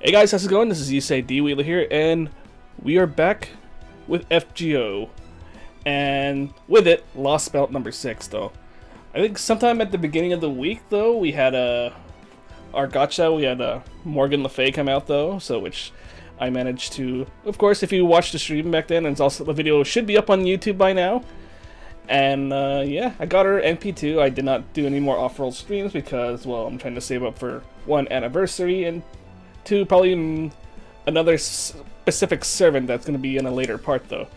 Hey guys, how's it going? This is Yusei D-Wheeler here, and we are back with FGO. And with it, Lostbelt number 6, though. I think sometime at the beginning of the week, though, we had our gacha, we had Morgan Le Fay come out, though, so which I managed to... Of course, if you watched the stream back then, and it's also the video should be up on YouTube by now. And yeah, I got her NP2. I did not do any more off-roll streams because, well, I'm trying to save up for one anniversary, and two, probably another specific servant that's going to be in a later part, though.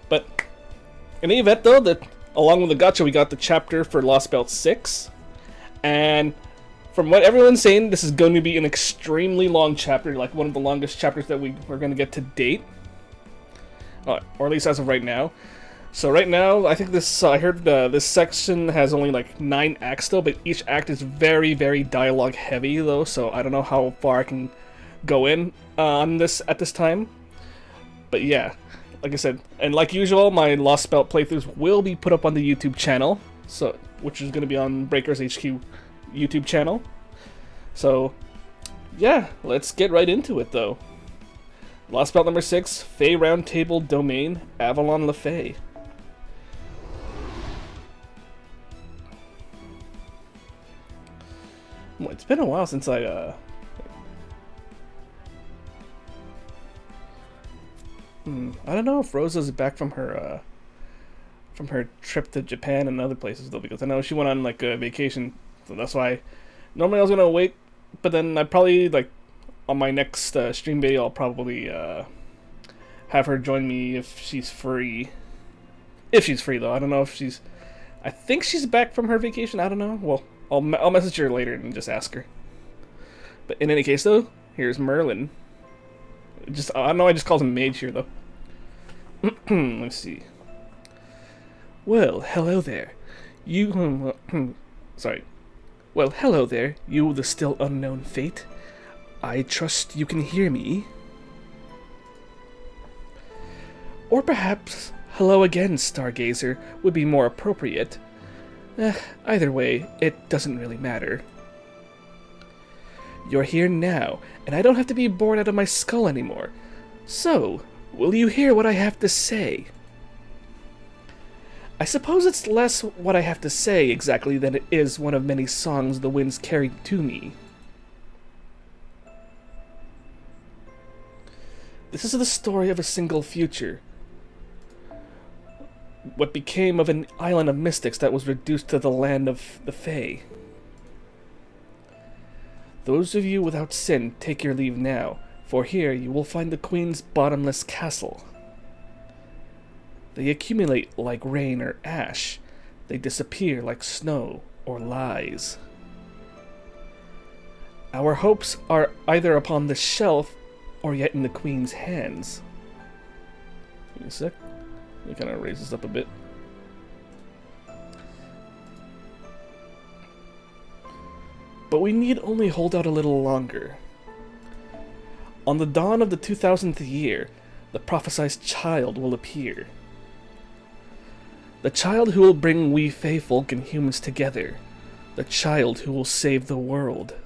But in any event, though, that along with the gacha, we got the chapter for Lostbelt 6. And from what everyone's saying, this is going to be an extremely long chapter, like one of the longest chapters that we're going to get to date. Or at least as of right now. So right now, I think this, I heard this section has only like 9 acts though, but each act is very, very dialogue heavy though, so I don't know how far I can go in on this at this time. But yeah, like I said, and like usual, my Lostbelt playthroughs will be put up on the YouTube channel, so which is going to be on Breakers HQ YouTube channel. So yeah, let's get right into it though. Lostbelt number 6, Fae Roundtable Domain, Avalon Le Fay. It's been a while since I don't know if Rosa's back from her trip to Japan and other places though, because I know she went on like a vacation, so that's why normally I was gonna wait, but then I probably like on my next stream video I'll probably have her join me if she's free. If she's free though, I don't know if she's. I think she's back from her vacation. I don't know. Well, I'll message her later and just ask her. But in any case, though, here's Merlin. I don't know. I just called him Mage here, though. Let's see. Well, hello there. You. Sorry. Well, hello there. You, the still unknown fate. I trust you can hear me. Or perhaps, hello again, Stargazer, would be more appropriate. Either way, it doesn't really matter. You're here now, and I don't have to be bored out of my skull anymore. So, will you hear what I have to say? I suppose it's less what I have to say exactly than it is one of many songs the winds carried to me. This is the story of a single future. What became of an island of mystics that was reduced to the land of the Fae. Those of you without sin, take your leave now, for here you will find the Queen's bottomless castle. They accumulate like rain or ash. They disappear like snow or lies. Our hopes are either upon the shelf or yet in the Queen's hands. Give me a sec. Let me kind of raise this up a bit. But we need only hold out a little longer. On the dawn of the 2000th year, the prophesied child will appear. The child who will bring we Fae folk and humans together. The child who will save the world.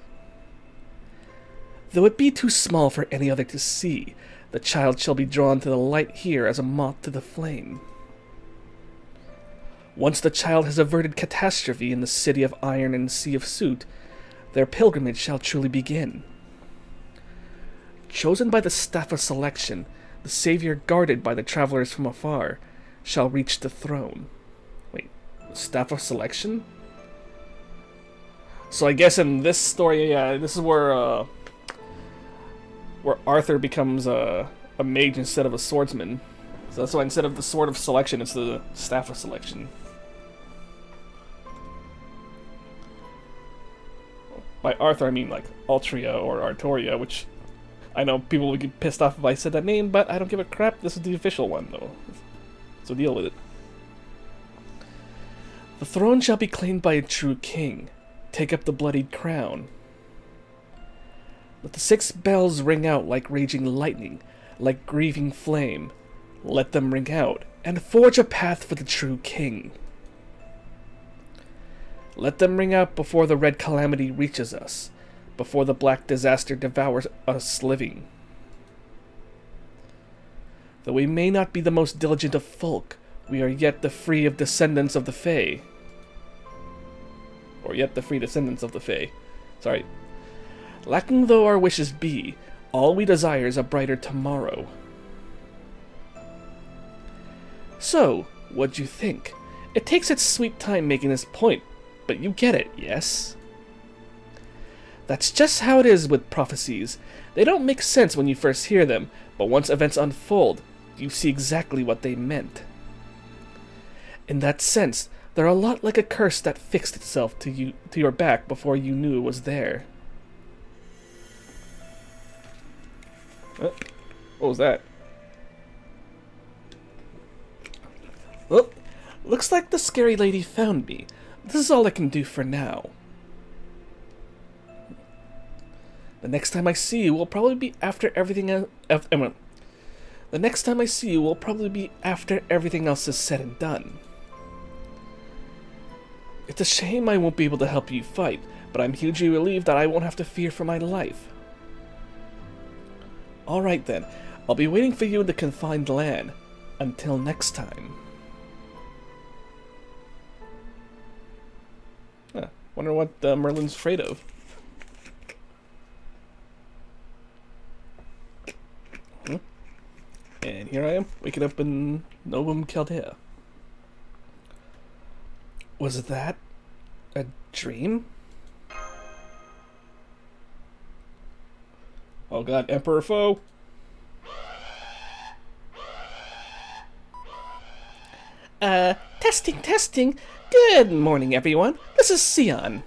Though it be too small for any other to see, the child shall be drawn to the light here as a moth to the flame. Once the child has averted catastrophe in the city of iron and sea of soot, their pilgrimage shall truly begin. Chosen by the staff of selection, the savior guarded by the travelers from afar, shall reach the throne. Wait, staff of selection? So I guess in this story, yeah, this is where Arthur becomes a mage instead of a swordsman. So that's why instead of the sword of selection, it's the staff of selection. By Arthur, I mean like Altria or Artoria, which I know people would get pissed off if I said that name, but I don't give a crap. This is the official one, though. So deal with it. The throne shall be claimed by a true king. Take up the bloodied crown. Let the 6 bells ring out like raging lightning, like grieving flame. Let them ring out, and forge a path for the true king. Let them ring out before the red calamity reaches us, before the black disaster devours us living. Though we may not be the most diligent of folk, we are yet the free of descendants of the Fae. Or yet the free descendants of the Fae. Sorry. Lacking though our wishes be, all we desire is a brighter tomorrow. So, what'd you think? It takes its sweet time making this point, but you get it, yes? That's just how it is with prophecies. They don't make sense when you first hear them, but once events unfold, you see exactly what they meant. In that sense, they're a lot like a curse that fixed itself to your back before you knew it was there. What was that? Well, looks like the scary lady found me. This is all I can do for now. The next time I see you will probably be after everything else. The next time I see you will probably be after everything else is said and done. It's a shame I won't be able to help you fight, but I'm hugely relieved that I won't have to fear for my life. Alright then, I'll be waiting for you in the confined land. Until next time. Wonder what Merlin's afraid of. And here I am, waking up in Novum Chaldea. Was that a dream? Oh god, Emperor Foe. Testing. Good morning, everyone. This is Sion.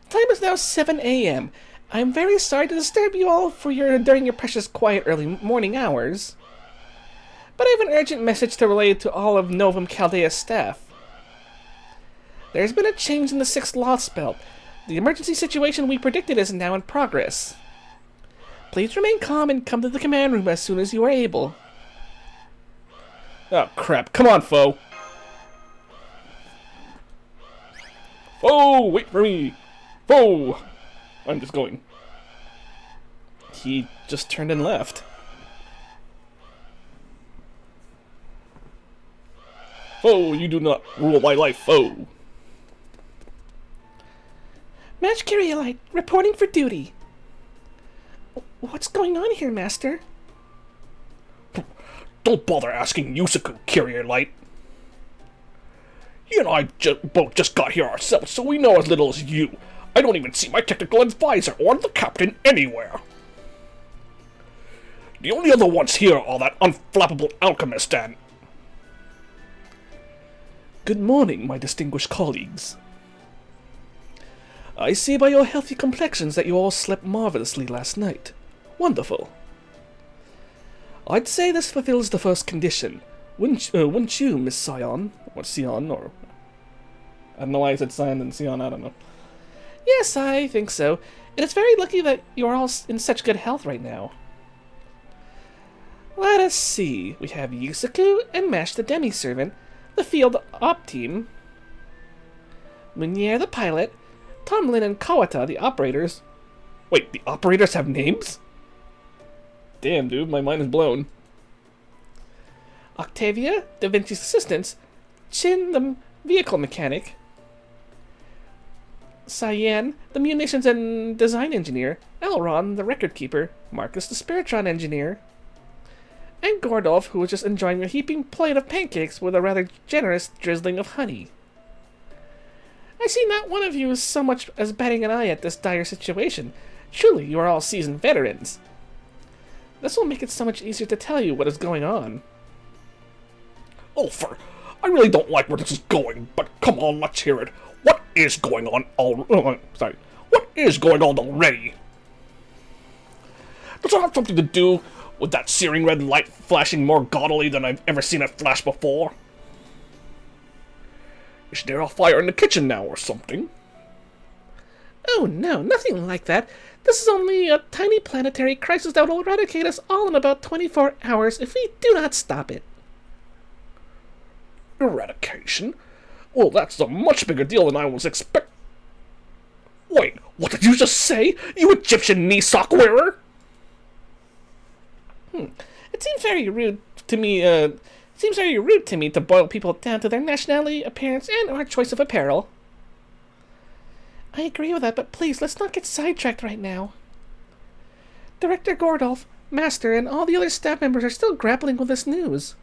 Time is now 7 a.m. I'm very sorry to disturb you all during your precious quiet early morning hours. But I have an urgent message to relay to all of Novum Chaldea's staff. There's been a change in the 6th Lostbelt. The emergency situation we predicted is now in progress. Please remain calm and come to the command room as soon as you are able. Oh crap, come on, Foe! Foe, wait for me! Foe! I'm just going. He just turned and left. Foe, you do not rule my life, Foe! Match Kyrielite, reporting for duty. What's going on here, Master? Don't bother asking Yusaku, Kyrielite. He and I both just got here ourselves, so we know as little as you. I don't even see my technical advisor or the captain anywhere. The only other ones here are that unflappable alchemist and... Good morning, my distinguished colleagues. I see by your healthy complexions that you all slept marvelously last night. Wonderful. I'd say this fulfills the first condition. Wouldn't you, Miss Sion? Or Sion, or... I don't know why I said Sion and Sion, I don't know. Yes, I think so. And it's very lucky that you are all in such good health right now. Let us see. We have Yusaku and Mash the demi-servant, the field op team, Munier the pilot, Tomlin and Kawata the operators. Wait, the operators have names? Damn, dude, my mind is blown. Octavia, Da Vinci's assistants, Chin the vehicle mechanic, Cyan, the munitions and design engineer, Elron, the record keeper, Marcus, the Spiritron engineer, and Gordolf, who was just enjoying a heaping plate of pancakes with a rather generous drizzling of honey. I see not one of you is so much as batting an eye at this dire situation. Truly, you are all seasoned veterans. This will make it so much easier to tell you what is going on. Ulfer, I really don't like where this is going, but come on, let's hear it. What is going on What is going on already? Does it have something to do with that searing red light flashing more gaudily than I've ever seen it flash before? Is there a fire in the kitchen now or something? Oh no, nothing like that. This is only a tiny planetary crisis that will eradicate us all in about 24 hours if we do not stop it. Eradication? Well, that's a much bigger deal than I was expecting. Wait, what did you just say? You Egyptian knee sock wearer? It seems very rude to me. To boil people down to their nationality, appearance, and/or choice of apparel. I agree with that, but please, let's not get sidetracked right now. Director Gordolf, Master, and all the other staff members are still grappling with this news.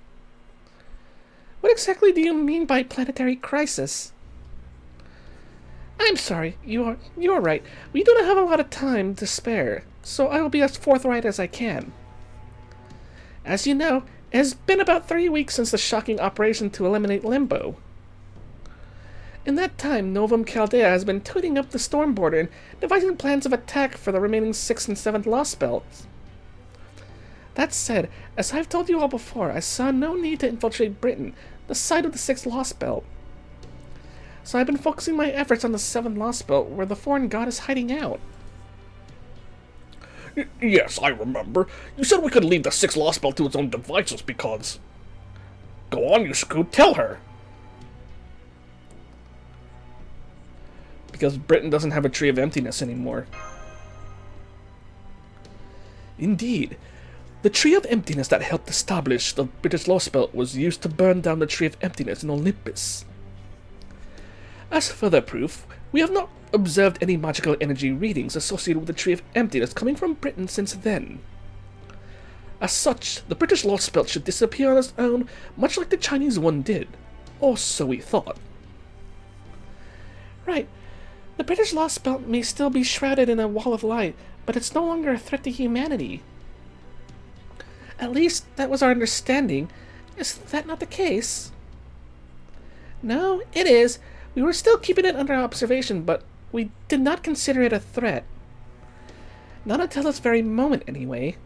What exactly do you mean by planetary crisis? I'm sorry, you're right. We do not have a lot of time to spare, so I will be as forthright as I can. As you know, it has been about 3 weeks since the shocking operation to eliminate Limbo. In that time, Novum Chaldea has been tuning up the storm border and devising plans of attack for the remaining 6th and 7th Lostbelts. That said, as I've told you all before, I saw no need to infiltrate Britain, the site of the 6th Lostbelt. So I've been focusing my efforts on the 7th Lostbelt, where the foreign god is hiding out. Yes, I remember. You said we could leave the 6th Lostbelt to its own devices because... Go on, you Scoot, tell her! Because Britain doesn't have a Tree of Emptiness anymore. Indeed. The Tree of Emptiness that helped establish the British Lostbelt was used to burn down the Tree of Emptiness in Olympus. As further proof, we have not observed any magical energy readings associated with the Tree of Emptiness coming from Britain since then. As such, the British Lostbelt should disappear on its own, much like the Chinese one did. Or so we thought. Right. The British Lostbelt may still be shrouded in a wall of light, but it's no longer a threat to humanity. At least, that was our understanding. Is that not the case? No, it is. We were still keeping it under observation, but we did not consider it a threat. Not until this very moment, anyway.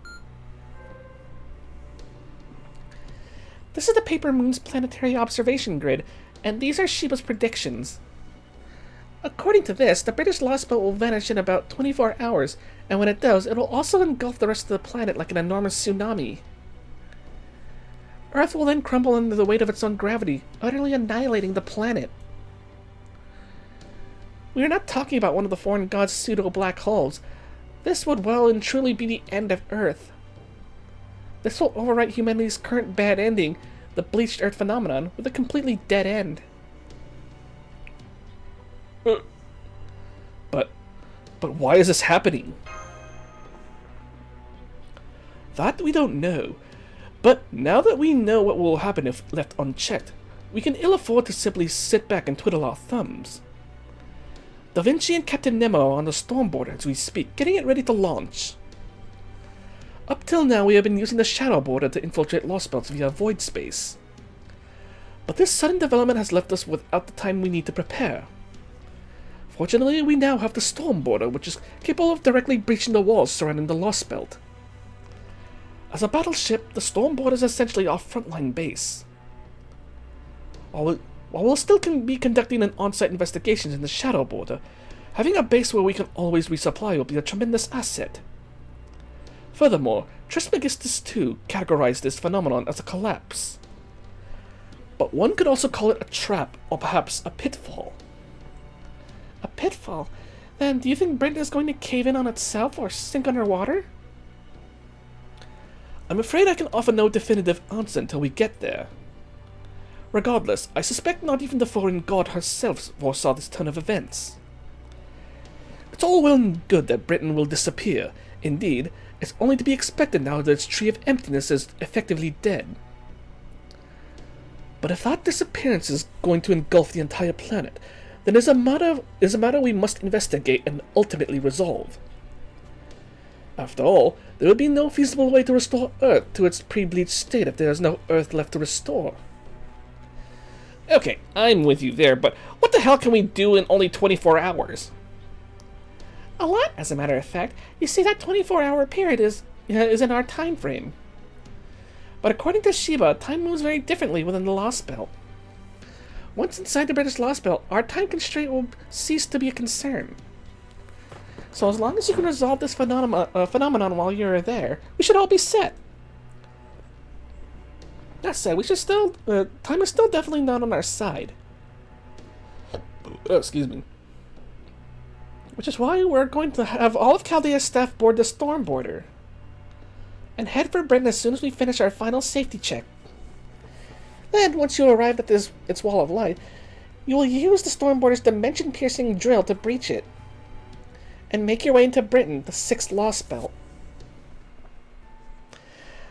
This is the Paper Moon's planetary observation grid, and these are Shiba's predictions. According to this, the British Lostbelt will vanish in about 24 hours, and when it does, it will also engulf the rest of the planet like an enormous tsunami. Earth will then crumble under the weight of its own gravity, utterly annihilating the planet. We are not talking about one of the foreign gods' pseudo-black holes. This would well and truly be the end of Earth. This will overwrite humanity's current bad ending, the bleached Earth phenomenon, with a completely dead end. But why is this happening? That we don't know. But now that we know what will happen if left unchecked, we can ill afford to simply sit back and twiddle our thumbs. Da Vinci and Captain Nemo are on the storm border as we speak, getting it ready to launch. Up till now, we have been using the shadow border to infiltrate Lostbelts via void space. But this sudden development has left us without the time we need to prepare. Fortunately, we now have the storm border, which is capable of directly breaching the walls surrounding the Lostbelt. As a battleship, the storm border is essentially our frontline base. While we'll still be conducting an on-site investigations in the shadow border, having a base where we can always resupply will be a tremendous asset. Furthermore, Trismegistus II categorized this phenomenon as a collapse. But one could also call it a trap, or perhaps a pitfall. A pitfall? Then do you think Britain is going to cave in on itself or sink underwater? I'm afraid I can offer no definitive answer until we get there. Regardless, I suspect not even the foreign god herself foresaw this turn of events. It's all well and good that Britain will disappear. Indeed, it's only to be expected now that its Tree of Emptiness is effectively dead. But if that disappearance is going to engulf the entire planet, then it is a matter we must investigate and ultimately resolve. After all, there will be no feasible way to restore Earth to its pre-bleached state if there is no Earth left to restore. Okay, I'm with you there, but what the hell can we do in only 24 hours? A lot, as a matter of fact. You see, that 24-hour period is in our time frame. But according to Shiba, time moves very differently within the Lostbelt. Once inside the British Lostbelt, our time constraint will cease to be a concern. So as long as you can resolve this phenomenon while you're there, we should all be set. That said, we should still... time is still definitely not on our side. Excuse me. Which is why we're going to have all of Chaldea's staff board the storm border and head for Britain as soon as we finish our final safety check. Then, once you arrive at its wall of light, you will use the storm border's dimension-piercing drill to breach it and make your way into Britain, the 6th Lostbelt.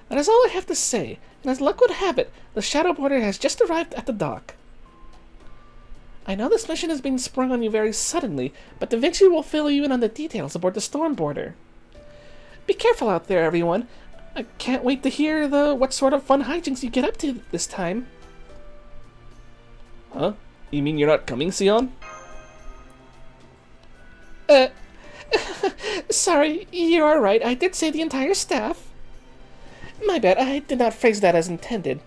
That is all I have to say, and as luck would have it, the Shadow Border has just arrived at the dock. I know this mission has been sprung on you very suddenly, but Da Vinci will fill you in on the details aboard the Storm Border. Be careful out there, everyone. I can't wait to hear what sort of fun hijinks you get up to this time. Huh? You mean you're not coming, Sion? Sorry, you are right. I did say the entire staff. My bad, I did not phrase that as intended.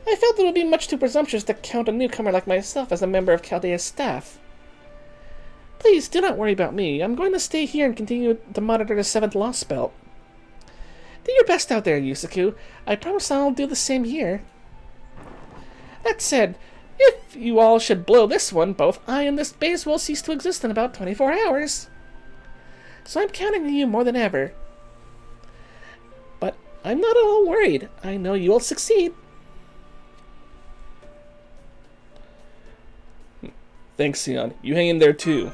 I felt it would be much too presumptuous to count a newcomer like myself as a member of Chaldea's staff. Please, do not worry about me. I'm going to stay here and continue to monitor the 7th Lostbelt. Do your best out there, Yusaku. I promise I'll do the same here. That said, if you all should blow this one, both I and this base will cease to exist in about 24 hours. So I'm counting on you more than ever. But I'm not at all worried. I know you will succeed. Thanks, Sion. You hang in there, too.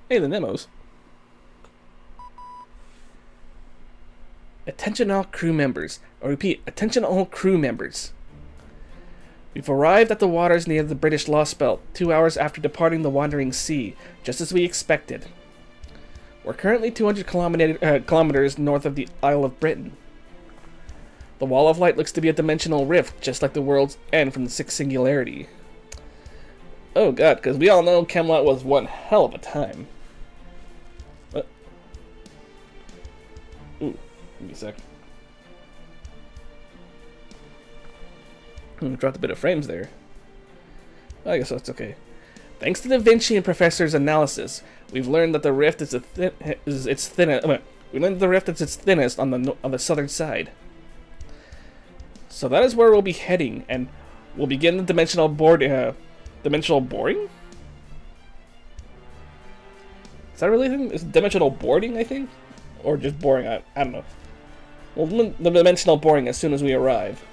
Hey, the Nemos. Attention all crew members. I repeat, attention all crew members. We've arrived at the waters near the British Lostbelt 2 hours after departing the Wandering Sea, just as we expected. We're currently 200 kilometers north of the Isle of Britain. The Wall of Light looks to be a dimensional rift, just like the world's end from the Sixth Singularity. Oh god, because we all know Camelot was one hell of a time. What? Ooh, give me a sec. Dropped a bit of frames there. I guess that's okay. Thanks to Da Vinci and Professor's analysis, we've learned that the rift is its thinnest. We learned that the rift is its thinnest on the southern side. So that is where we'll be heading, and we'll begin the dimensional boring? Is that really a thing? Is it dimensional boarding, I think? Or just boring? I don't know. Well, the dimensional boring as soon as we arrive.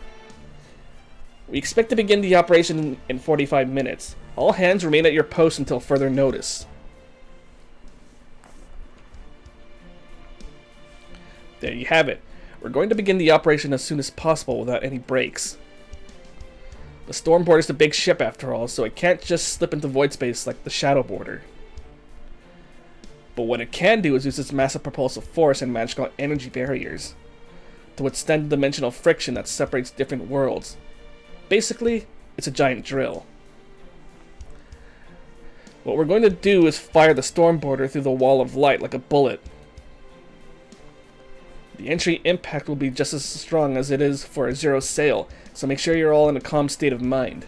We expect to begin the operation in 45 minutes. All hands remain at your posts until further notice. There you have it. We're going to begin the operation as soon as possible without any breaks. The Storm Border is a big ship after all, so it can't just slip into void space like the Shadow Border. But what it can do is use its massive propulsive force and magical energy barriers to withstand the dimensional friction that separates different worlds. Basically, it's a giant drill. What we're going to do is fire the Storm Border through the Wall of Light like a bullet. The entry impact will be just as strong as it is for a zero sail, so make sure you're all in a calm state of mind.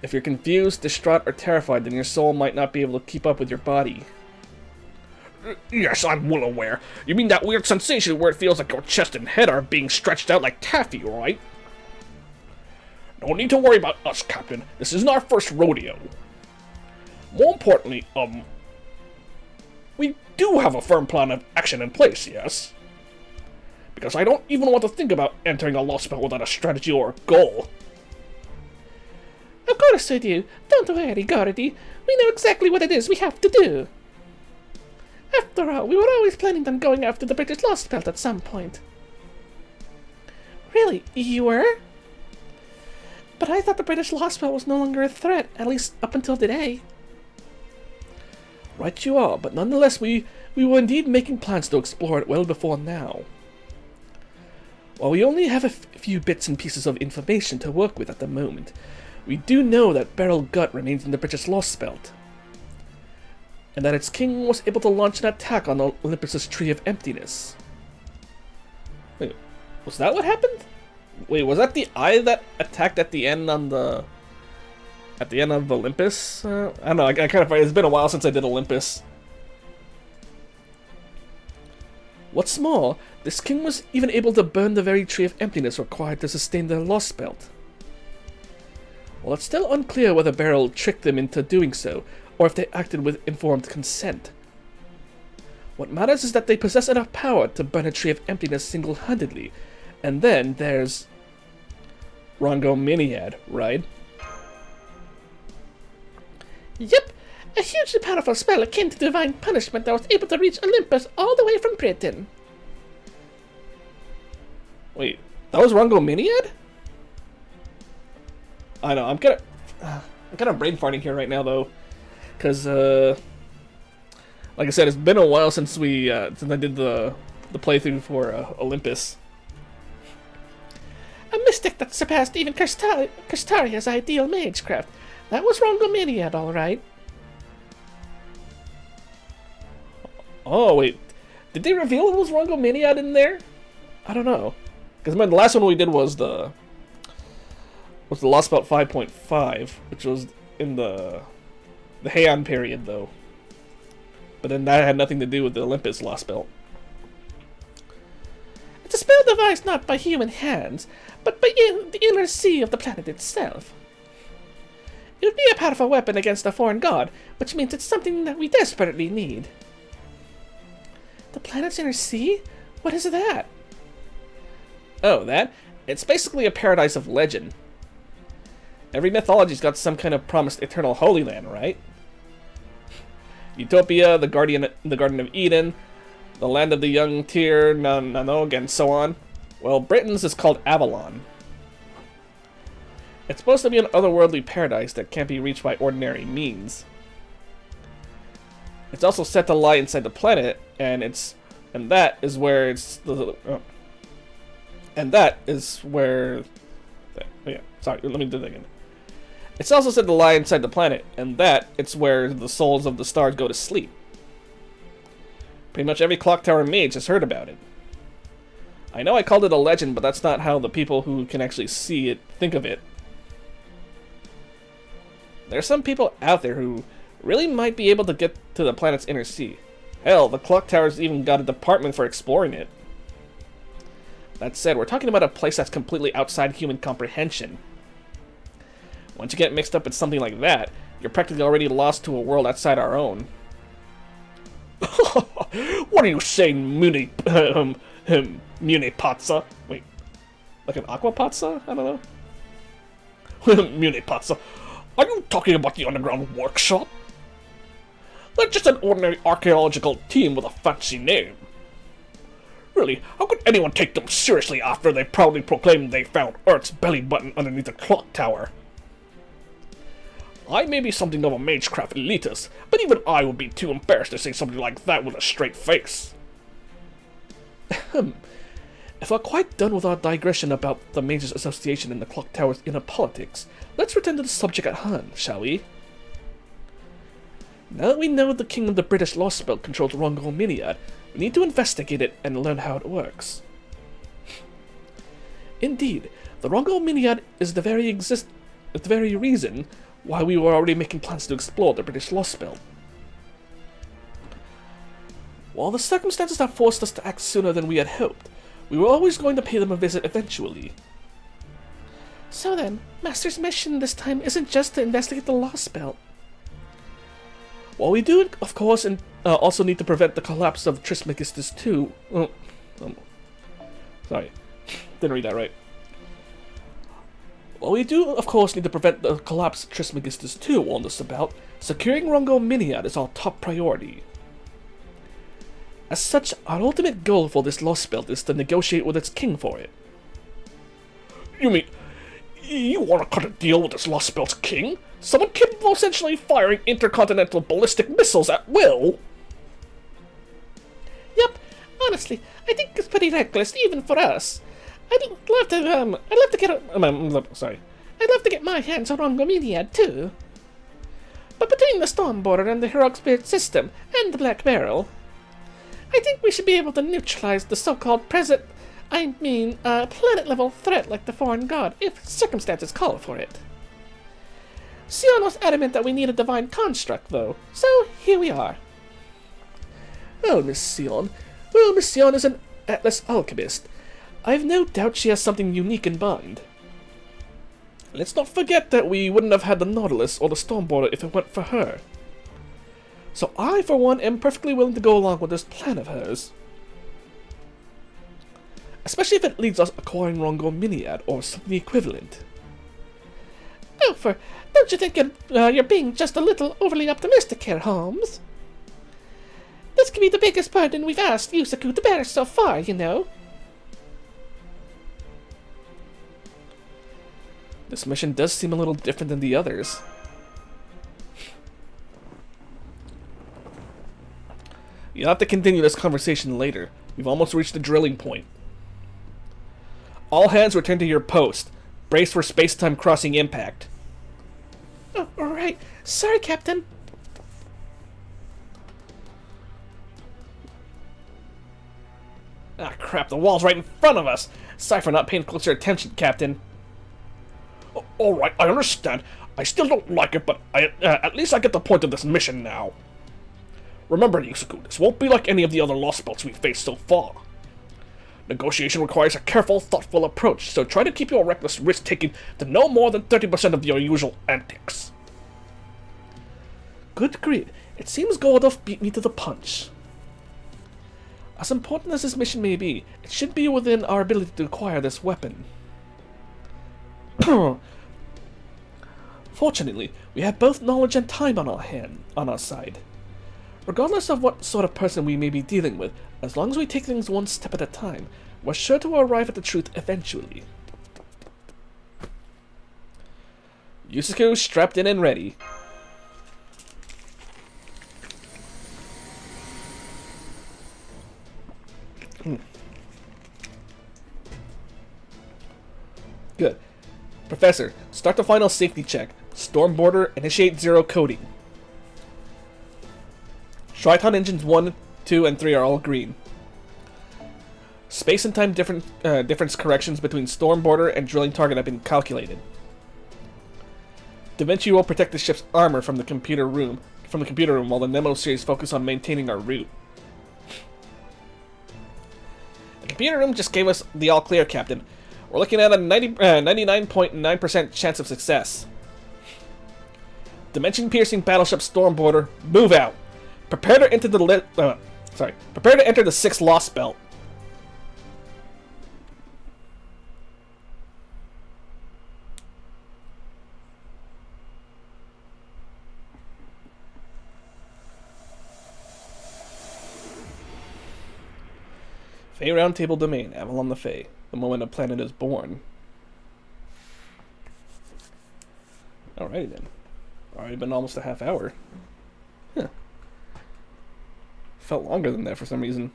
If you're confused, distraught, or terrified, then your soul might not be able to keep up with your body. Yes, I'm well aware. You mean that weird sensation where it feels like your chest and head are being stretched out like taffy, right? No need to worry about us, Captain. This isn't our first rodeo. More importantly, we do have a firm plan of action in place, yes? Because I don't even want to think about entering a Lostbelt without a strategy or a goal. Of course we do. Don't worry, Gordy. We know exactly what it is we have to do. After all, we were always planning on going after the British Lostbelt at some point. Really? You were? But I thought the British Lostbelt was no longer a threat, at least up until today. Right you are, but nonetheless we were indeed making plans to explore it well before now. While we only have a few bits and pieces of information to work with at the moment, we do know that Beryl Gut remains in the British Lostbelt, and that its king was able to launch an attack on Olympus's Tree of Emptiness. Wait, was that what happened? Wait, was that the eye that attacked at the end on the At the end of Olympus? I don't know, I kind of... It's been a while since I did Olympus. What's more, this king was even able to burn the very tree of emptiness required to sustain the Lostbelt. Well, it's still unclear whether Beryl tricked them into doing so, or if they acted with informed consent. What matters is that they possess enough power to burn a tree of emptiness single-handedly, and then there's... Rongominiad, right? Yep, a hugely powerful spell akin to divine punishment that was able to reach Olympus all the way from Britain. Wait, that was Rongominiad? I know, I'm kind of brain farting here right now though, because like I said, it's been a while since since I did the playthrough for Olympus. A mystic that surpassed even Kastaria's ideal magecraft. That was Rongominiad, all right. Oh wait, did they reveal it was Rongominiad in there? I don't know, because the last one we did was the Lostbelt 5.5, which was in the Heian period though. But then that had nothing to do with the Olympus Lostbelt. It's a spell devised not by human hands, but by the inner sea of the planet itself. It would be a powerful weapon against a foreign god, which means it's something that we desperately need. The planet's inner sea? What is that? Oh, that? It's basically a paradise of legend. Every mythology's got some kind of promised eternal Holy Land, right? Utopia, the Garden of Eden, the Land of the Young Tyr, Nanog, and so on. Well, Britain's is called Avalon. It's supposed to be an otherworldly paradise that can't be reached by ordinary means. It's also set to lie inside the planet, and that is where it's yeah, sorry, let me do that again. It's also said to lie inside the planet, and that it's where the souls of the stars go to sleep. Pretty much every clock tower mage has heard about it. I know I called it a legend, but that's not how the people who can actually see it think of it. There are some people out there who really might be able to get to the planet's inner sea. Hell, the clock tower's even got a department for exploring it. That said, we're talking about a place that's completely outside human comprehension. Once you get mixed up with something like that, you're practically already lost to a world outside our own. What are you saying, Munipazza? Wait, like an Aquapazza? I don't know. Munipazza, are you talking about the underground workshop? They're just an ordinary archaeological team with a fancy name. Really, how could anyone take them seriously after they proudly proclaimed they found Earth's belly button underneath the clock tower? I may be something of a magecraft elitist, but even I would be too embarrassed to say something like that with a straight face. If we're quite done with our digression about the Mages Association and the clock tower's inner politics, let's return to the subject at hand, shall we? Now that we know the king of the British Lostbelt controls Rongominiad, we need to investigate it and learn how it works. Indeed, the Rongominiad is the very reason why we were already making plans to explore the British Lostbelt. While the circumstances have forced us to act sooner than we had hoped, we were always going to pay them a visit eventually. So then, Master's mission this time isn't just to investigate the Lostbelt. While we do, of course, and also need to prevent the collapse of Trismegistus II... sorry, didn't read that right. While we do, of course, need to prevent the collapse of Trismegistus II on this about, securing Rongominiad is our top priority. As such, our ultimate goal for this Lostbelt is to negotiate with its king for it. You mean, you want to cut a deal with this Lostbelt's king? Someone capable of essentially firing intercontinental ballistic missiles at will? Yep, honestly, I think it's pretty reckless even for us. I'd love to get my hands on Rongominiad too. But between the Storm Border and the Heroic Spirit system and the Black Barrel, I think we should be able to neutralize the so-called planet-level threat like the foreign god if circumstances call for it. Sion was adamant that we need a divine construct, though, so here we are. Oh, Miss Sion. Well, Miss Sion is an Atlas alchemist. I've no doubt she has something unique in mind. Let's not forget that we wouldn't have had the Nautilus or the Stormboarder if it weren't for her. So I, for one, am perfectly willing to go along with this plan of hers. Especially if it leads us acquiring Rongo Miniad or something equivalent. Oh, don't you think you're being just a little overly optimistic here, Holmes? This could be the biggest burden we've asked Yusaku to bear so far, you know. This mission does seem a little different than the others. You'll have to continue this conversation later. We've almost reached the drilling point. All hands return to your post. Brace for space-time crossing impact. Oh, alright. Sorry, Captain. Ah, crap, the wall's right in front of us. Sorry for not paying closer attention, Captain. Alright, I understand. I still don't like it, but at least I get the point of this mission now. Remember, Yusaku, this won't be like any of the other Lostbelts we've faced so far. Negotiation requires a careful, thoughtful approach, so try to keep your reckless risk-taking to no more than 30% of your usual antics. Good grief, it seems Goldov beat me to the punch. As important as this mission may be, it should be within our ability to acquire this weapon. Fortunately, we have both knowledge and time on our side. Regardless of what sort of person we may be dealing with, as long as we take things one step at a time, we're sure to arrive at the truth eventually. Yusaku strapped in and ready. Good. Professor, start the final safety check. Stormboarder, initiate zero coding. Triton engines 1, 2, and 3 are all green. Space and time difference corrections between Stormboarder and drilling target have been calculated. Da Vinci will protect the ship's armor from the computer room while the Nemo series focus on maintaining our route. The computer room just gave us the all clear, Captain. We're looking at a 99.9% chance of success. Dimension-piercing battleship Stormboarder, move out. Prepare to enter the Prepare to enter the 6th Lostbelt. Fae Roundtable Domain, Avalon the Fae. The moment a planet is born. Alrighty then. Already been almost a half hour. Huh. Felt longer than that for some reason.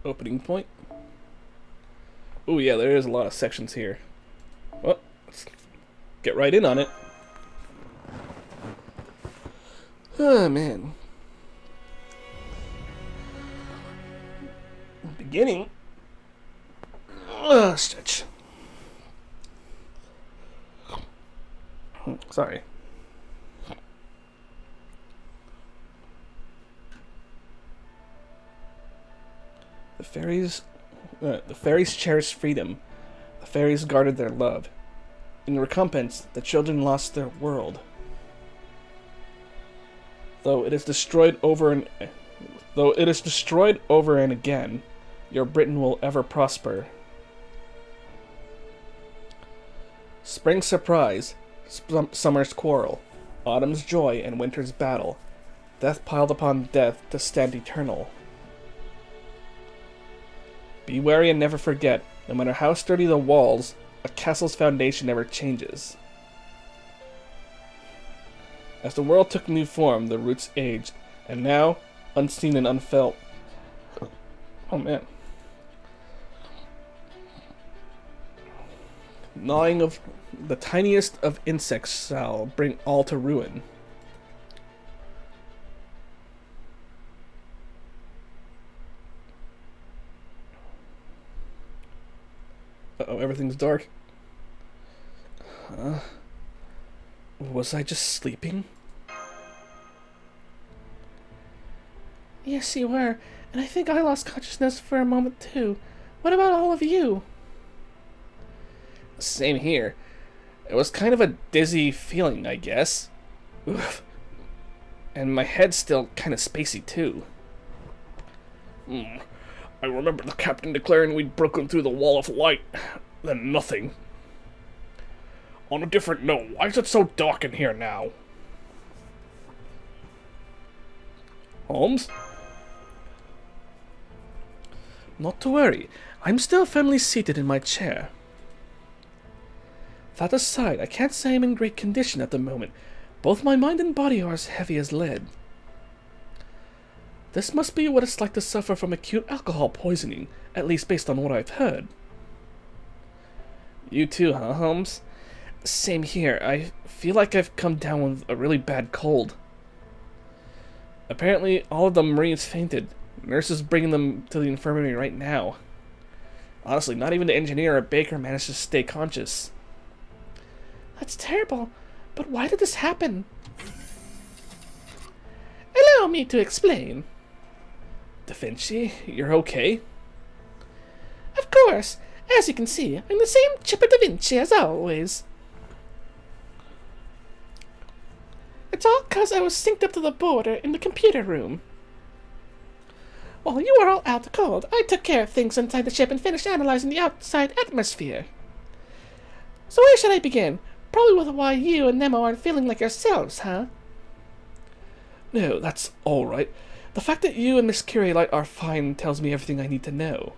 Opening point. Oh yeah, there is a lot of sections here. Well, let's get right in on it. Oh man. Beginning. Stretch. Sorry. The fairies cherished freedom. The fairies guarded their love. In recompense, the children lost their world. Though it is destroyed over and again, your Britain will ever prosper. Spring's surprise, summer's quarrel, autumn's joy, and winter's battle. Death piled upon death to stand eternal. Be wary and never forget, no matter how sturdy the walls, a castle's foundation never changes. As the world took new form, the roots aged, and now, unseen and unfelt. Oh man. Gnawing of the tiniest of insects shall bring all to ruin. Uh-oh, everything's dark. Was I just sleeping? Yes, you were, and I think I lost consciousness for a moment too. What about all of you? Same here. It was kind of a dizzy feeling, I guess. Oof. And my head's still kind of spacey too. I remember the captain declaring we'd broken through the wall of light. Then nothing. On a different note, why is it so dark in here now? Holmes? Not to worry. I'm still firmly seated in my chair. That aside, I can't say I'm in great condition at the moment. Both my mind and body are as heavy as lead. This must be what it's like to suffer from acute alcohol poisoning, at least based on what I've heard. You too, huh, Holmes? Same here. I feel like I've come down with a really bad cold. Apparently, all of the Marines fainted. Nurses bringing them to the infirmary right now. Honestly, not even the engineer or baker managed to stay conscious. That's terrible, but why did this happen? Allow me to explain. Da Vinci, you're okay? Of course. As you can see, I'm the same chipper Da Vinci as always. It's all 'cause I was synced up to the border in the computer room. While you were all out cold, I took care of things inside the ship and finished analyzing the outside atmosphere. So where should I begin? Probably with why you and Nemo aren't feeling like yourselves, huh? No, that's alright. The fact that you and Miss Curie-Light are fine tells me everything I need to know.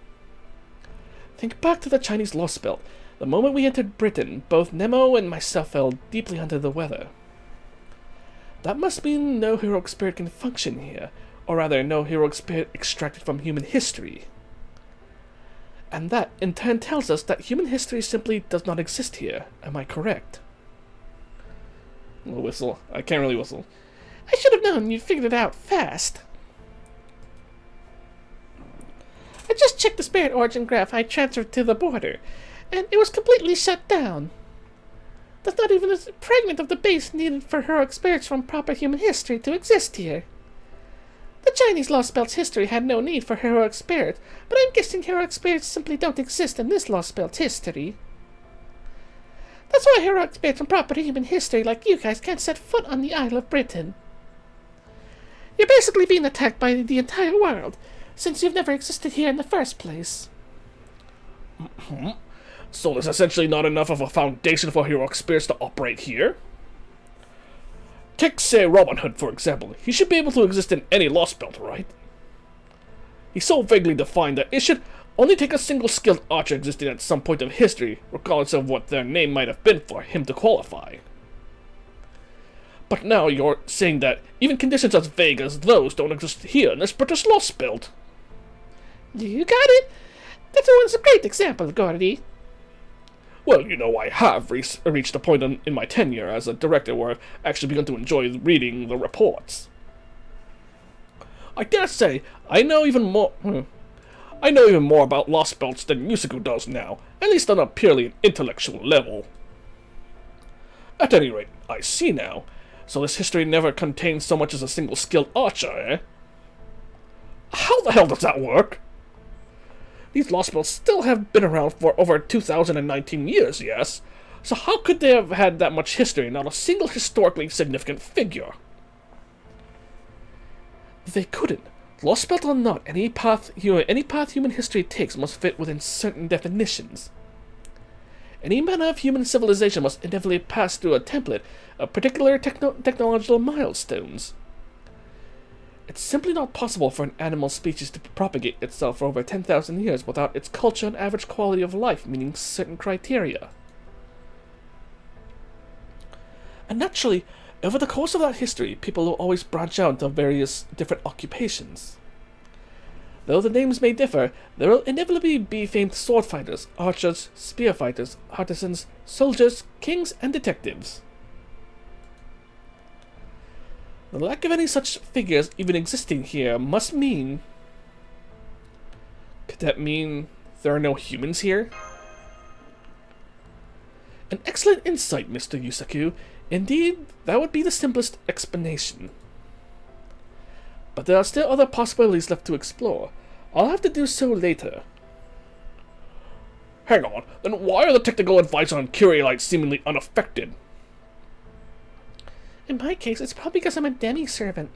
Think back to the Chinese Lostbelt. The moment we entered Britain, both Nemo and myself fell deeply under the weather. That must mean no heroic spirit can function here, or rather, no heroic spirit extracted from human history. And that, in turn, tells us that human history simply does not exist here. Am I correct? A whistle. I can't really whistle. I should have known you'd figured it out fast. I just checked the spirit origin graph I transferred to the border, and it was completely shut down. There's not even a fragment of the base needed for heroic spirits from proper human history to exist here. The Chinese Lostbelt's history had no need for heroic spirits, but I'm guessing heroic spirits simply don't exist in this Lostbelt's history. That's why heroic spirits from proper human history like you guys can't set foot on the Isle of Britain. You're basically being attacked by the entire world, since you've never existed here in the first place. So there's essentially not enough of a foundation for heroic spirits to operate here? Take, say, Robin Hood, for example. He should be able to exist in any Lostbelt, right? He's so vaguely defined that it should only take a single skilled archer existing at some point of history, regardless of what their name might have been, for him to qualify. But now you're saying that even conditions as vague as those don't exist here in this British Lostbelt. You got it? That was a great example, Gordy. Well, you know, I have reached a point in my tenure as a director where I've actually begun to enjoy reading the reports. I dare say I know even more about Lostbelts than Yusuke does now, at least on a purely intellectual level. At any rate, I see now. So this history never contains so much as a single skilled archer, eh? How the hell does that work? These Lostbelts still have been around for over 2019 years, yes? So how could they have had that much history and not a single historically significant figure? They couldn't. Lostbelt or not, any path human history takes must fit within certain definitions. Any manner of human civilization must inevitably pass through a template of particular technological milestones. It's simply not possible for an animal species to propagate itself for over 10,000 years without its culture and average quality of life meeting certain criteria. And naturally, Over the course of that history, people will always branch out into various different occupations. Though the names may differ, there will inevitably be famed sword fighters, archers, spear fighters, artisans, soldiers, kings, and detectives. The lack of any such figures even existing here must mean... Could that mean there are no humans here? An excellent insight, Mr. Yusaku. Indeed, that would be the simplest explanation. But there are still other possibilities left to explore. I'll have to do so later. Hang on, then why are the technical advice on Curiolite seemingly unaffected? In my case, it's probably because I'm a demi-servant.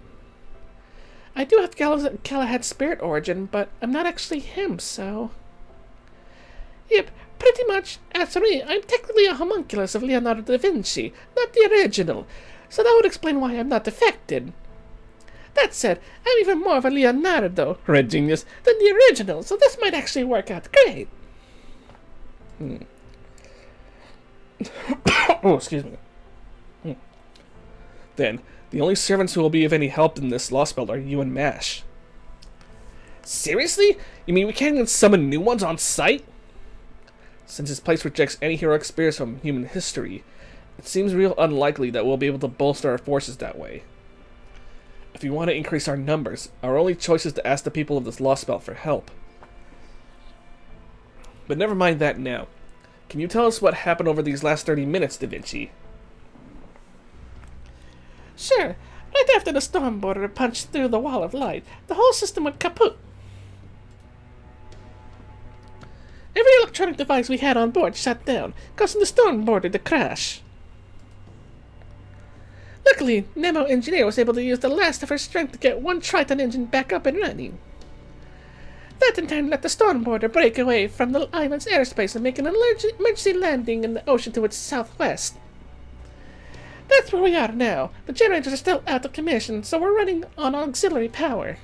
I do have Galahad's spirit origin, but I'm not actually him, so... Yep, pretty much, as for me, I'm technically a homunculus of Leonardo da Vinci, not the original, so that would explain why I'm not affected. That said, I'm even more of a Leonardo, red genius, than the original, so this might actually work out great. Oh, excuse me. Then, the only servants who will be of any help in this Lostbelt are you and Mash. Seriously? You mean we can't even summon new ones on sight? Since this place rejects any heroic spirits from human history, it seems real unlikely that we'll be able to bolster our forces that way. If we want to increase our numbers, our only choice is to ask the people of this Lostbelt for help. But never mind that now. Can you tell us what happened over these last 30 minutes, Da Vinci? Sure. Right after the storm border punched through the wall of light, the whole system went kaput. Every electronic device we had on board shut down, causing the storm border to crash. Luckily, Nemo Engineer was able to use the last of her strength to get one Triton engine back up and running. That in turn let the storm border break away from the island's airspace and make an emergency landing in the ocean to its southwest. That's where we are now. The generators are still out of commission, so we're running on auxiliary power.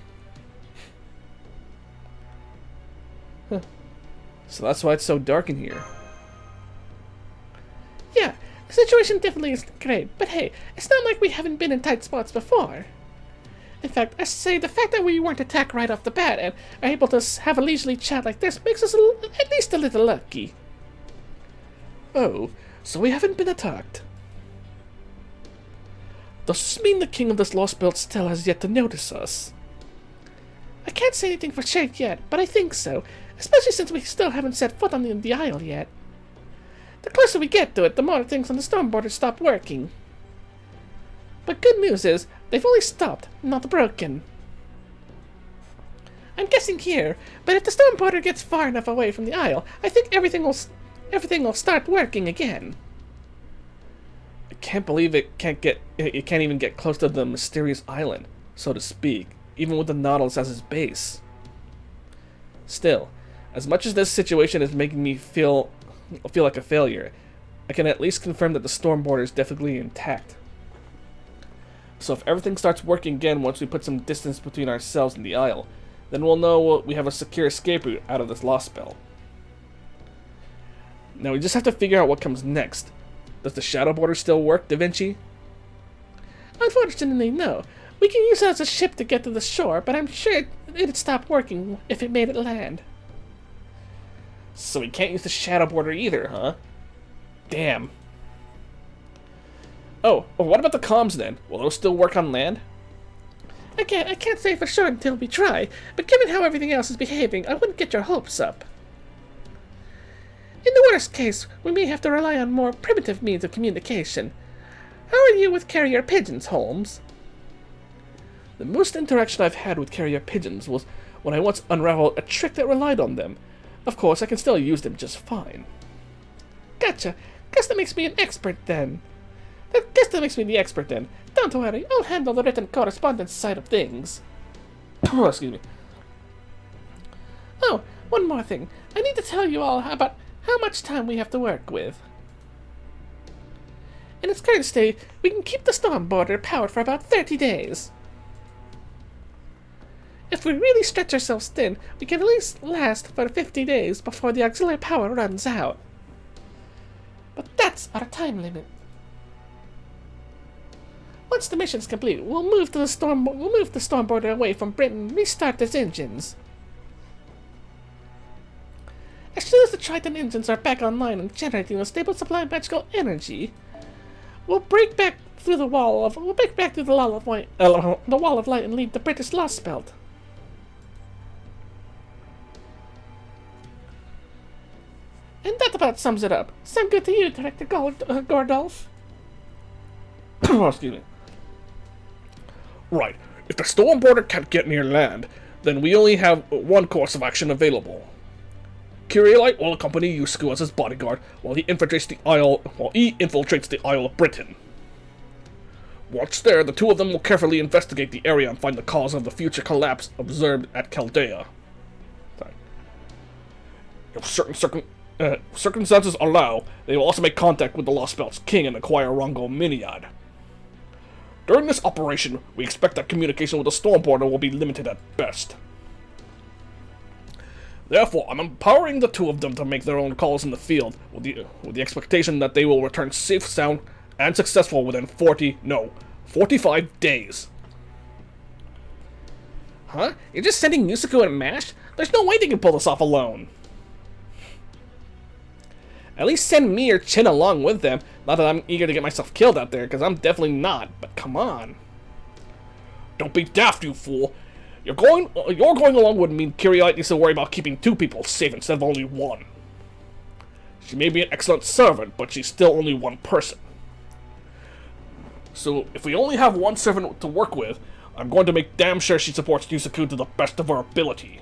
So that's why it's so dark in here. Yeah, the situation definitely isn't great, but hey, it's not like we haven't been in tight spots before. In fact, I say the fact that we weren't attacked right off the bat and are able to have a leisurely chat like this makes us at least a little lucky. Oh, so we haven't been attacked. Does this mean the king of this Lostbelt still has yet to notice us? I can't say anything for sure yet, but I think so, especially since we still haven't set foot on the isle yet. The closer we get to it, the more things on the storm border stop working. But good news is, they've only stopped, not broken. I'm guessing here, but if the storm border gets far enough away from the isle, I think everything will start working again. I can't believe it can't even get close to the mysterious island, so to speak, even with the Nautilus as its base. Still, as much as this situation is making me feel like a failure, I can at least confirm that the storm border is definitely intact. So if everything starts working again once we put some distance between ourselves and the isle, then we'll know we have a secure escape route out of this Lostbelt. Now we just have to figure out what comes next. Does the shadow border still work, Da Vinci? Unfortunately, no. We can use it as a ship to get to the shore, but I'm sure it'd stop working if it made it land. So we can't use the shadow border either, huh? Damn. Oh, what about the comms then? Will those still work on land? I can't say for sure until we try, but given how everything else is behaving, I wouldn't get your hopes up. In the worst case, we may have to rely on more primitive means of communication. How are you with carrier pigeons, Holmes? The most interaction I've had with carrier pigeons was when I once unraveled a trick that relied on them. Of course, I can still use them just fine. Gotcha. Guess that makes me an expert then. Guess that makes me the expert then. Don't worry, I'll handle the written correspondence side of things. Oh, excuse me. Oh, one more thing. I need to tell you all about how much time we have to work with. In its current state, we can keep the storm border powered for about 30 days. If we really stretch ourselves thin, we can at least last for 50 days before the auxiliary power runs out. But that's our time limit. Once the mission's complete, we'll move the storm border away from Britain and restart its engines. As soon as the Triton engines are back online and generating a stable supply of magical energy, we'll break back through the wall of light and leave the British Lostbelt. And that about sums it up. Sound good to you, Director Gordolf? Oh, excuse me. Right. If the storm border can't get near land, then we only have one course of action available. Kyrielite will accompany Yusei as his bodyguard while he infiltrates the Isle of Britain. Once there, the two of them will carefully investigate the area and find the cause of the future collapse observed at Chaldea. If circumstances allow, they will also make contact with the Lostbelt's king and acquire Rongo Miniad. During this operation, we expect that communication with the storm border will be limited at best. Therefore, I'm empowering the two of them to make their own calls in the field, with the expectation that they will return safe, sound, and successful within 45 days. Huh? You're just sending Yusaku and Mash? There's no way they can pull this off alone. At least send me or Chin along with them. Not that I'm eager to get myself killed out there, because I'm definitely not, but come on. Don't be daft, you fool. You're going along would mean Kyrielite needs to worry about keeping two people safe instead of only one. She may be an excellent servant, but she's still only one person. So, if we only have one servant to work with, I'm going to make damn sure she supports Yusaku to the best of her ability.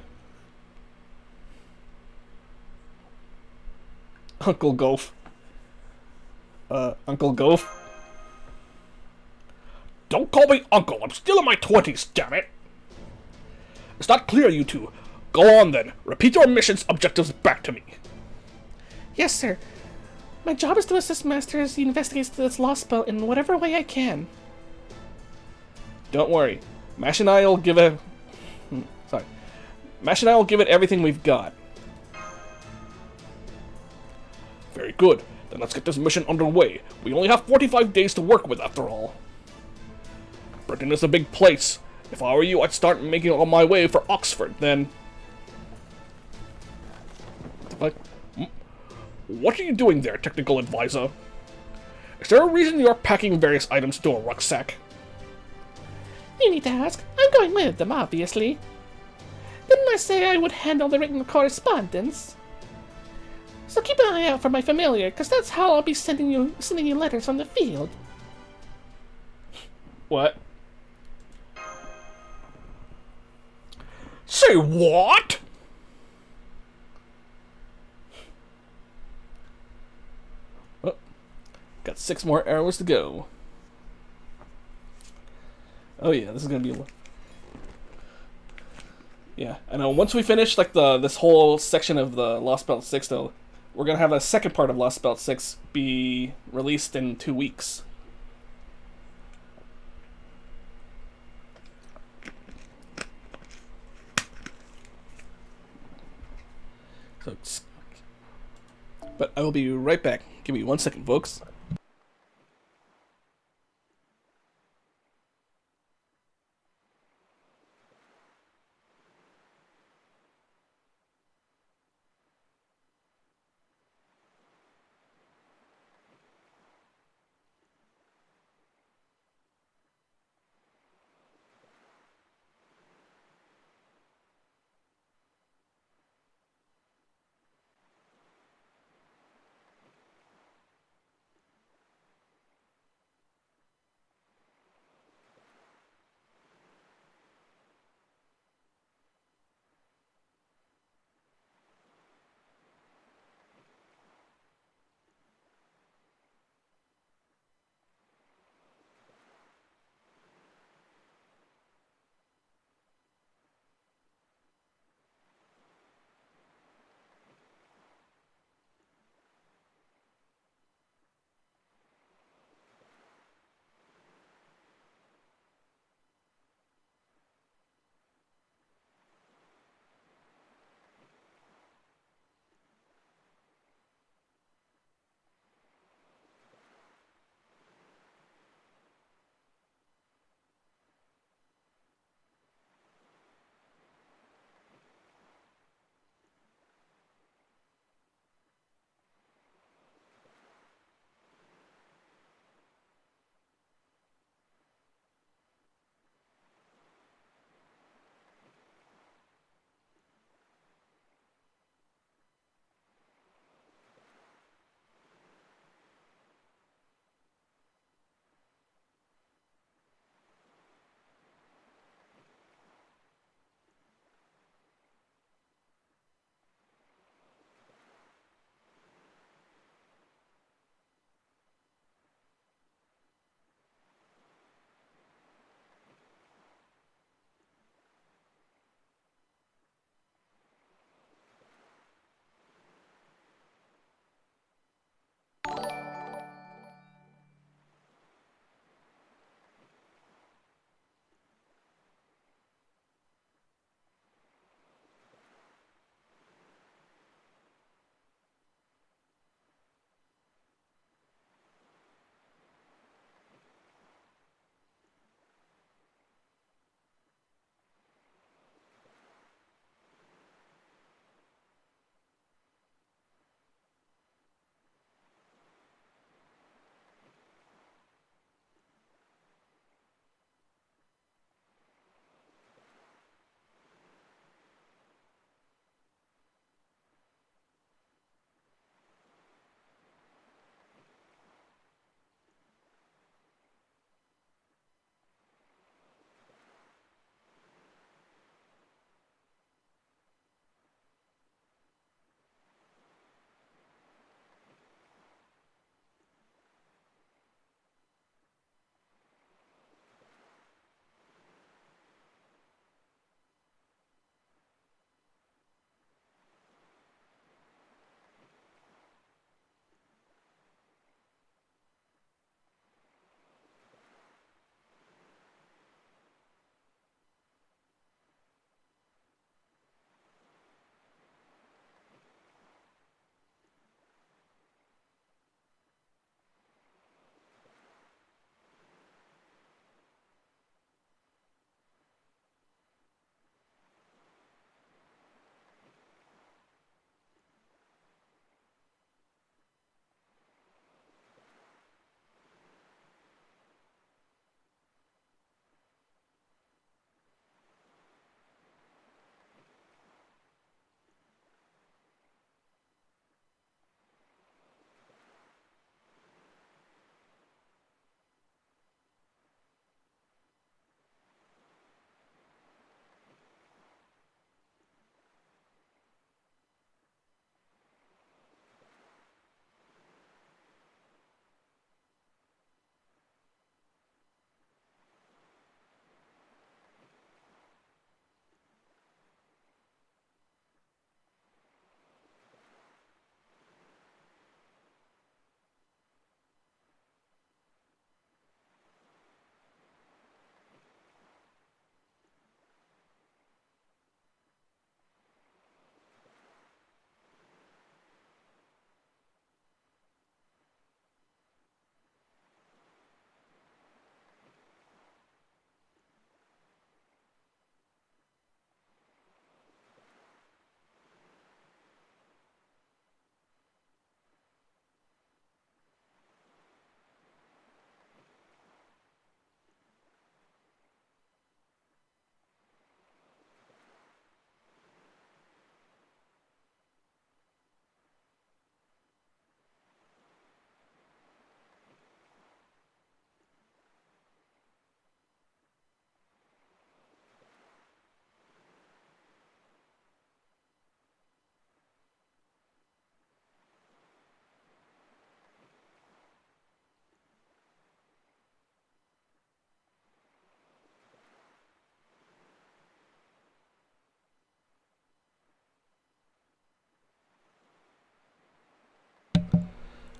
Uncle Goph. Uncle Goph? Don't call me uncle, I'm still in my 20s, damn it! It's not clear, you two. Go on then, repeat your mission's objectives back to me. Yes, sir. My job is to assist Master as he investigates this Lostbelt in whatever way I can. Don't worry. Mash and I will give it... Mash and I will give it everything we've got. Very good. Then let's get this mission underway. We only have 45 days to work with, after all. Britain is a big place. If I were you, I'd start making on my way for Oxford, then... What? What are you doing there, technical advisor? Is there a reason you're packing various items into a rucksack? You need to ask. I'm going with them, obviously. Didn't I say I would handle the written correspondence? So keep an eye out for my familiar, because that's how I'll be sending you letters from the field. What? Say what? Oh, got 6 more hours to go. Oh yeah, this is gonna be... Yeah, I know. Once we finish like this whole section of the Lostbelt 6, though, we're gonna have a second part of Lostbelt 6 be released in 2 weeks. So, but I will be right back. Give me 1 second, folks.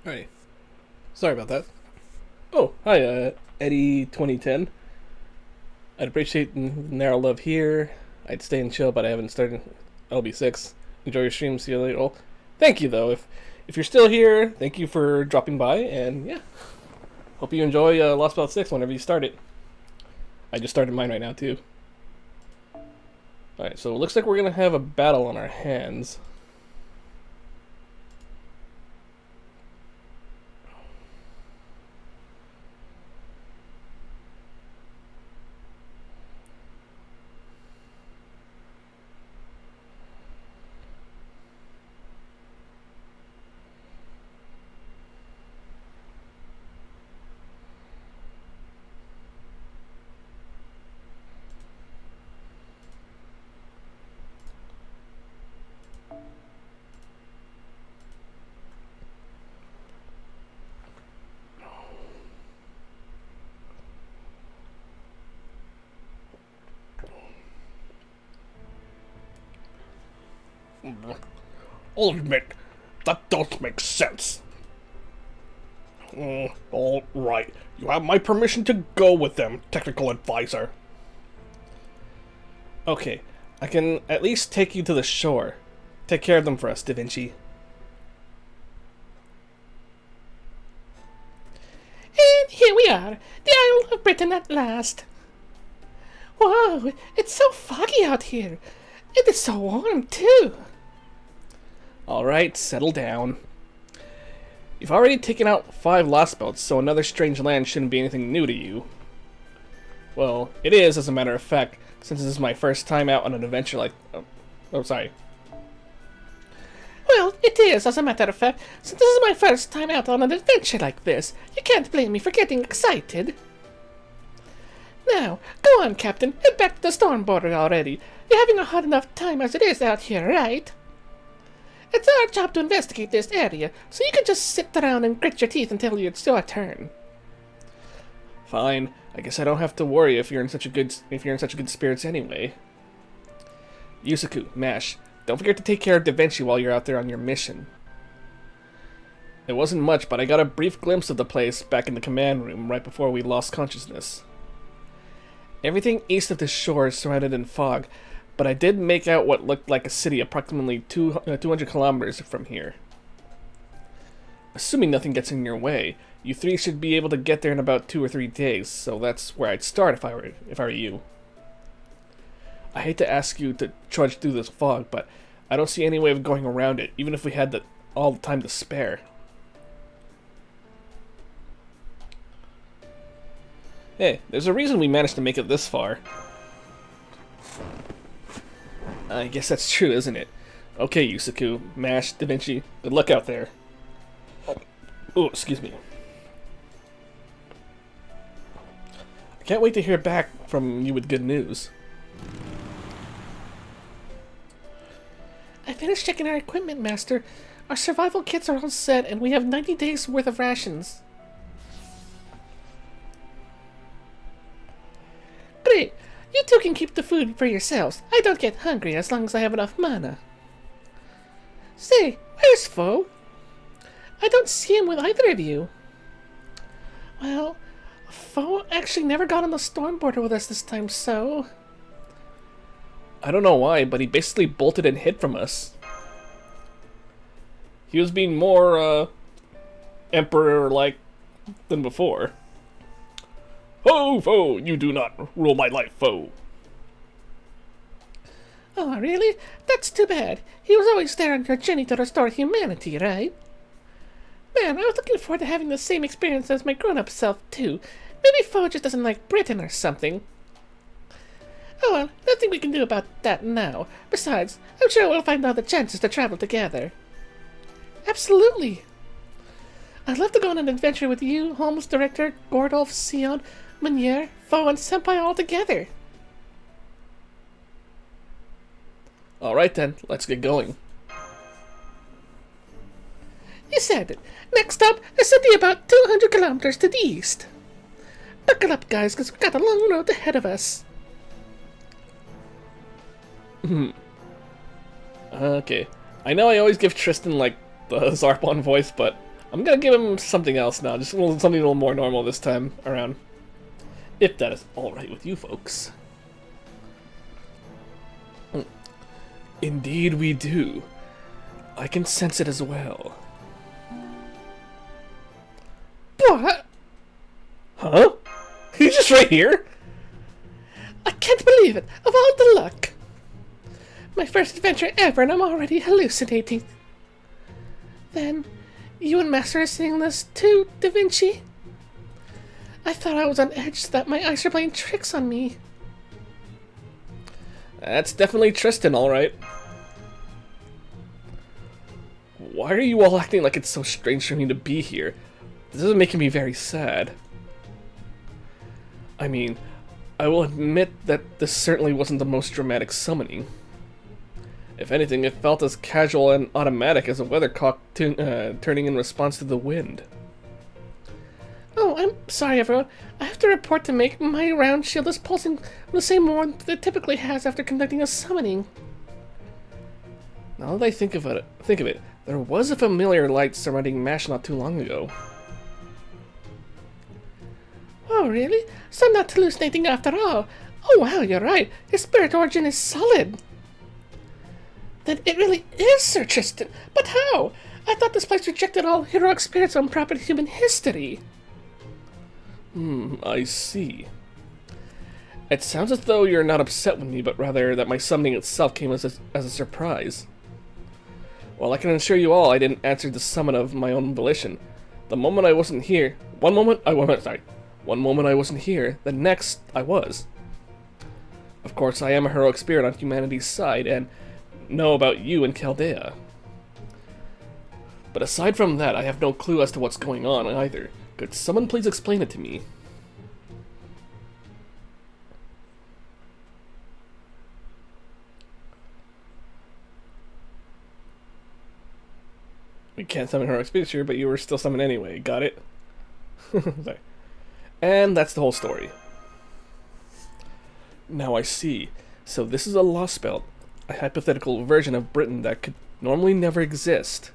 Alright. Sorry about that. Oh, hi, Eddie 2010. I'd appreciate narrow love here. I'd stay and chill, but I haven't started LB6. Enjoy your stream. See you later. Well, thank you, though. If you're still here, thank you for dropping by, and yeah. Hope you enjoy Lostbelt 6 whenever you start it. I just started mine right now, too. Alright, so it looks like we're going to have a battle on our hands. I'll admit, that does make sense. All right, you have my permission to go with them, technical advisor. Okay, I can at least take you to the shore. Take care of them for us, Da Vinci. And here we are, the Isle of Britain at last. Whoa, it's so foggy out here. It is so warm, too. Alright, settle down. You've already taken out 5 Lostbelts, so another strange land shouldn't be anything new to you. Well, it is, as a matter of fact, since this is my first time out on an adventure like... Oh, sorry. Well, it is, as a matter of fact, since this is my first time out on an adventure like this. You can't blame me for getting excited. Now, go on, Captain. Head back to the storm border already. You're having a hard enough time as it is out here, right? It's our job to investigate this area, so you can just sit around and grit your teeth until it's your turn. Fine. I guess I don't have to worry if you're in such good spirits anyway. Yusaku, Mash, don't forget to take care of Da Vinci while you're out there on your mission. It wasn't much, but I got a brief glimpse of the place back in the command room right before we lost consciousness. Everything east of the shore is surrounded in fog, but I did make out what looked like a city approximately 200 kilometers from here. Assuming nothing gets in your way, you 3 should be able to get there in about 2 or 3 days, so that's where I'd start if I were you. I hate to ask you to trudge through this fog, but I don't see any way of going around it, even if we had all the time to spare. Hey, there's a reason we managed to make it this far. I guess that's true, isn't it? Okay, Yusaku, Mash, Da Vinci, good luck out there. Oh, excuse me. I can't wait to hear back from you with good news. I finished checking our equipment, Master. Our survival kits are all set, and we have 90 days worth of rations. Great! You two can keep the food for yourselves. I don't get hungry as long as I have enough mana. Say, where's Foe? I don't see him with either of you. Well, Foe actually never got on the storm border with us this time, so... I don't know why, but he basically bolted and hid from us. He was being more, Emperor-like than before. Ho, foe! You do not rule my life, foe. Oh, really? That's too bad. He was always there on your journey to restore humanity, right? Man, I was looking forward to having the same experience as my grown-up self, too. Maybe Foe just doesn't like Britain or something. Oh well, nothing we can do about that now. Besides, I'm sure we'll find other chances to travel together. Absolutely. I'd love to go on an adventure with you, Holmes Director, Gordolf, Sion, Meunier, Foe, and Senpai all together. Alright then, let's get going. You said it. Next up, a city about 200 kilometers to the east. Buckle up, guys, because we've got a long road ahead of us. Okay. I know I always give Tristan, like, the Zarpon voice, but I'm gonna give him something else now, just something a little more normal this time around. If that is alright with you folks. Indeed we do. I can sense it as well. What? Huh? He's just right here? I can't believe it. Of all the luck. My first adventure ever and I'm already hallucinating. Then, you and Master are seeing this too, Da Vinci? I thought I was on edge so that my eyes are playing tricks on me. That's definitely Tristan, alright. Why are you all acting like it's so strange for me to be here? This is making me very sad. I mean, I will admit that this certainly wasn't the most dramatic summoning. If anything, it felt as casual and automatic as a weathercock turning in response to the wind. Oh, I'm sorry everyone. I have to report to make. My round shield is pulsing the same warmth it typically has after conducting a summoning. Now that I think of it, there was a familiar light surrounding Mash not too long ago. Oh, really? So I'm not hallucinating after all. Oh, wow, you're right. His spirit origin is solid. Then it really is Sir Tristan. But how? I thought this place rejected all heroic spirits on proper human history. I see. It sounds as though you're not upset with me, but rather that my summoning itself came as a surprise. Well, I can assure you all I didn't answer the summon of my own volition. One moment I wasn't here, the next I was. Of course, I am a heroic spirit on humanity's side, and know about you and Chaldea. But aside from that, I have no clue as to what's going on either. Could someone please explain it to me? We can't summon heroic spirits here, but you were still summoned anyway. Got it? Sorry. And that's the whole story. Now I see. So this is a Lostbelt, a hypothetical version of Britain that could normally never exist.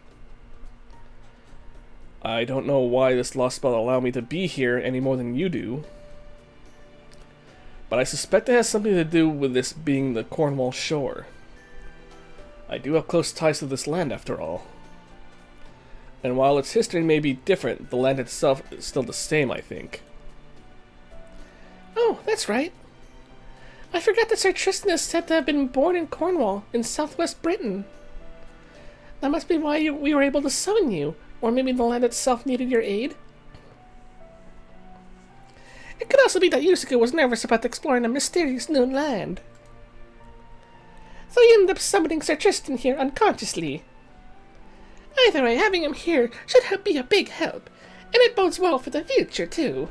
I don't know why this Lostbelt allowed me to be here any more than you do, but I suspect it has something to do with this being the Cornwall shore. I do have close ties to this land after all. And while its history may be different, the land itself is still the same, I think. Oh, that's right. I forgot that Sir Tristan is said to have been born in Cornwall, in southwest Britain. That must be why we were able to summon you, or maybe the land itself needed your aid. It could also be that Yusei was nervous about exploring a mysterious new land. So you ended up summoning Sir Tristan here unconsciously. Either way, having him here should be a big help, and it bodes well for the future, too.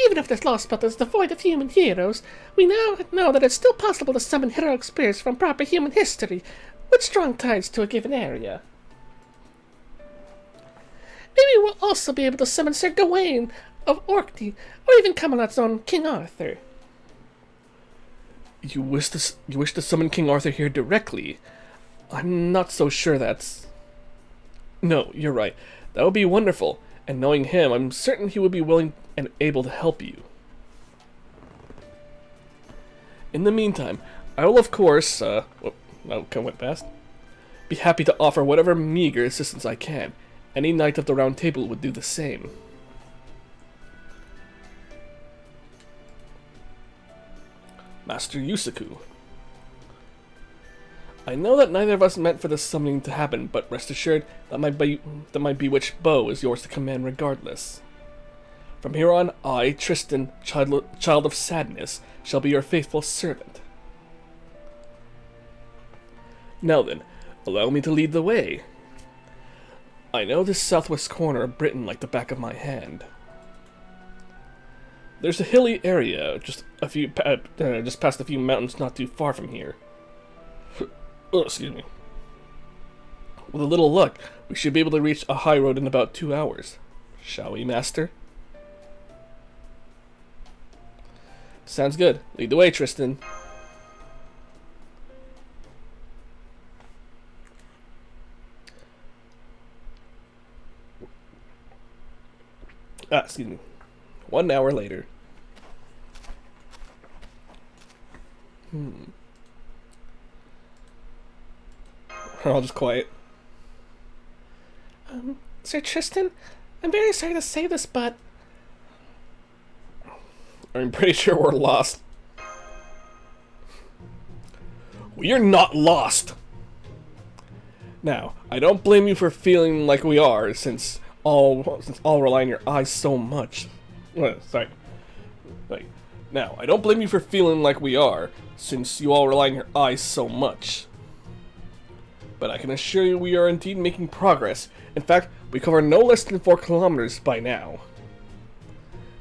Even if this Lostbelt is devoid of human heroes, we now know that it's still possible to summon heroic spirits from proper human history with strong ties to a given area. Maybe we'll also be able to summon Sir Gawain of Orkney, or even Camelot's own King Arthur. You wish to summon King Arthur here directly? I'm not so sure that's... No, you're right. That would be wonderful, and knowing him, I'm certain he would be willing and able to help you. In the meantime, I will of course, that went past. Be happy to offer whatever meager assistance I can. Any knight of the Round Table would do the same. Master Yusaku. I know that neither of us meant for this summoning to happen, but rest assured that my bewitched bow is yours to command regardless. From here on, I, Tristan, child of sadness, shall be your faithful servant. Now then, allow me to lead the way. I know this southwest corner of Britain like the back of my hand. There's a hilly area just past a few mountains not too far from here. Oh, excuse me. With a little luck, we should be able to reach a high road in about 2 hours. Shall we, Master? Sounds good. Lead the way, Tristan. Excuse me. 1 hour later. We're all just quiet. Sir Tristan, I'm very sorry to say this, but I'm pretty sure we're lost. We're not lost! Now, I don't blame you for feeling like we are, since all rely on your eyes so much. Sorry. Like, now, I don't blame you for feeling like we are, since you all rely on your eyes so much. But I can assure you we are indeed making progress. In fact, we cover no less than 4 kilometers by now.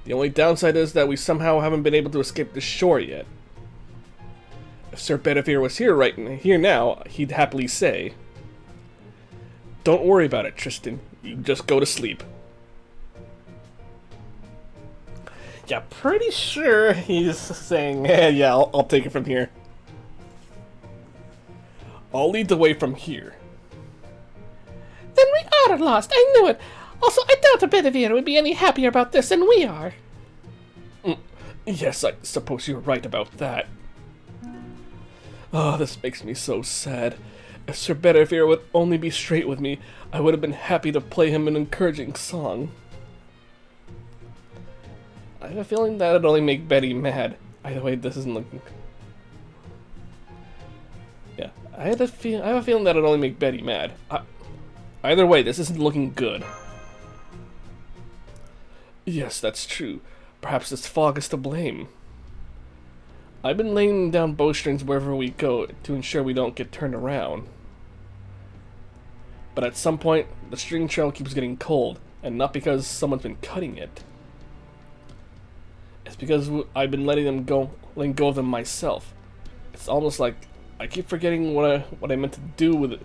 The only downside is that we somehow haven't been able to escape the shore yet. If Sir Bedivere was here now, he'd happily say, "Don't worry about it, Tristan. You just go to sleep." Yeah, pretty sure he's saying, yeah, I'll take it from here. I'll lead the way from here. then we are lost. I knew it. Also, I doubt Bedivere would be any happier about this than we are. Yes, I suppose you're right about that. Oh, this makes me so sad. If Sir Bedivere would only be straight with me, I would have been happy to play him an encouraging song. I have a feeling that'd only make Betty mad. Either way, this isn't looking... Yeah, I have a feeling that'd only make Betty mad. Either way, this isn't looking good. Yes, that's true. Perhaps this fog is to blame. I've been laying down bowstrings wherever we go to ensure we don't get turned around. But at some point, the string trail keeps getting cold, and not because someone's been cutting it. It's because I've been letting go of them myself. It's almost like I keep forgetting what I meant to do with it.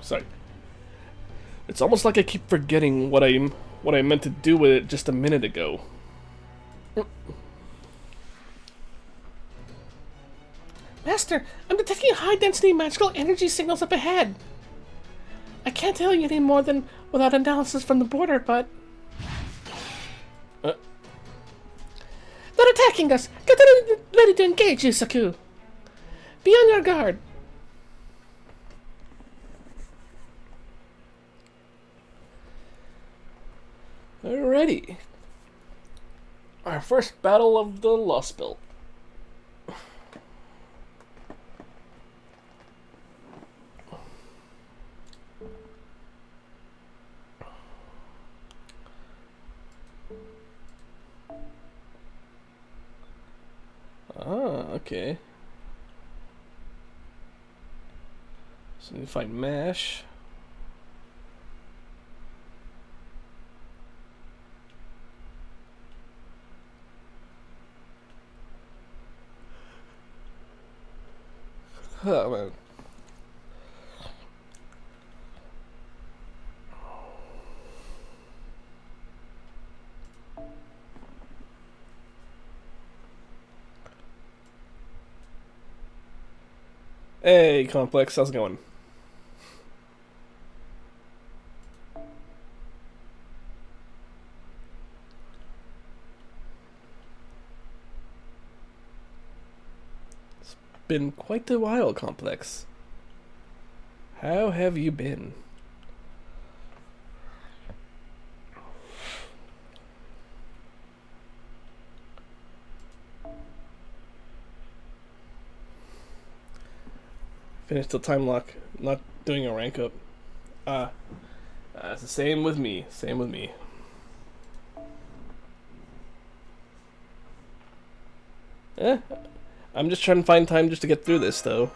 Sorry. It's almost like I keep forgetting what I meant to do with it just a minute ago. Master, I'm detecting high-density magical energy signals up ahead. I can't tell you any more than without analysis from the border, but... They're attacking us! Get ready to engage, Yusaku! Be on your guard! Alrighty. Our first battle of the Lostbelt. Ah, okay. So we find Mash. Oh, man. Hey, Complex, how's it going? It's been quite a while, Complex. How have you been? Finished the time lock, not doing a rank up. It's the same with me. Same with me. I'm just trying to find time just to get through this, though.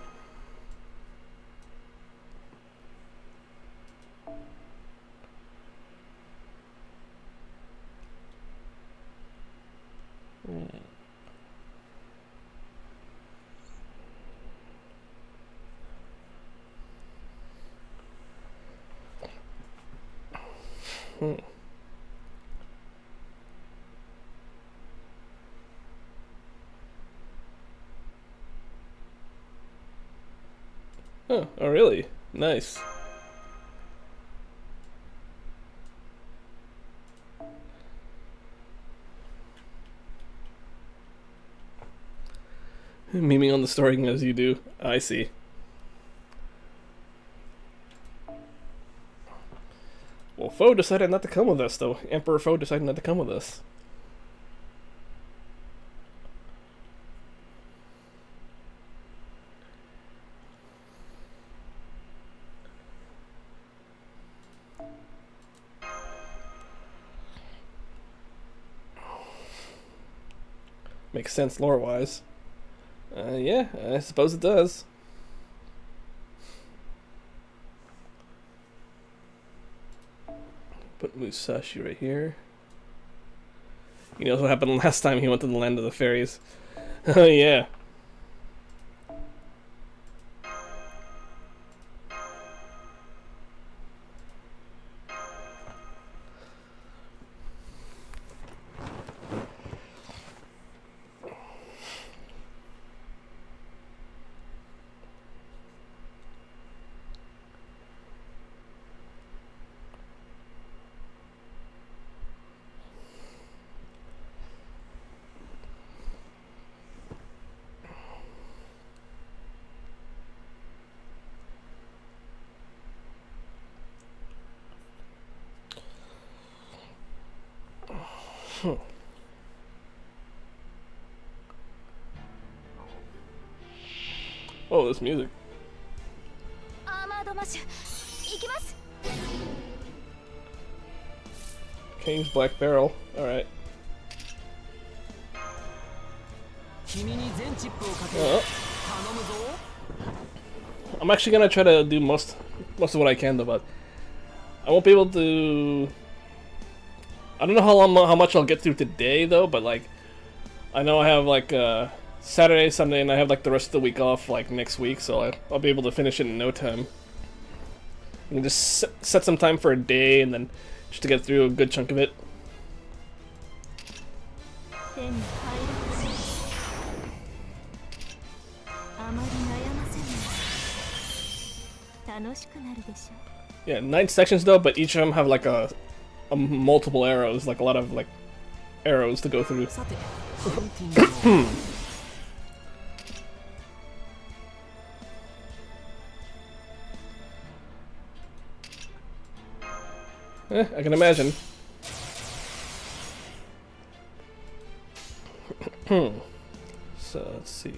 Oh, really? Nice. Memeing on the story as you do. I see. Well, Foe decided not to come with us, though. Emperor Foe decided not to come with us. Makes sense lore-wise. Yeah, I suppose it does. Put Musashi right here. You know what happened last time he went to the land of the fairies? Oh yeah. Oh, this music. King's Black Barrel. Alright. I'm actually gonna try to do most of what I can though, but I won't be able to. I don't know how much I'll get through today though, but like I know I have like Saturday, Sunday, and I have like the rest of the week off like next week, so I'll be able to finish it in no time. I can just set some time for a day and then just to get through a good chunk of it. Yeah, 9 sections though, but each of them have like a multiple arrows, like a lot of like arrows to go through. I can imagine. So let's see.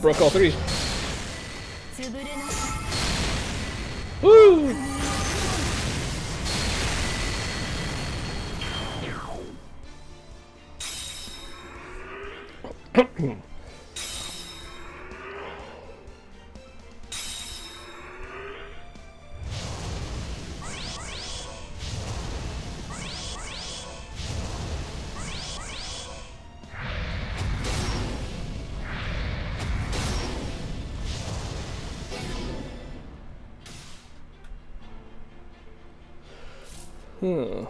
Broke all 3. Woo! Hmm.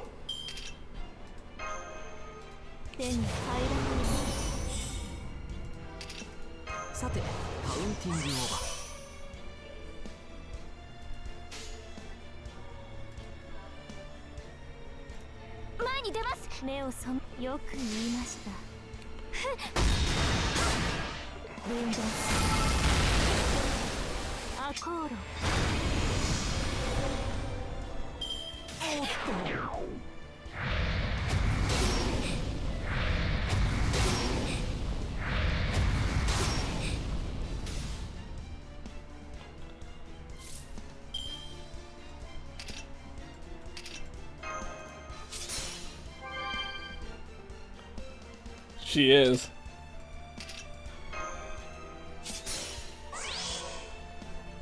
She is.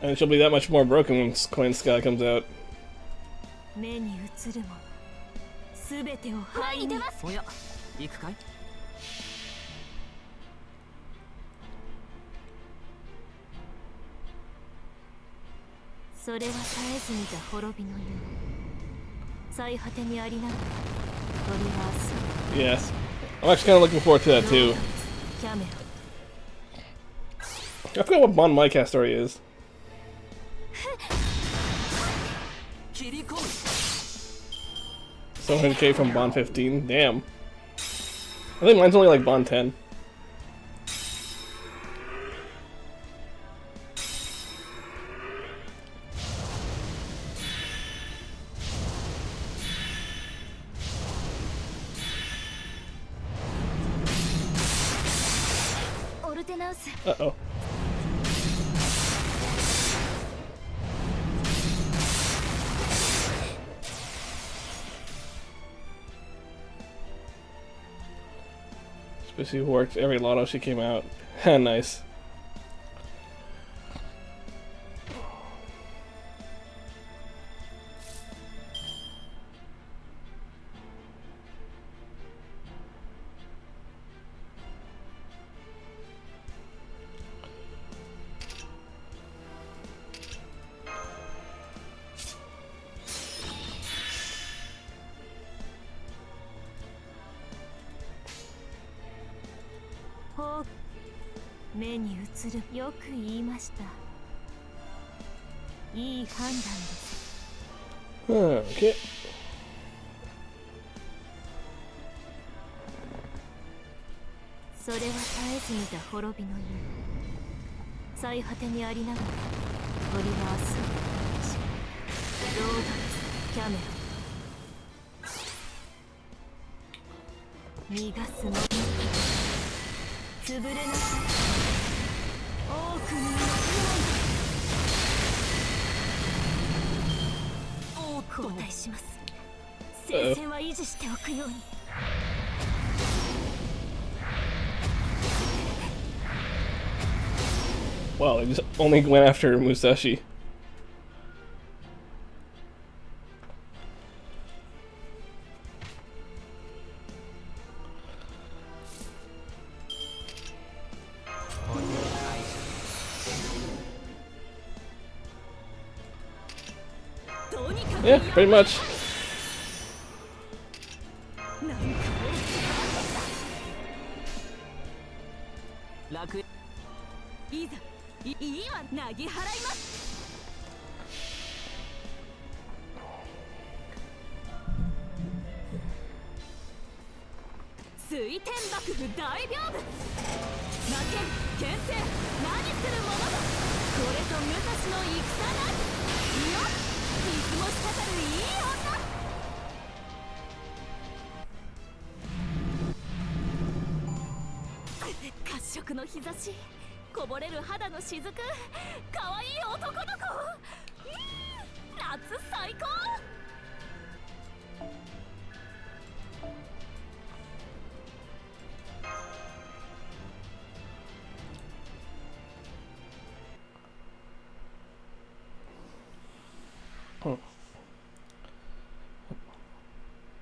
And she'll be that much more broken when Coin Sky comes out. それは絶えず見た滅びの世。最果てにありながらトリガース Yes. I'm actually kind of looking forward to that too. キャメ I forgot what Bond my cast story is. So 100k from Bond 15. Damn. I think mine's only like Bond 10. Uh-oh. Especially worked every lotto she came out. Nice. Oh, 目に映る。よく言いました。いい判断です。Okay. それは絶えず見た滅びの夢。最果てにありながらトリガースロードレスキャメロン逃がすの潰れなさい。多くの多く交代します。戦線は維持しておくように。Wow, they just only went after Musashi. Yeah, pretty much. いざいいわ投げ払います。水天幕府大屏風。負け牽制何するものだ。これぞ武蔵の戦なり。いや水も滴るいい女。褐色の日差しこぼれる肌の雫可愛い男の子。夏最高。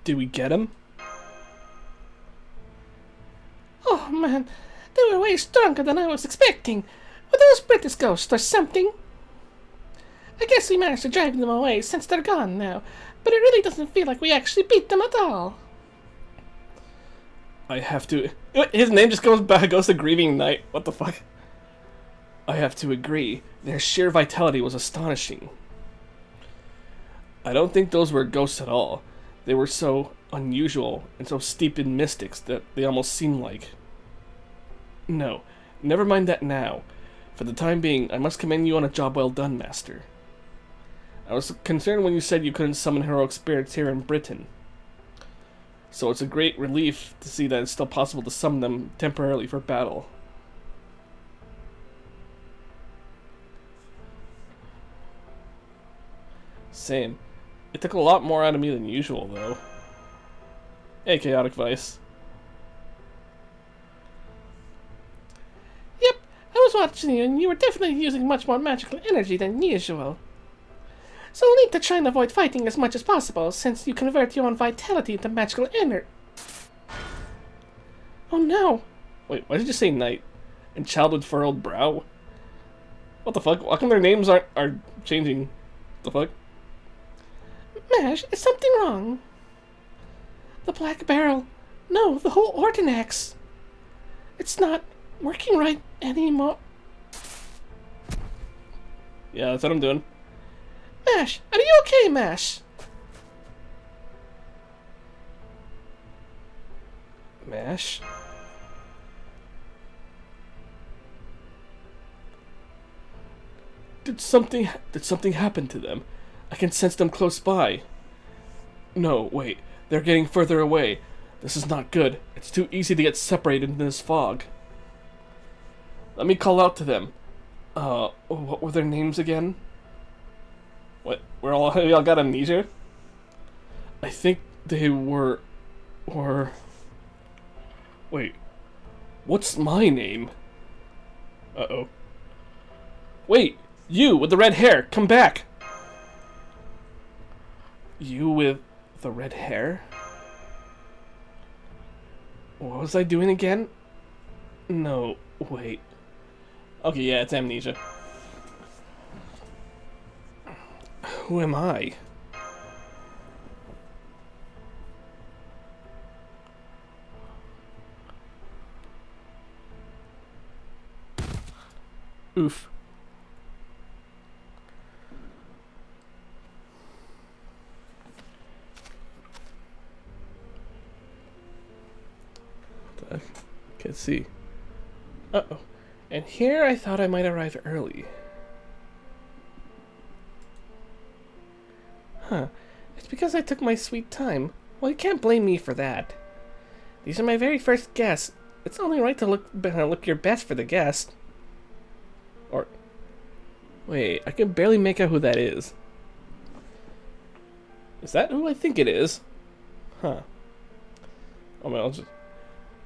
Did we get him? Oh man, they were way stronger than I was expecting. Were those British ghosts or something? I guess we managed to drive them away since they're gone now, but it really doesn't feel like we actually beat them at all. I have to... His name just goes to Grieving Knight. What the fuck? I have to agree. Their sheer vitality was astonishing. I don't think those were ghosts at all. They were so unusual and so steeped in mystics that they almost seemed like... No, never mind that now. For the time being, I must commend you on a job well done, Master. I was concerned when you said you couldn't summon heroic spirits here in Britain. So it's a great relief to see that it's still possible to summon them temporarily for battle. Same. It took a lot more out of me than usual, though. Hey, Chaotic Vice. Yep, I was watching you and you were definitely using much more magical energy than usual. So we'll need to try and avoid fighting as much as possible, since you convert your own vitality into magical energy. Oh no! Wait, why did you say knight? And child with furrowed brow? What the fuck? How come their names aren't changing? The fuck? Mash, is something wrong? The black barrel. No, the whole Ortanax. It's not working right anymore. Yeah, that's what I'm doing. Mash, are you okay, Mash? Mash? Did something happen to them? I can sense them close by. No, wait. They're getting further away. This is not good. It's too easy to get separated in this fog. Let me call out to them. What were their names again? What? We all got amnesia? I think they were... Wait. What's my name? Uh-oh. Wait! You with the red hair! Come back! You with the red hair? What was I doing again? No, wait. Okay, yeah, it's amnesia. Who am I? Oof. Can't see. Uh-oh. And here I thought I might arrive early. Huh. It's because I took my sweet time. Well, you can't blame me for that. These are my very first guests. It's only right to look your best for the guest. Or... Wait, I can barely make out who that is. Is that who I think it is? Huh. Oh, well,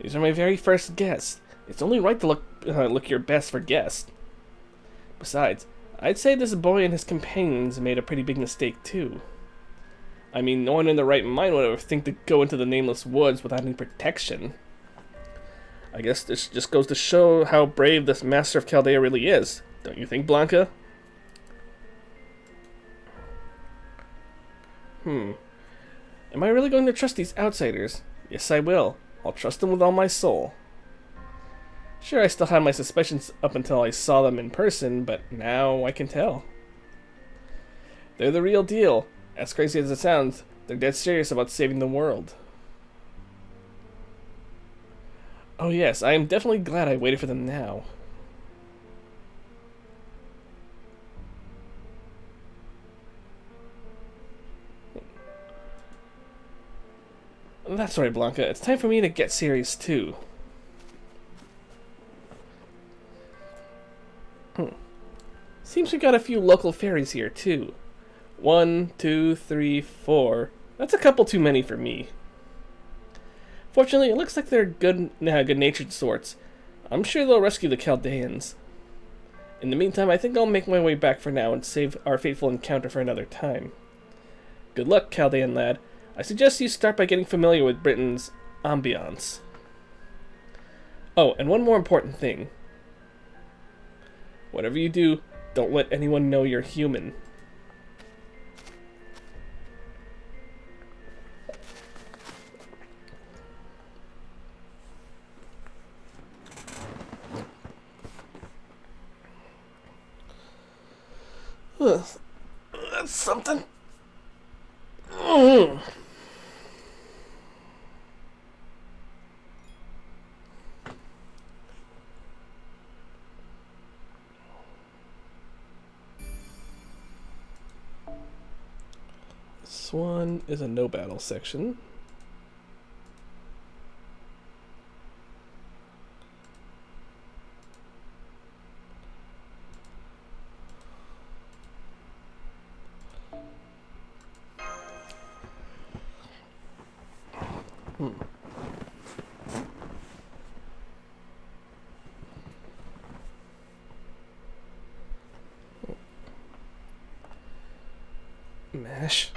these are my very first guests. It's only right to look your best for guests. Besides, I'd say this boy and his companions made a pretty big mistake too. I mean, no one in their right mind would ever think to go into the nameless woods without any protection. I guess this just goes to show how brave this master of Chaldea really is. Don't you think, Blanca? Am I really going to trust these outsiders? Yes, I will. I'll trust them with all my soul. Sure, I still had my suspicions up until I saw them in person, but now I can tell. They're the real deal. As crazy as it sounds, they're dead serious about saving the world. Oh yes, I am definitely glad I waited for them now. That's right, Blanca. It's time for me to get serious too. Seems we got a few local fairies here too. 1, 2, 3, 4. That's a couple too many for me. Fortunately, it looks like they're good-natured sorts. I'm sure they'll rescue the Chaldeans. In the meantime, I think I'll make my way back for now and save our fateful encounter for another time. Good luck, Chaldean lad. I suggest you start by getting familiar with Britain's ambiance. Oh, and one more important thing. Whatever you do, don't let anyone know you're human. That's something. This one is a no battle section. Mash.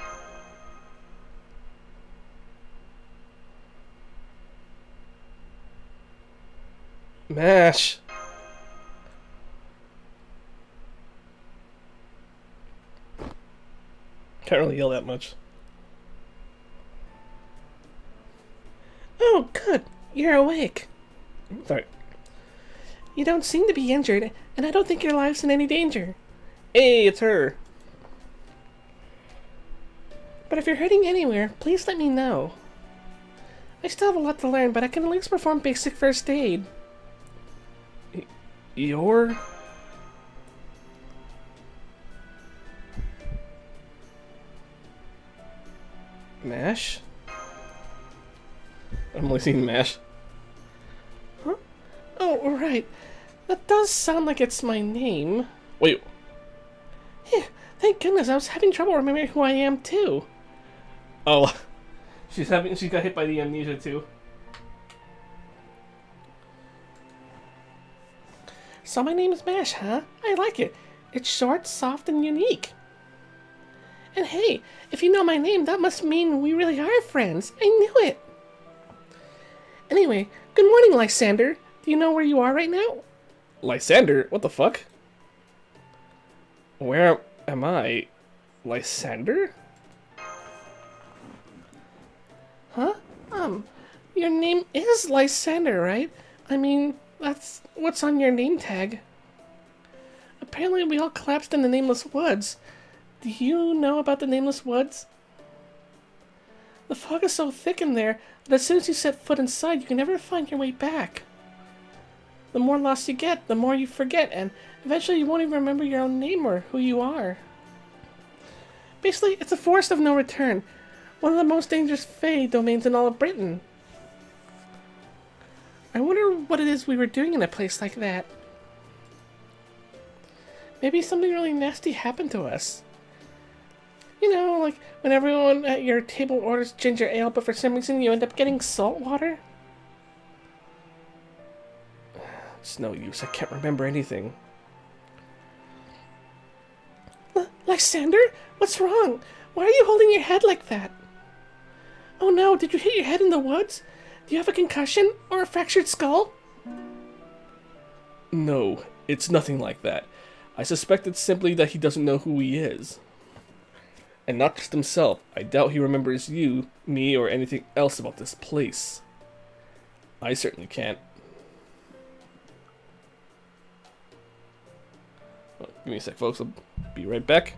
Mash. Can't really yell that much. Oh, good. You're awake. Sorry. You don't seem to be injured, and I don't think your life's in any danger. Hey, it's her. But if you're heading anywhere, please let me know. I still have a lot to learn, but I can at least perform basic first aid. You're... Mash? I'm only seeing Mash. Huh? Oh, right. That does sound like it's my name. Wait. Yeah, thank goodness, I was having trouble remembering who I am, too. Oh. She got hit by the amnesia, too. So my name is Mash, huh? I like it. It's short, soft, and unique. And hey, if you know my name, that must mean we really are friends. I knew it. Anyway, good morning, Lysander. Do you know where you are right now? Lysander? What the fuck? Where am I? Lysander? Huh? Your name is Lysander, right? I mean, that's what's on your name tag. Apparently we all collapsed in the Nameless Woods. Do you know about the Nameless Woods? The fog is so thick in there that as soon as you set foot inside, you can never find your way back. The more lost you get, the more you forget, and eventually you won't even remember your own name or who you are. Basically, it's a forest of no return. One of the most dangerous Fae domains in all of Britain. I wonder what it is we were doing in a place like that. Maybe something really nasty happened to us. You know, like when everyone at your table orders ginger ale, but for some reason you end up getting salt water? It's no use, I can't remember anything. Lysander? What's wrong? Why are you holding your head like that? Oh no, did you hit your head in the woods? Do you have a concussion or a fractured skull? No, it's nothing like that. I suspect it's simply that he doesn't know who he is. And not just himself, I doubt he remembers you, me, or anything else about this place. I certainly can't. Well, give me a sec, folks, I'll be right back.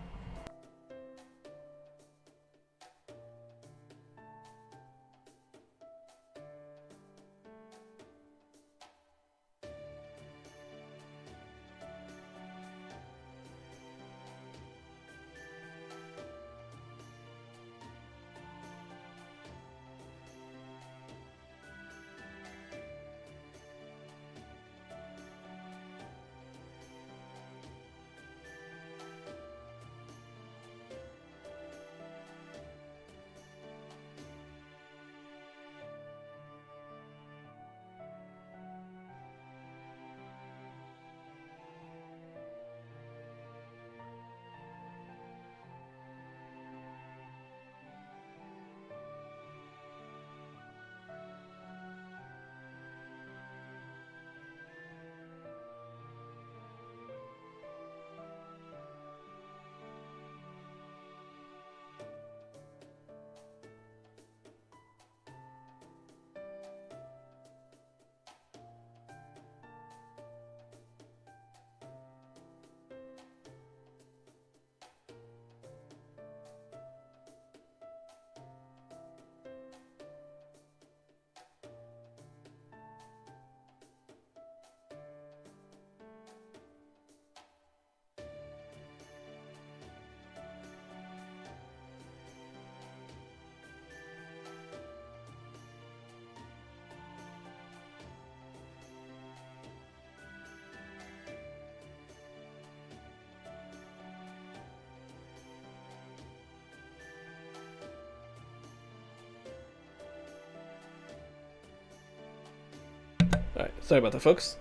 Alright, sorry about that, folks.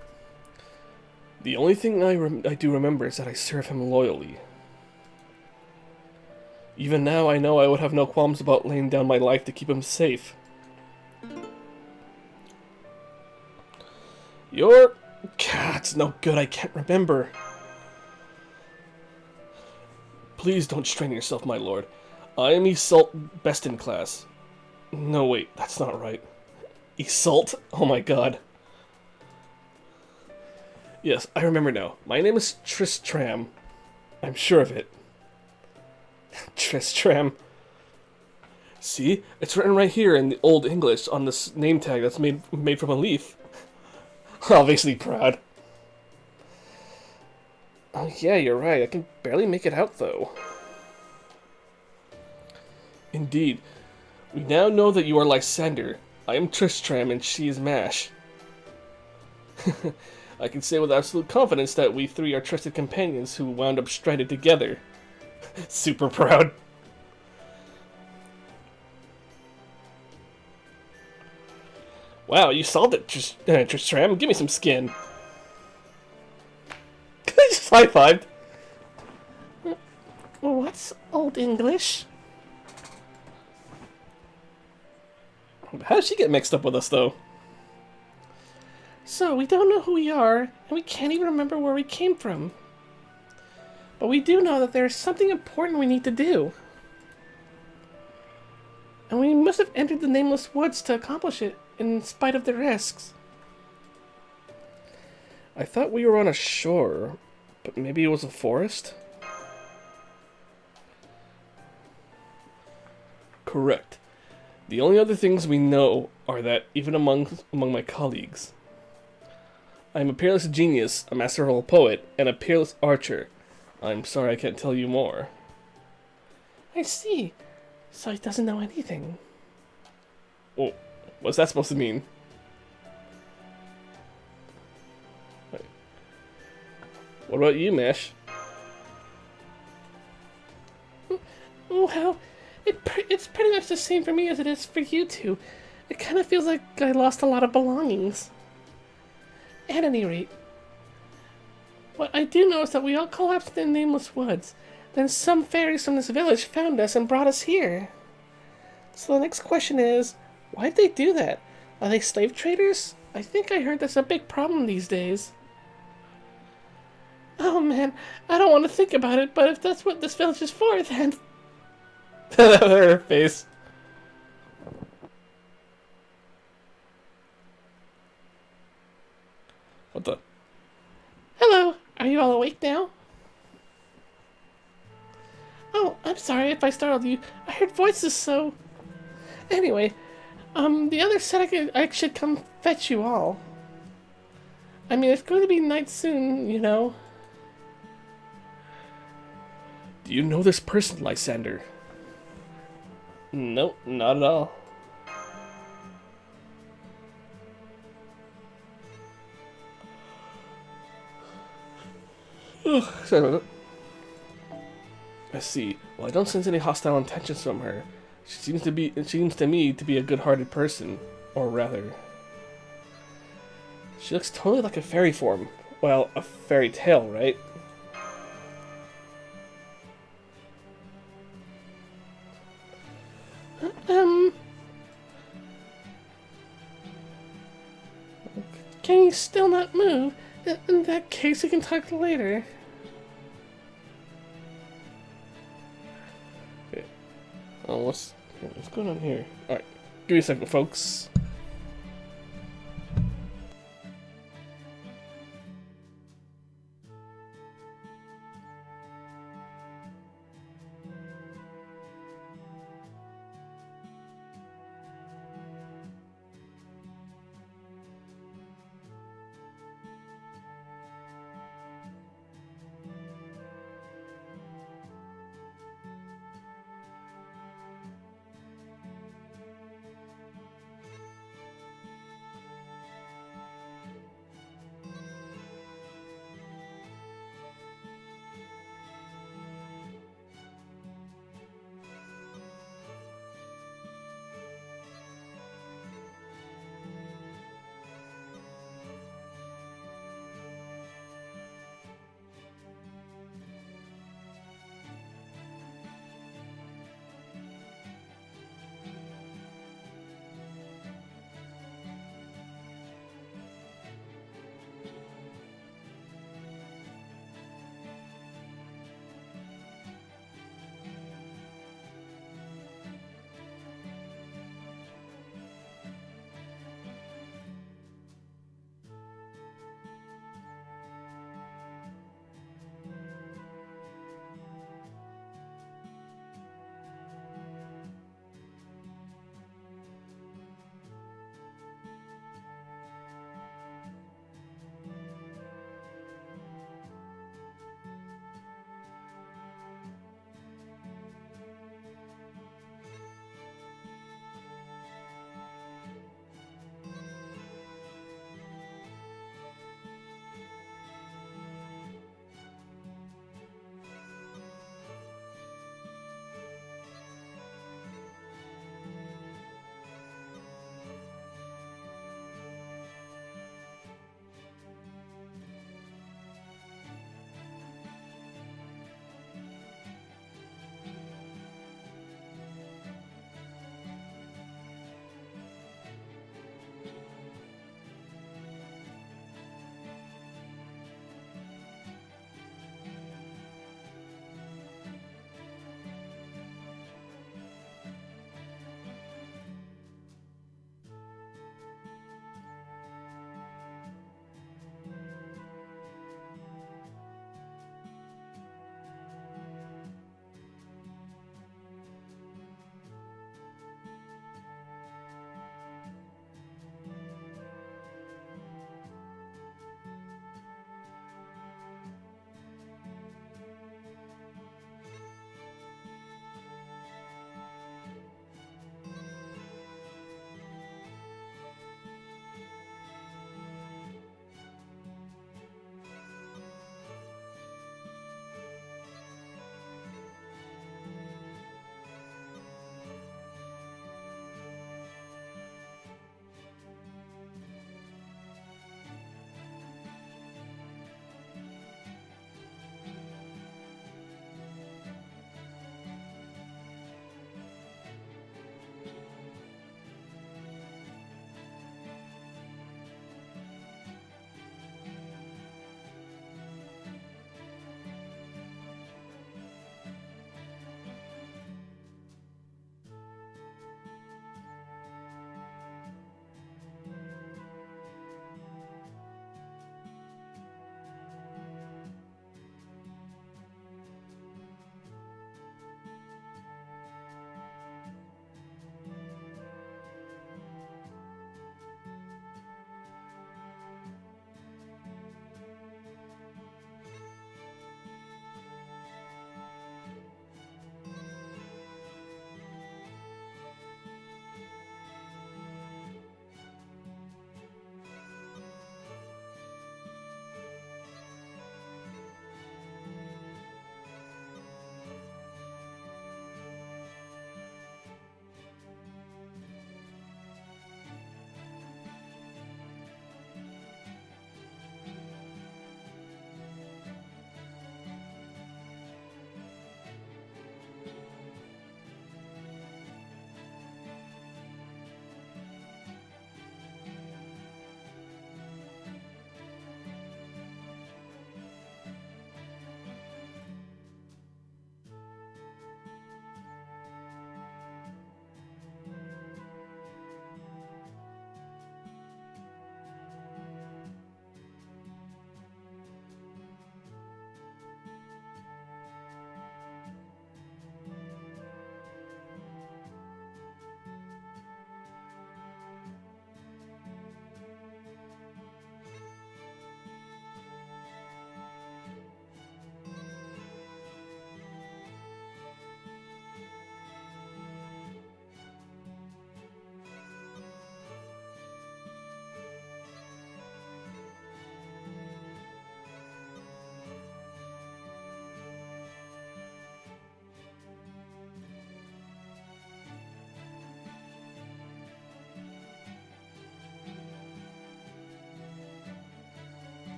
The only thing I do remember is that I serve him loyally. Even now, I know I would have no qualms about laying down my life to keep him safe. God, it's no good, I can't remember. Please don't strain yourself, my lord. I am Iseult, best in class. No, wait, that's not right. Iseult? Oh my god. Yes, I remember now. My name is Tristram. I'm sure of it. Tristram. See? It's written right here in the Old English on this name tag that's made from a leaf. Obviously proud. Oh yeah, you're right. I can barely make it out, though. Indeed. We now know that you are Lysander. I am Tristram and she is Mash. I can say with absolute confidence that we three are trusted companions who wound up stranded together. Super proud. Wow, you solved it, Tristram. Give me some skin. Just high-fived. What's Old English? How did she get mixed up with us, though? So, we don't know who we are, and we can't even remember where we came from. But we do know that there's something important we need to do. And we must have entered the Nameless Woods to accomplish it, in spite of the risks. I thought we were on a shore, but maybe it was a forest? Correct. The only other things we know are that, even among my colleagues, I am a peerless genius, a masterful poet, and a peerless archer. I'm sorry I can't tell you more. I see. So he doesn't know anything. Oh, what's that supposed to mean? What about you, Mash? Well, it's pretty much the same for me as it is for you two. It kind of feels like I lost a lot of belongings. At any rate, what I do know is that we all collapsed in the Nameless Woods. Then some fairies from this village found us and brought us here. So the next question is, why did they do that? Are they slave traders? I think I heard that's a big problem these days. Oh man, I don't want to think about it, but if that's what this village is for, then... Her face. What the? Hello, are you all awake now? Oh, I'm sorry if I startled you. I heard voices, so... Anyway, the other said I should come fetch you all. I mean, it's going to be night soon, you know. Do you know this person, Lysander? Nope, not at all. Ugh, sorry about that. I see. Well, I don't sense any hostile intentions from her. She seems to me to be a good-hearted person, or rather, she looks totally like a fairy form. Well, a fairy tale, right? Can you still not move? In that case, we can talk later. Okay. Oh, what's going on here? Alright, give me a second, folks.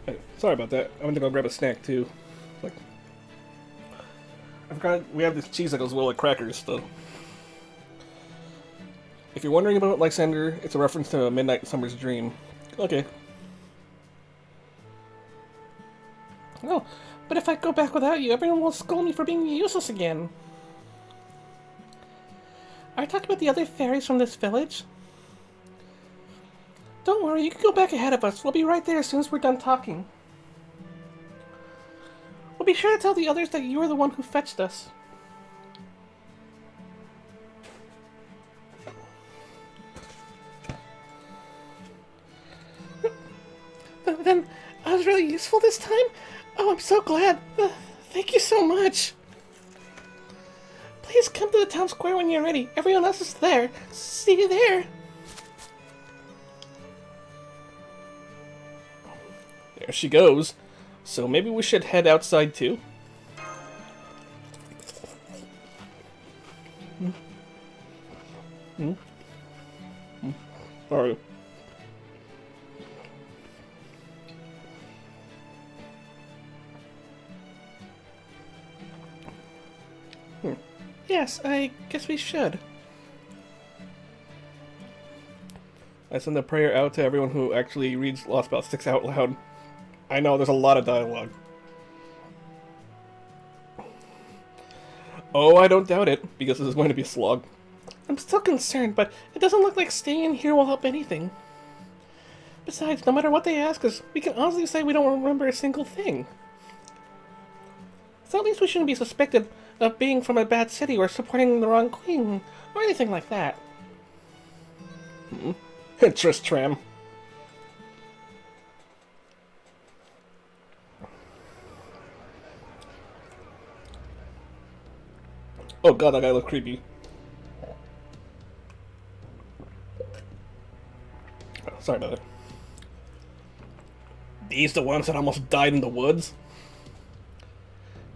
Hey, sorry about that. I went to go grab a snack too. Like, I forgot we have this cheese that goes well with crackers, though. If you're wondering about Lysander, it's a reference to Midnight Summer's Dream. Okay. Oh, but if I go back without you, everyone will scold me for being useless again. Are you talking about the other fairies from this village? Don't worry, you can go back ahead of us. We'll be right there as soon as we're done talking. We'll be sure to tell the others that you were the one who fetched us. Then I was really useful this time? Oh, I'm so glad. Thank you so much. Please come to the town square when you're ready. Everyone else is there. See you there. There she goes. So maybe we should head outside too? Alright. Yes, I guess we should. I send a prayer out to everyone who actually reads Lostbelt 6 out loud. I know, there's a lot of dialogue. Oh, I don't doubt it, because this is going to be a slog. I'm still concerned, but it doesn't look like staying in here will help anything. Besides, no matter what they ask us, we can honestly say we don't remember a single thing. So at least we shouldn't be suspected of being from a bad city or supporting the wrong queen, or anything like that. Tristram. Oh god, that guy looked creepy. Oh, sorry about that. These the ones that almost died in the woods?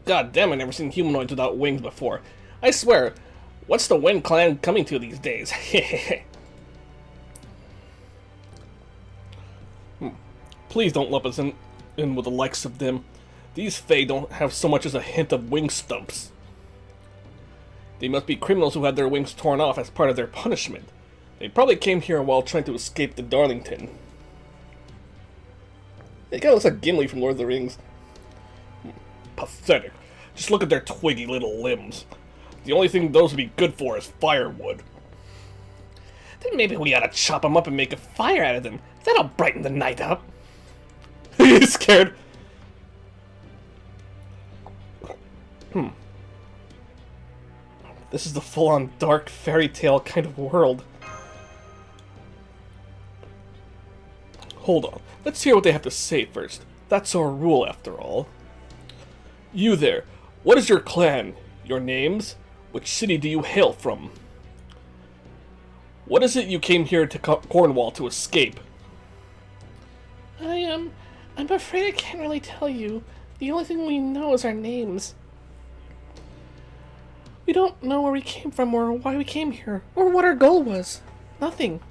God damn, I've never seen humanoids without wings before. I swear, what's the Wind Clan coming to these days? Please don't lump us in with the likes of them. These Fae don't have so much as a hint of wing stumps. They must be criminals who had their wings torn off as part of their punishment. They probably came here while trying to escape the Darlington. It kinda looks like Gimli from Lord of the Rings. Pathetic. Just look at their twiggy little limbs. The only thing those would be good for is firewood. Then maybe we ought to chop them up and make a fire out of them. That'll brighten the night up. He's scared. This is the full-on dark fairy tale kind of world. Hold on. Let's hear what they have to say first. That's our rule, after all. You there. What is your clan? Your names? Which city do you hail from? What is it you came here to Cornwall to escape? I'm afraid I can't really tell you. The only thing we know is our names. We don't know where we came from or why we came here, or what our goal was. Nothing.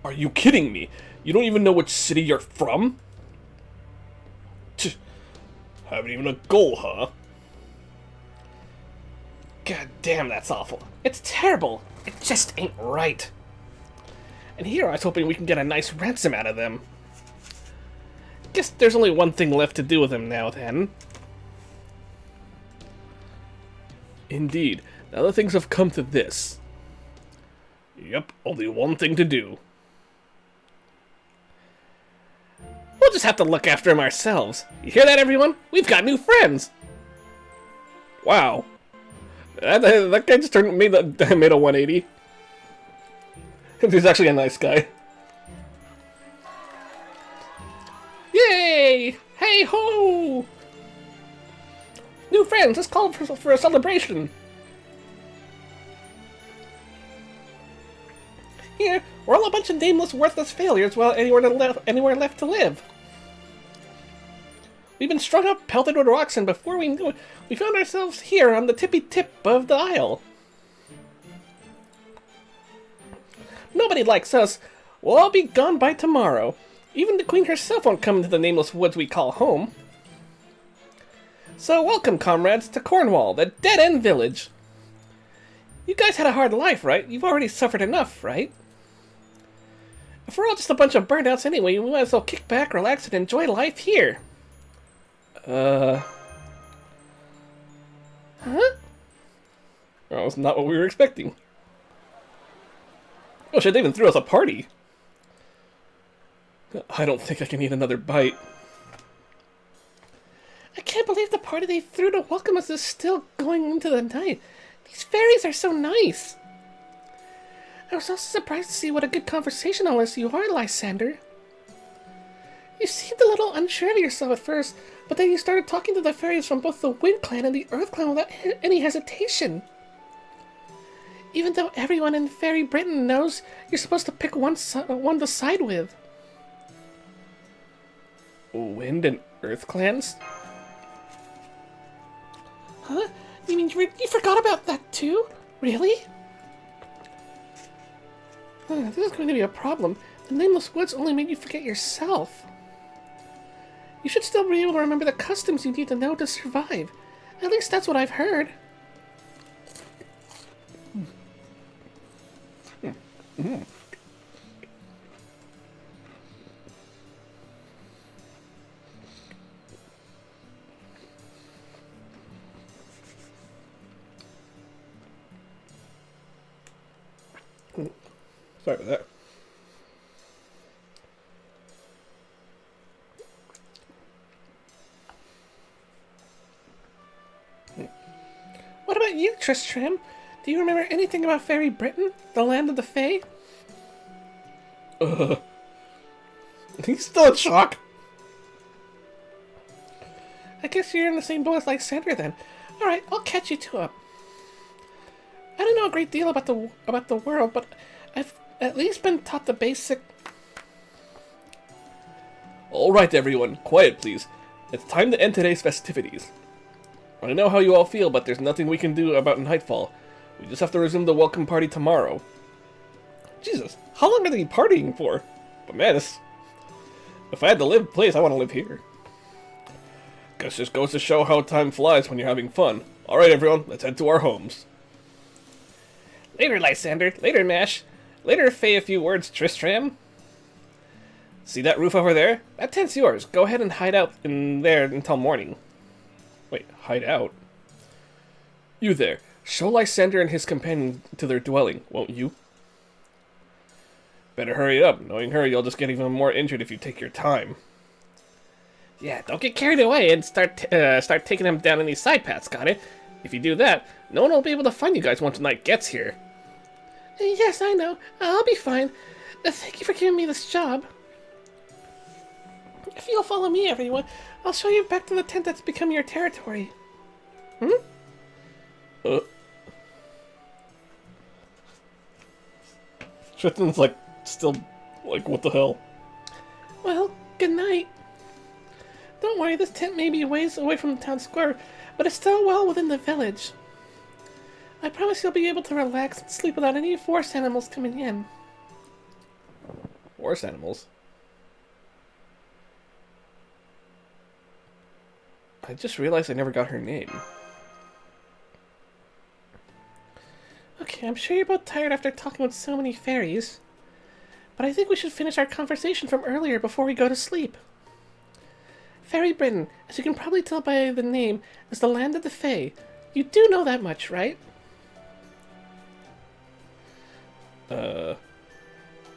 Are you kidding me? You don't even know which city you're from? Tch, haven't even a goal, huh? God damn, that's awful. It's terrible. It just ain't right. And here I was hoping we can get a nice ransom out of them. Guess there's only one thing left to do with them now, then. Indeed. Now that things have come to this. Yep, only one thing to do. We'll just have to look after him ourselves. You hear that, everyone? We've got new friends! Wow. That guy just made a 180. He's actually a nice guy. Yay! Hey ho! New friends, let's call for a celebration. Here, we're all a bunch of nameless, worthless failures without anywhere left to live. We've been strung up, pelted with rocks, and before we knew it, we found ourselves here on the tippy tip of the isle. Nobody likes us. We'll all be gone by tomorrow. Even the queen herself won't come into the nameless woods we call home. So welcome, comrades, to Cornwall, the dead-end village. You guys had a hard life, right? You've already suffered enough, right? If we're all just a bunch of burnouts anyway, we might as well kick back, relax, and enjoy life here. Huh? That was not what we were expecting. Oh shit, they even threw us a party. I don't think I can eat another bite. I can't believe the party they threw to welcome us is still going into the night. These fairies are so nice. I was also surprised to see what a good conversationalist you are, Lysander. You seemed a little unsure of yourself at first, but then you started talking to the fairies from both the Wind Clan and the Earth Clan without any hesitation. Even though everyone in Fairy Britain knows you're supposed to pick one to side with. Wind and Earth clans? Huh? You mean you forgot about that too? Really? This is going to be a problem. The Nameless Woods only made you forget yourself. You should still be able to remember the customs you need to know to survive. At least that's what I've heard. Sorry about that. What about you, Tristram? Do you remember anything about Fairy Britain, the land of the Fae? He's still in shock. I guess you're in the same boat as Lysander then. Alright, I'll catch you two up. I don't know a great deal about the world, but I've at least been taught the basic... Alright everyone, quiet please. It's time to end today's festivities. I know how you all feel, but there's nothing we can do about Nightfall. We just have to resume the welcome party tomorrow. Jesus, how long are they partying for? But man, if I had to live a place, I want to live here. Guess this goes to show how time flies when you're having fun. Alright everyone, let's head to our homes. Later, Lysander. Later, Mash. Later, Faye a few words, Tristram. See that roof over there? That tent's yours. Go ahead and hide out in there until morning. Wait, hide out? You there. Show Lysander and his companion to their dwelling, won't you? Better hurry up. Knowing her, you'll just get even more injured if you take your time. Yeah, don't get carried away and start taking them down any side paths, got it? If you do that, no one will be able to find you guys once night gets here. Yes, I know. I'll be fine. Thank you for giving me this job. If you'll follow me, everyone, I'll show you back to the tent that's become your territory. Tristan's still what the hell? Well, good night. Don't worry, this tent may be a ways away from the town square, but it's still well within the village. I promise you'll be able to relax and sleep without any forest animals coming in. Forest animals? I just realized I never got her name. Okay, I'm sure you're both tired after talking with so many fairies, but I think we should finish our conversation from earlier before we go to sleep. Fairy Britain, as you can probably tell by the name, is the land of the Fae. You do know that much, right?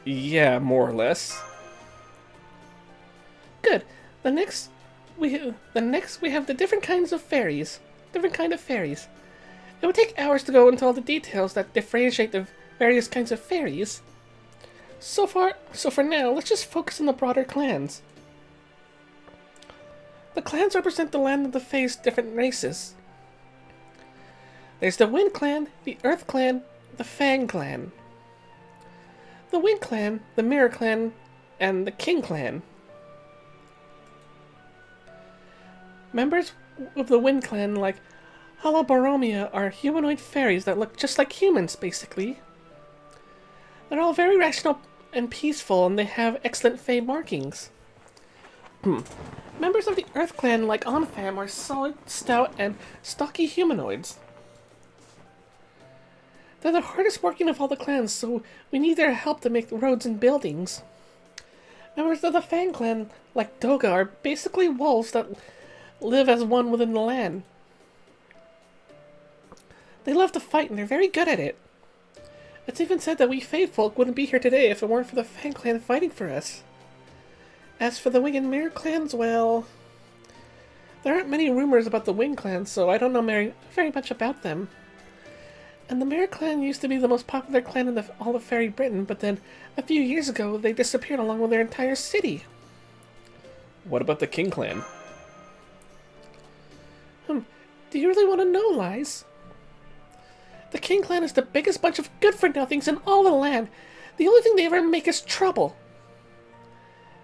Yeah, more or less. Good. Next we have the different kinds of fairies. Different kind of fairies. It would take hours to go into all the details that differentiate the various kinds of fairies. So for now, let's just focus on the broader clans. The clans represent the land of the Fae's different races. There's the Wind Clan, the Earth Clan, the Fang Clan. The Wind Clan, the Mirror Clan, and the King Clan. Members of the Wind Clan, like Holoboromia, are humanoid fairies that look just like humans, basically. They're all very rational and peaceful, and they have excellent Fae markings. Members of the Earth Clan, like Onfam, are solid, stout, and stocky humanoids. They're the hardest working of all the clans, so we need their help to make roads and buildings. Members of the Fang Clan, like Doga, are basically wolves that live as one within the land. They love to fight, and they're very good at it. It's even said that we Fae folk wouldn't be here today if it weren't for the Fang Clan fighting for us. As for the Wing and Mirror clans, well, there aren't many rumors about the Wing clan, so I don't know very much about them. And the Mirror clan used to be the most popular clan in all of Fairy Britain, but then a few years ago they disappeared along with their entire city. What about the King clan? Do you really want to know, Lies? The King clan is the biggest bunch of good-for-nothings in all the land. The only thing they ever make is trouble.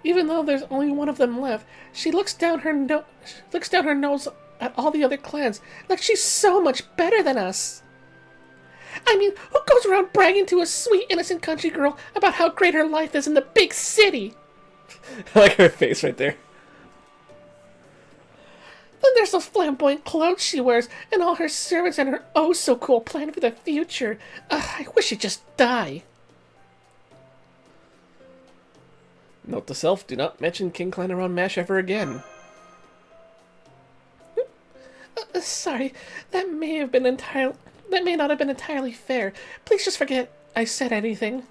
Even though there's only one of them left, she looks down her nose at all the other clans, like she's so much better than us. I mean, who goes around bragging to a sweet, innocent country girl about how great her life is in the big city? I like her face right there. Then there's those flamboyant clothes she wears, and all her servants and her oh-so-cool plan for the future. I wish she'd just die. Note to self, do not mention King clan around MASH ever again. Sorry, that may not have been entirely fair. Please just forget I said anything.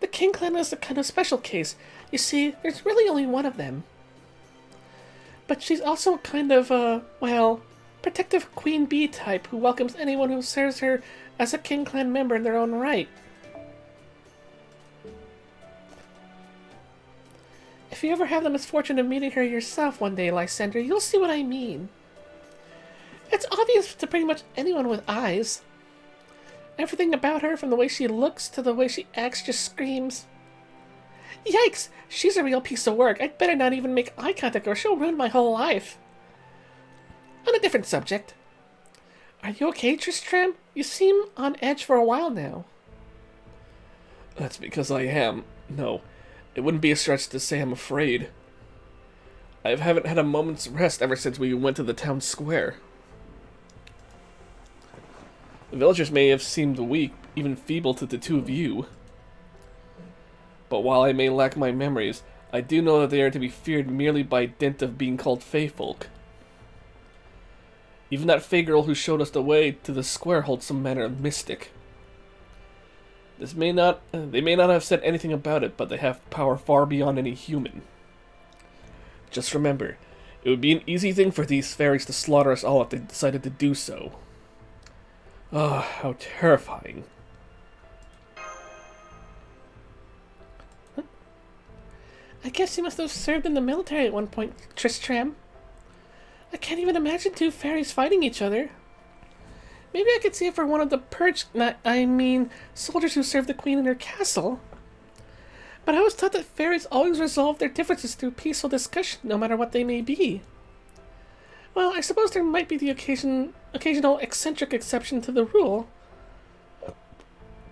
The King clan is a kind of special case. You see, there's really only one of them. But she's also a kind of, protective queen bee type who welcomes anyone who serves her as a King clan member in their own right. If you ever have the misfortune of meeting her yourself one day, Lysander, you'll see what I mean. It's obvious to pretty much anyone with eyes. Everything about her, from the way she looks to the way she acts, just screams. Yikes! She's a real piece of work. I'd better not even make eye contact or she'll ruin my whole life. On a different subject. Are you okay, Tristram? You seem on edge for a while now. That's because I am. No, it wouldn't be a stretch to say I'm afraid. I haven't had a moment's rest ever since we went to the town square. The villagers may have seemed weak, even feeble to the two of you. But while I may lack my memories, I do know that they are to be feared merely by dint of being called Fae folk. Even that Fae girl who showed us the way to the square holds some manner of mystic. They may not have said anything about it, but they have power far beyond any human. Just remember, it would be an easy thing for these fairies to slaughter us all if they decided to do so. Ah, how terrifying. I guess you must have served in the military at one point, Tristram. I can't even imagine two fairies fighting each other. Maybe I could see it for one of the soldiers who served the queen in her castle. But I was taught that fairies always resolve their differences through peaceful discussion, no matter what they may be. Well, I suppose there might be the occasional eccentric exception to the rule.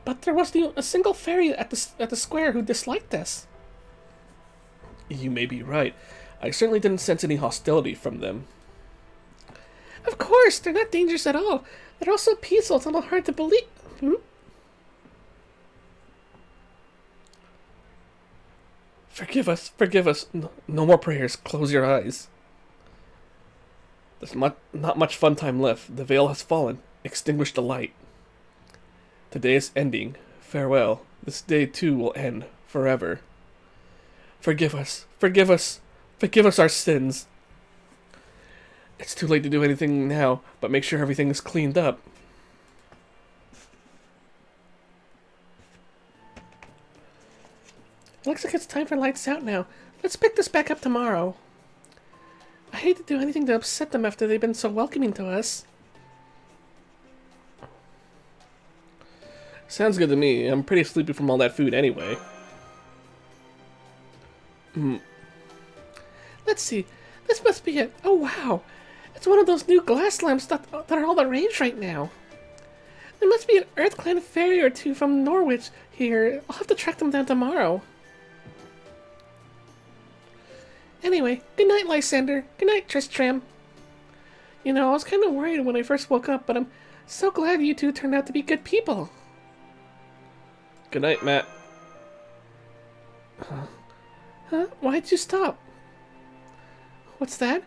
But there wasn't a single fairy at the square who disliked this. You may be right. I certainly didn't sense any hostility from them. Of course, they're not dangerous at all. They're also peaceful. It's a little hard to believe. Forgive us. No more prayers. Close your eyes. There's not much fun time left. The veil has fallen. Extinguish the light. Today is ending. Farewell. This day too will end. Forever. Forgive us our sins. It's too late to do anything now, but make sure everything is cleaned up. Looks like it's time for lights out now. Let's pick this back up tomorrow. I hate to do anything to upset them after they've been so welcoming to us. Sounds good to me. I'm pretty sleepy from all that food anyway. Let's see. This must be it. Oh, wow. It's one of those new glass lamps that are all the rage right now. There must be an Earth Clan fairy or two from Norwich here. I'll have to track them down tomorrow. Anyway, good night, Lysander. Good night, Tristram. You know, I was kind of worried when I first woke up, but I'm so glad you two turned out to be good people. Good night, Matt. Huh? Why'd you stop? What's that?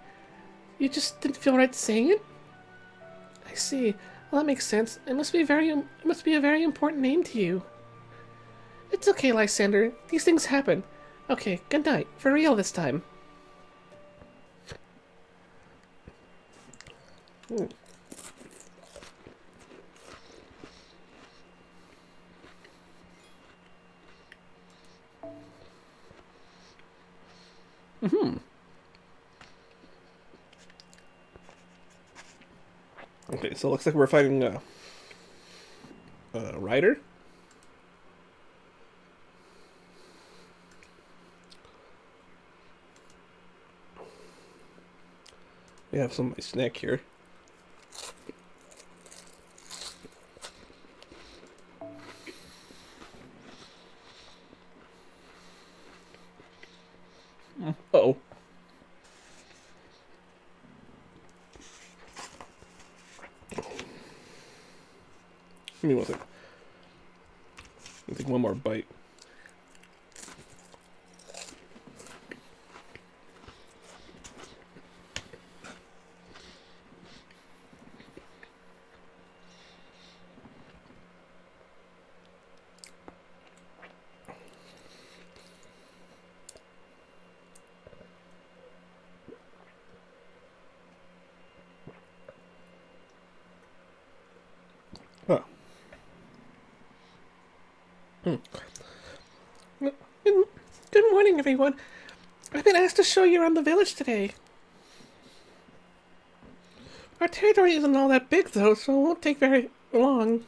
You just didn't feel right saying it? I see. Well, that makes sense. It must be a very important name to you. It's okay, Lysander. These things happen. Okay, good night. For real this time. Ooh. Okay, so it looks like we're fighting a rider. We have some of my snack here. Uh-oh. Give me one second. I'll take one more bite. Huh. Good morning, everyone. I've been asked to show you around the village today. Our territory isn't all that big, though, so it won't take very long.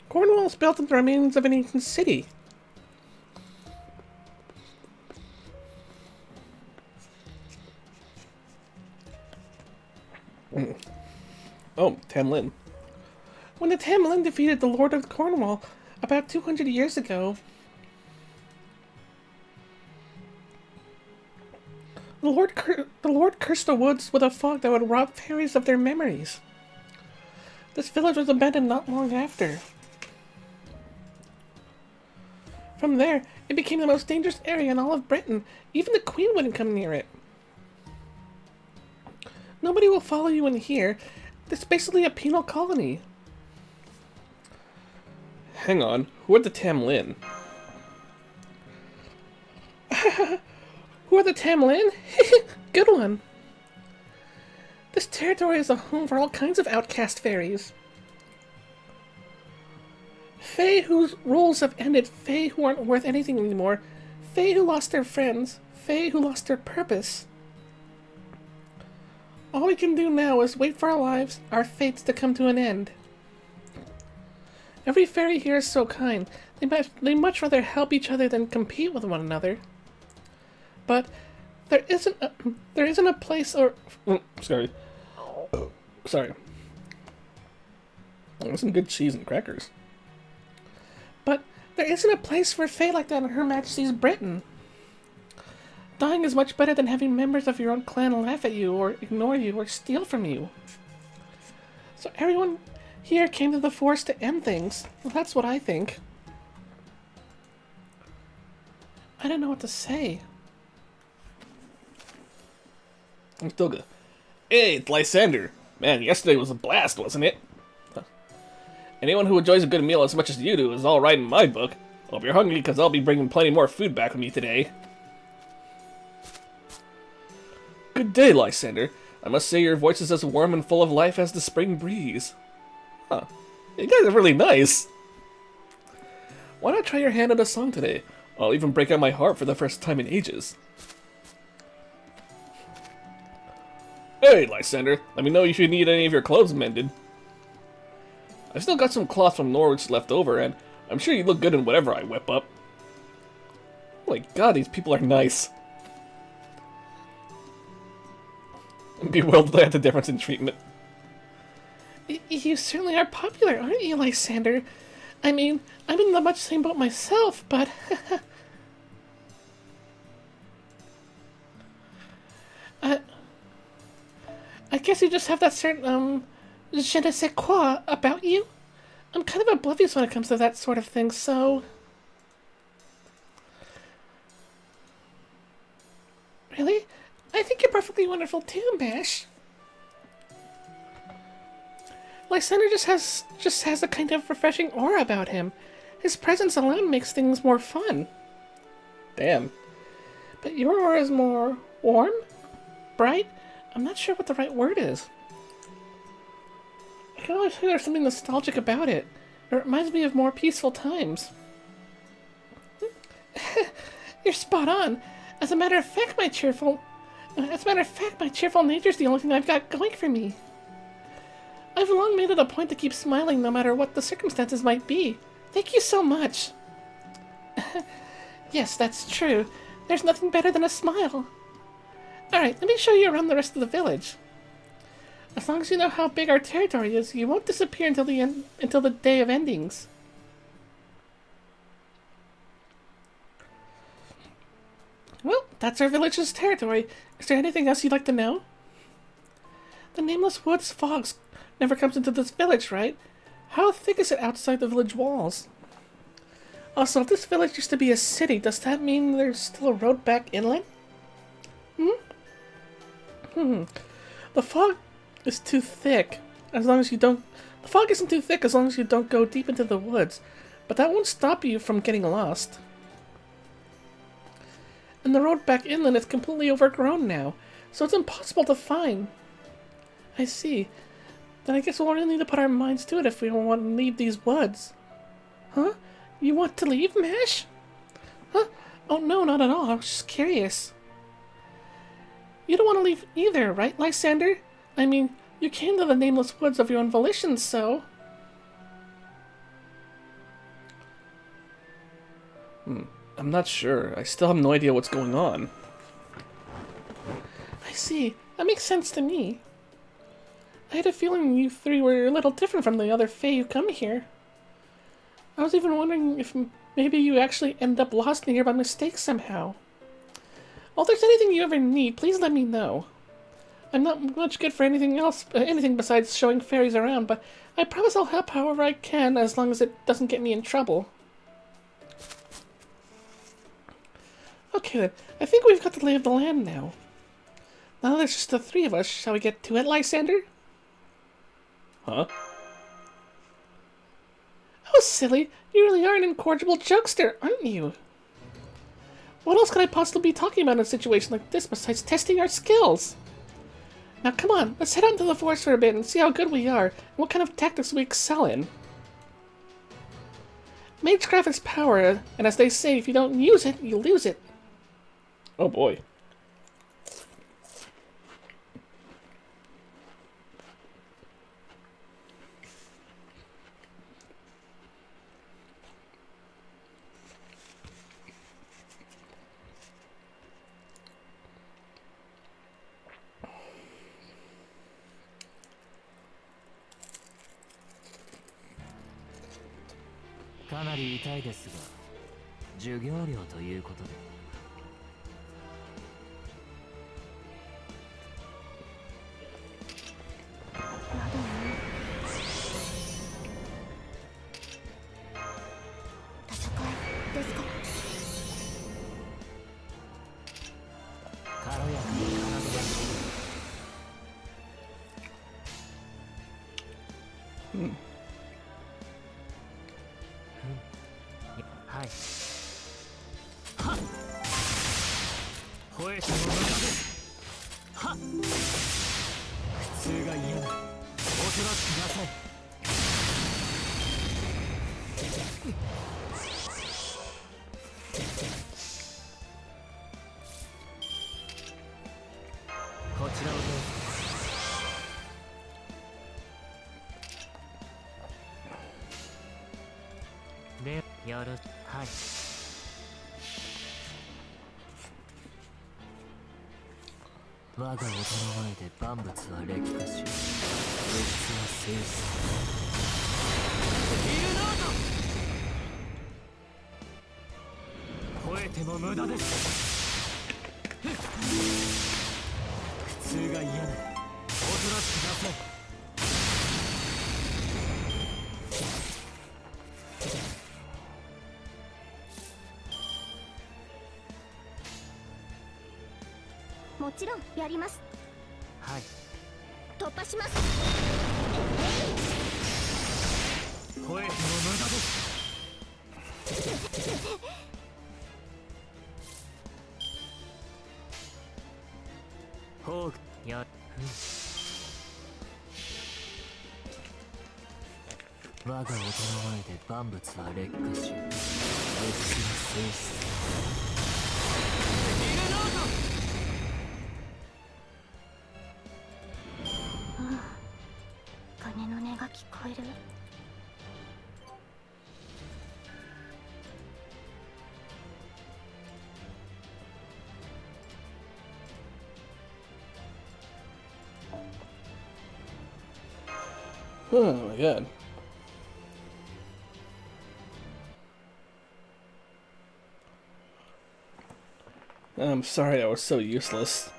Cornwall is built on the remains of an ancient city. Oh, Tamlin. When the Tamlin defeated the Lord of Cornwall about 200 years ago, the Lord cursed the woods with a fog that would rob fairies of their memories. This village was abandoned not long after. From there, it became the most dangerous area in all of Britain. Even the Queen wouldn't come near it. Nobody will follow you in here. It's basically a penal colony. Hang on. Who are the Tamlin? Who are the Tamlin? Good one. This territory is a home for all kinds of outcast fairies. Fae whose roles have ended, Fae who aren't worth anything anymore, Fae who lost their friends, Fae who lost their purpose. All we can do now is wait for our lives, our fates to come to an end. Every fairy here is so kind. They much rather help each other than compete with one another. But there isn't a place or... Sorry. Sorry. There's some good cheese and crackers. But there isn't a place for a fae like that in Her Majesty's Britain. Dying is much better than having members of your own clan laugh at you, or ignore you, or steal from you. So everyone here came to the forest to end things. Well, that's what I think. I don't know what to say. I'm still good. Hey, it's Lysander. Man, yesterday was a blast, wasn't it? Huh. Anyone who enjoys a good meal as much as you do is alright in my book. Hope you're hungry, because I'll be bringing plenty more food back with me today. Good day, Lysander. I must say your voice is as warm and full of life as the spring breeze. Huh. You guys are really nice. Why not try your hand at a song today? I'll even break out my harp for the first time in ages. Hey, Lysander. Let me know if you need any of your clothes mended. I've still got some cloth from Norwich left over, and I'm sure you look good in whatever I whip up. Oh my god, these people are nice. bewildered at the difference in treatment. You certainly are popular, aren't you, Lysander? I mean, I'm in the much same boat myself, but... I guess you just have that certain, je ne sais quoi about you. I'm kind of oblivious when it comes to that sort of thing, so... Really? I think you're perfectly wonderful too, Mash. Lysander just has a kind of refreshing aura about him. His presence alone makes things more fun. Damn. But your aura is more warm? Bright? I'm not sure what the right word is. I can always feel there's something nostalgic about it. It reminds me of more peaceful times. You're spot on. As a matter of fact, my cheerful nature's the only thing I've got going for me. I've long made it a point to keep smiling no matter what the circumstances might be. Thank you so much. Yes, that's true. There's nothing better than a smile. Alright, let me show you around the rest of the village. As long as you know how big our territory is, you won't disappear until the day of endings. Well, that's our village's territory. Is there anything else you'd like to know? The Nameless Woods fogs never comes into this village, right? How thick is it outside the village walls? Also, if this village used to be a city, does that mean there's still a road back inland? The fog is too thick as long as you don't... The fog isn't too thick as long as you don't go deep into the woods, but that won't stop you from getting lost. And the road back inland is completely overgrown now, so it's impossible to find. I see. Then I guess we'll really need to put our minds to it if we don't want to leave these woods. Huh? You want to leave, Mash? Huh? Oh no, not at all. I was just curious. You don't want to leave either, right, Lysander? I mean, you came to the Nameless Woods of your own volition, so... I'm not sure. I still have no idea what's going on. I see. That makes sense to me. I had a feeling you three were a little different from the other Fae who come here. I was even wondering if maybe you actually end up lost in here by mistake somehow. Well, if there's anything you ever need, please let me know. I'm not much good for anything besides showing fairies around, but I promise I'll help however I can as long as it doesn't get me in trouble. Okay then, I think we've got the lay of the land now. Now that there's just the three of us, shall we get to it, Lysander? Huh? Oh, silly, you really are an incorrigible jokester, aren't you? What else could I possibly be talking about in a situation like this besides testing our skills? Now come on, let's head out into the forest for a bit and see how good we are and what kind of tactics we excel in. Magecraft is power, and as they say, if you don't use it, you lose it. Oh boy. 我が衰えて万物は劣化し物質は静止ビルノート吠えても無駄です苦痛が嫌ならおとなしく出せもちろんやります。はい突破します。吠えても無駄ですホークや我が衰えて万物は劣化し物質は静止ビルノート鐘の音が聞こえる。Oh my god. I'm sorry I was so useless.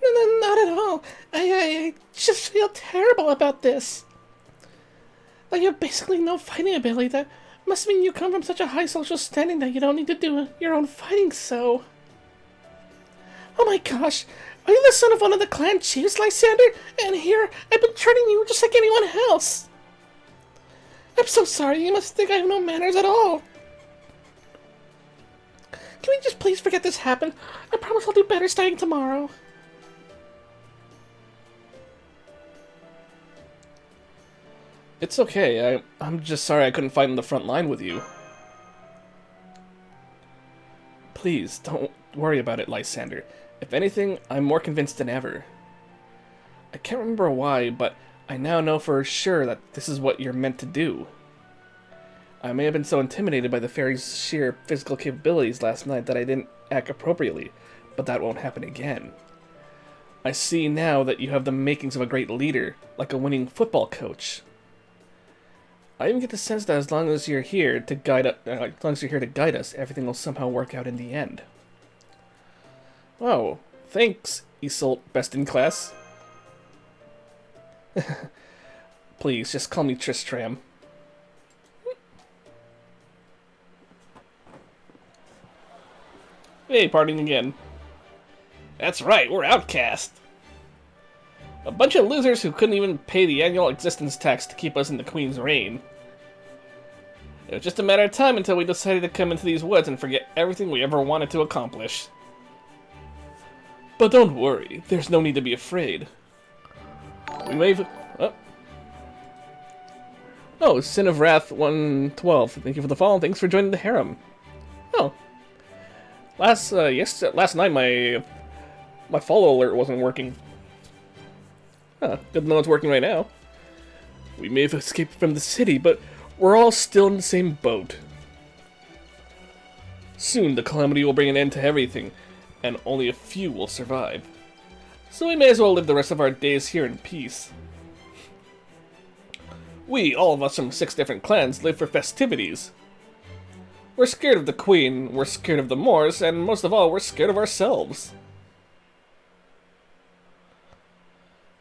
No, not at all. I just feel terrible about this. Like, you have basically no fighting ability. That must mean you come from such a high social standing that you don't need to do your own fighting, so... Oh my gosh, are you the son of one of the clan chiefs, Lysander? And here, I've been treating you just like anyone else. I'm so sorry, you must think I have no manners at all. Can we just please forget this happened? I promise I'll do better starting tomorrow. It's okay, I'm just sorry I couldn't fight on the front line with you. Please, don't worry about it, Lysander. If anything, I'm more convinced than ever. I can't remember why, but I now know for sure that this is what you're meant to do. I may have been so intimidated by the Faeries' sheer physical capabilities last night that I didn't act appropriately, but that won't happen again. I see now that you have the makings of a great leader, like a winning football coach. I even get the sense that as long as you're here to guide us, everything will somehow work out in the end. Oh, thanks, Isolt, best in class. Please, just call me Tristram. Hey, partying again. That's right, we're outcast. A bunch of losers who couldn't even pay the annual existence tax to keep us in the Queen's reign. It was just a matter of time until we decided to come into these woods and forget everything we ever wanted to accomplish. But don't worry, there's no need to be afraid. We may have... Oh, Sin of Wrath 112. Thank you for the follow. Thanks for joining the harem. Oh. Last night my follow alert wasn't working. Huh, good to know it's working right now. We may have escaped from the city, but we're all still in the same boat. Soon the calamity will bring an end to everything, and only a few will survive. So we may as well live the rest of our days here in peace. We, all of us from 6 different clans, live for festivities. We're scared of the Queen, we're scared of the Moors, and most of all, we're scared of ourselves.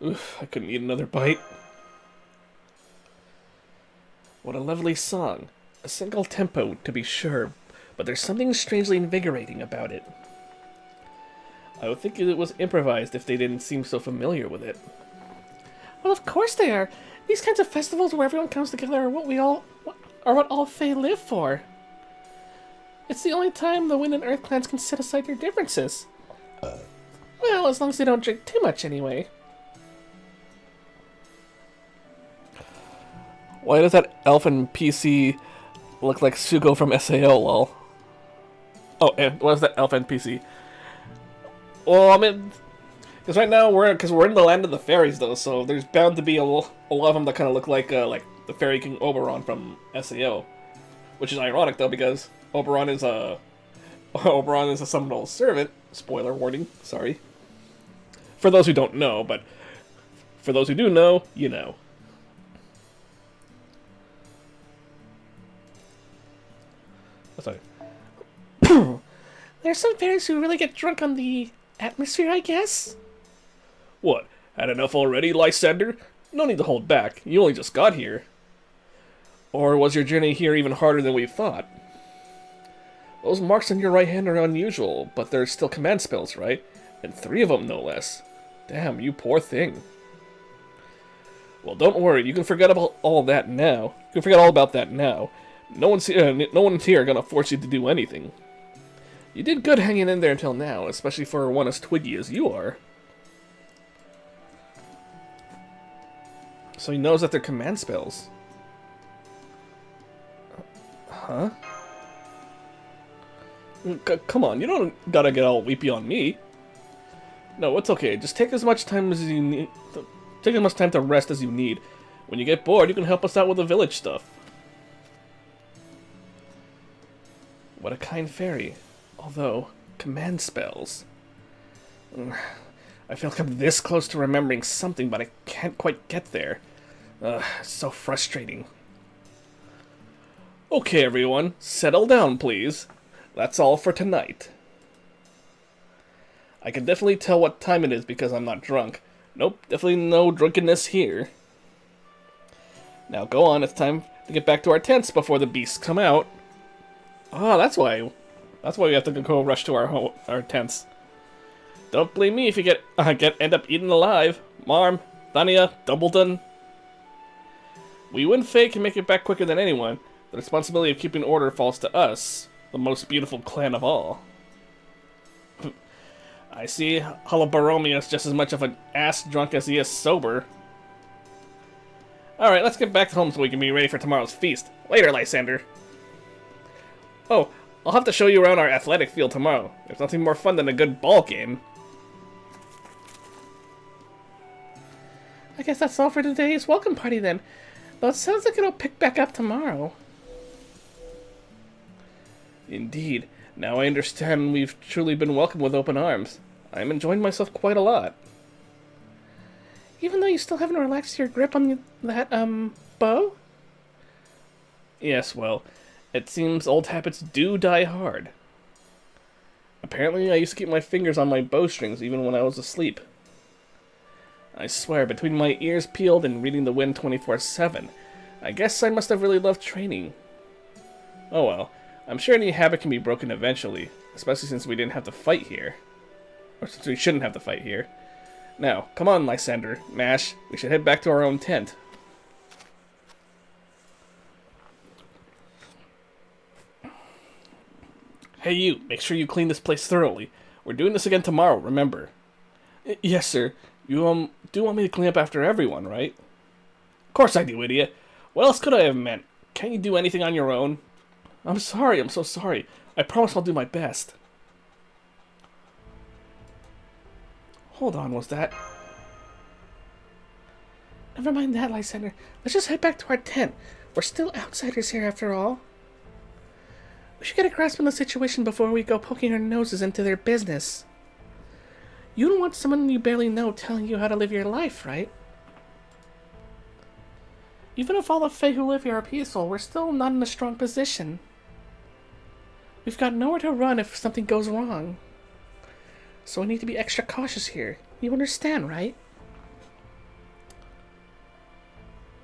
Oof, I couldn't eat another bite. What a lovely song. A single tempo, to be sure, but there's something strangely invigorating about it. I would think it was improvised if they didn't seem so familiar with it. Well, of course they are. These kinds of festivals where everyone comes together are what all Fae live for. It's the only time the Wind and Earth clans can set aside their differences. Well, as long as they don't drink too much anyway. Why does that elf NPC look like Sugo from SAO, lol? Oh, and what is that elf NPC? Well, I mean, because right now we're in the land of the fairies, though, so there's bound to be a lot of them that kind of look like the Fairy King Oberon from SAO, which is ironic though because Oberon is Oberon is a Seminole servant. Spoiler warning, sorry. For those who don't know, but for those who do know, you know. Sorry. There's some fairies who really get drunk on the atmosphere, I guess. What? Had enough already, Lysander? No need to hold back. You only just got here. Or was your journey here even harder than we thought? Those marks on your right hand are unusual, but they're still command spells, right? And 3 of them, no less. Damn, you poor thing. Well, don't worry. You can forget about all that now. You can forget all about that now. No one's here gonna force you to do anything. You did good hanging in there until now, especially for one as twiggy as you are. So he knows that they're command spells. Huh? Come on, you don't gotta get all weepy on me. No, it's okay. Just take as much time as you need. Take as much time to rest as you need. When you get bored, you can help us out with the village stuff. What a kind fairy. Although, command spells. I feel like I'm this close to remembering something, but I can't quite get there. So frustrating. Okay, everyone, settle down, please. That's all for tonight. I can definitely tell what time it is because I'm not drunk. Nope, definitely no drunkenness here. Now go on, it's time to get back to our tents before the beasts come out. Ah, that's why we have to go rush to our tents. Don't blame me if you end up eaten alive. Marm, Thania, Dumbledon. We win fake and make it back quicker than anyone. The responsibility of keeping order falls to us, the most beautiful clan of all. I see Holobaromia is just as much of an ass drunk as he is sober. Alright, let's get back home so we can be ready for tomorrow's feast. Later, Lysander. Oh, I'll have to show you around our athletic field tomorrow. There's nothing more fun than a good ball game. I guess that's all for today's welcome party then. Though it sounds like it'll pick back up tomorrow. Indeed. Now I understand we've truly been welcomed with open arms. I'm enjoying myself quite a lot. Even though you still haven't relaxed your grip on that, bow? Yes, well, it seems old habits do die hard. Apparently, I used to keep my fingers on my bowstrings even when I was asleep. I swear, between my ears peeled and reading the wind 24/7, I guess I must have really loved training. Oh well, I'm sure any habit can be broken eventually, especially since we didn't have to fight here. Or since we shouldn't have to fight here. Now, come on, Lysander, Mash, we should head back to our own tent. Hey you, make sure you clean this place thoroughly. We're doing this again tomorrow, remember? Yes, sir. You, do want me to clean up after everyone, right? Of course I do, idiot. What else could I have meant? Can't you do anything on your own? I'm sorry, I'm so sorry. I promise I'll do my best. Hold on, was that... Never mind that, Lysander. Let's just head back to our tent. We're still outsiders here after all. We should get a grasp on the situation before we go poking our noses into their business. You don't want someone you barely know telling you how to live your life, right? Even if all the Fae who live here are peaceful, we're still not in a strong position. We've got nowhere to run if something goes wrong. So we need to be extra cautious here. You understand, right?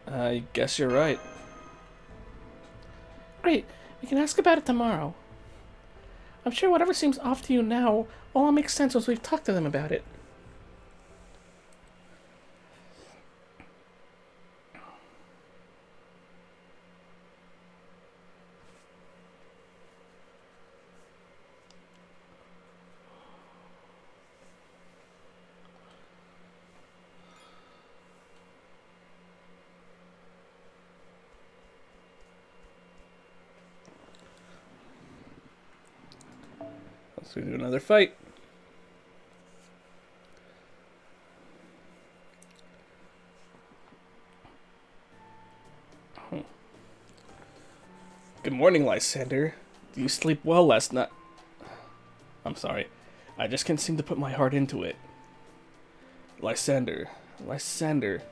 I guess you're right. Great. We can ask about it tomorrow. I'm sure whatever seems off to you now will all make sense once we've talked to them about it. Let's do another fight. Good morning, Lysander. Do you sleep well last night? I'm sorry. I just can't seem to put my heart into it. Lysander. Lysander.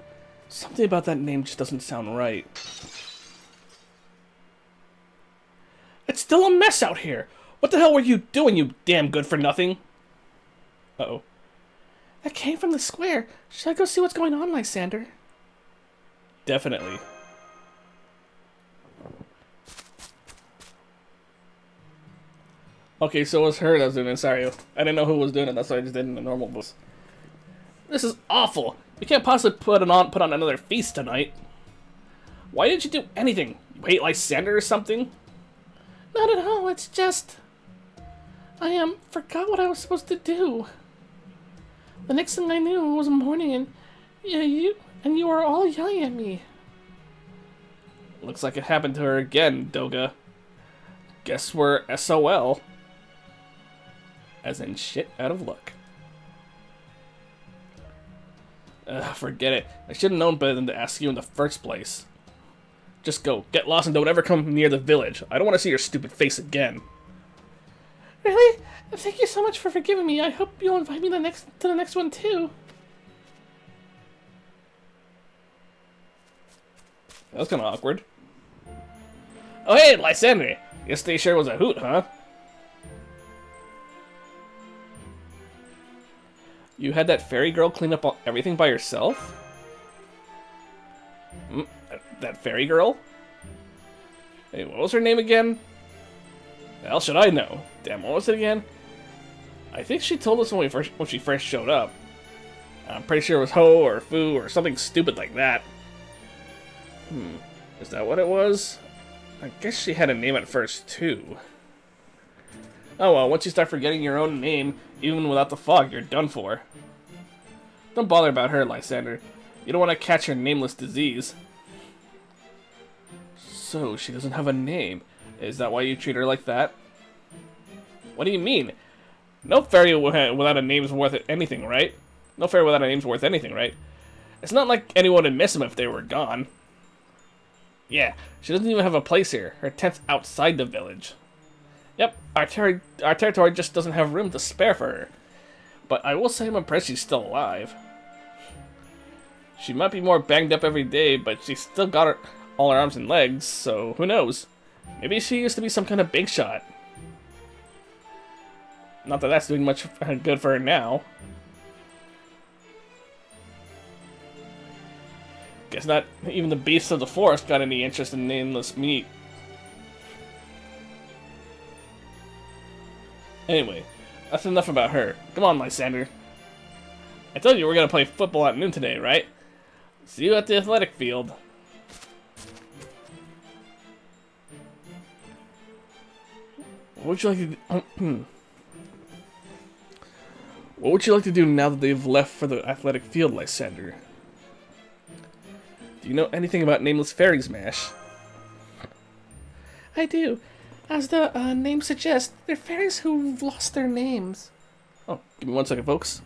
Something about that name just doesn't sound right. It's still a mess out here! What the hell were you doing, you damn good-for-nothing? Uh-oh. That came from the square. Should I go see what's going on, Lysander? Definitely. Okay, so it was her that was doing it. Sorry. I didn't know who was doing it. That's why I just did it in the normal voice. This is awful. We can't possibly put on another feast tonight. Why did you do anything? You hate Lysander or something? Not at all. It's just... I forgot what I was supposed to do. The next thing I knew, it was morning, and you were all yelling at me. Looks like it happened to her again, Doga. Guess we're SOL. As in shit out of luck. Forget it. I should have known better than to ask you in the first place. Just go. Get lost and don't ever come near the village. I don't want to see your stupid face again. Really? Thank you so much for forgiving me. I hope you'll invite me to the next one too. That was kind of awkward. Oh hey, Lysander! Yesterday sure was a hoot, huh? You had that fairy girl clean up everything by herself? That fairy girl? Hey, what was her name again? The hell should I know? Damn, what was it again? I think she told us when she first showed up. I'm pretty sure it was Ho or Fu or something stupid like that. Is that what it was? I guess she had a name at first, too. Oh well, once you start forgetting your own name, even without the fog, you're done for. Don't bother about her, Lysander. You don't want to catch her nameless disease. So, she doesn't have a name. Is that why you treat her like that? What do you mean? No fairy without a name's worth anything, right? No fairy without a name's worth anything, right? It's not like anyone would miss them if they were gone. Yeah, she doesn't even have a place here. Her tent's outside the village. Yep, our territory just doesn't have room to spare for her. But I will say I'm impressed she's still alive. She might be more banged up every day, but she's still got all her arms and legs, so who knows? Maybe she used to be some kind of big shot. Not that that's doing much good for her now. Guess not even the beasts of the forest got any interest in nameless meat. Anyway, that's enough about her. Come on, Lysander. I told you we were gonna play football at noon today, right? See you at the athletic field. What would you like to do? What would you like to do now that they've left for the athletic field, Lysander? Do you know anything about nameless fairies, Mash? I do. As the name suggests, they're fairies who've lost their names. Oh, give me 1 second, folks.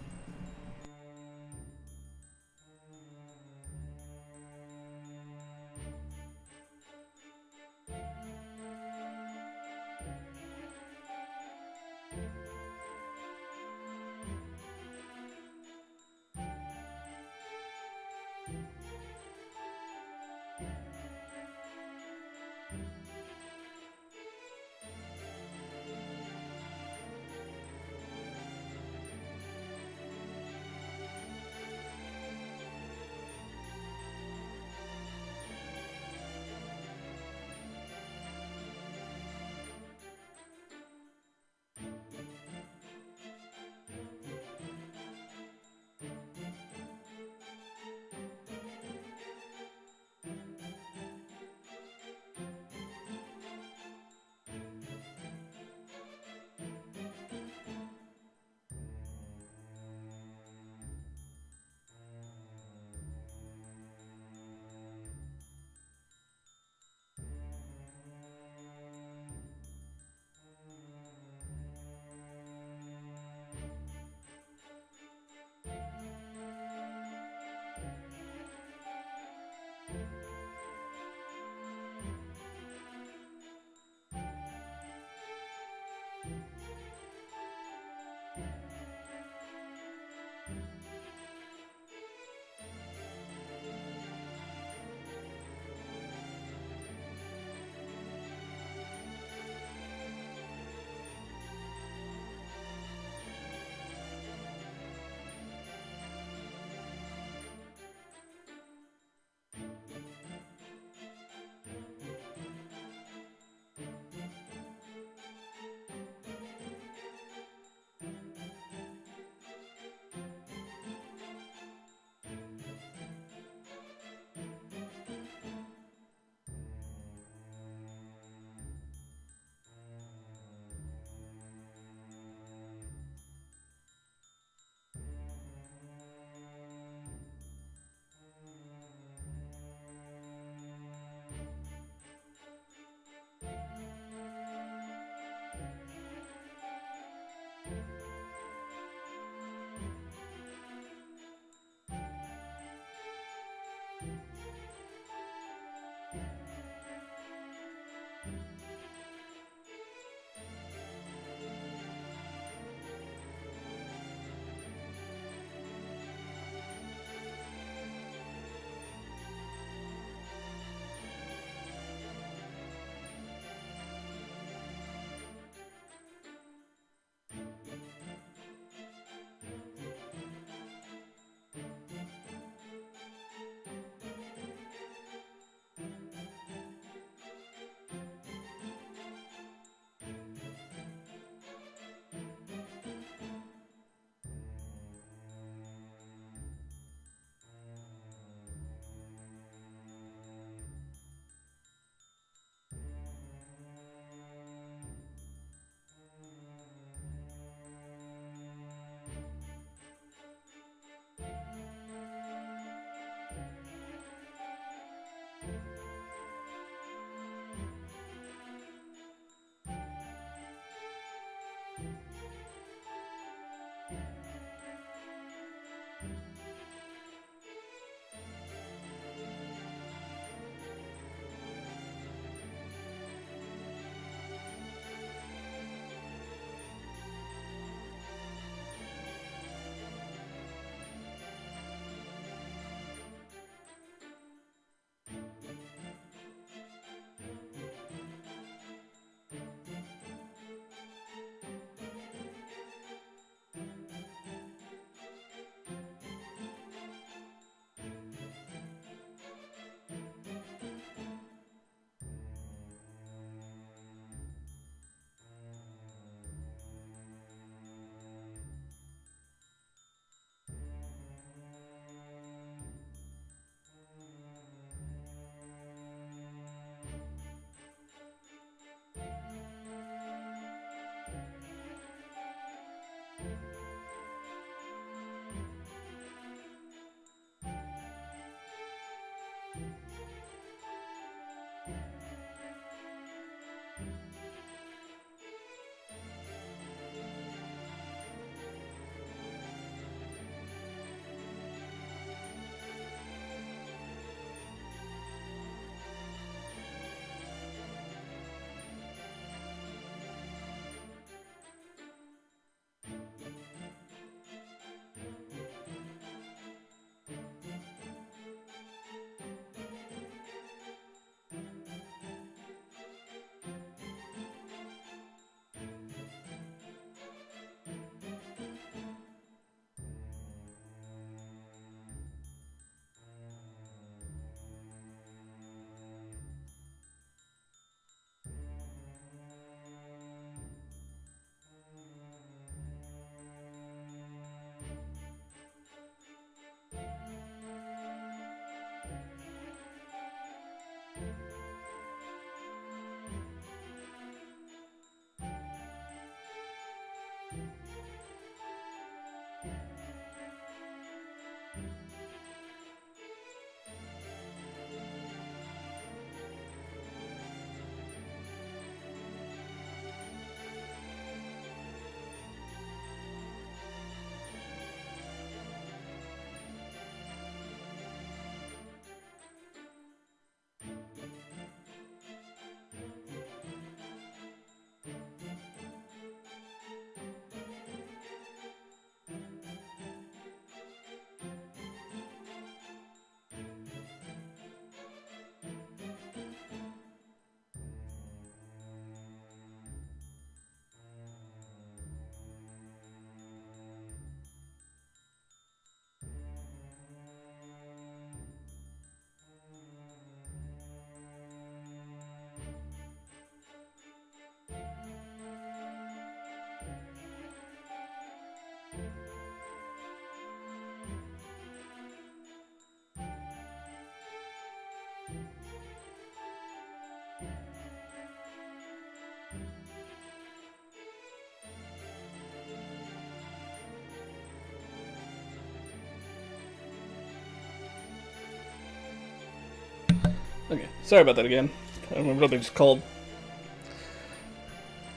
Okay, sorry about that again. I don't remember what they're just called.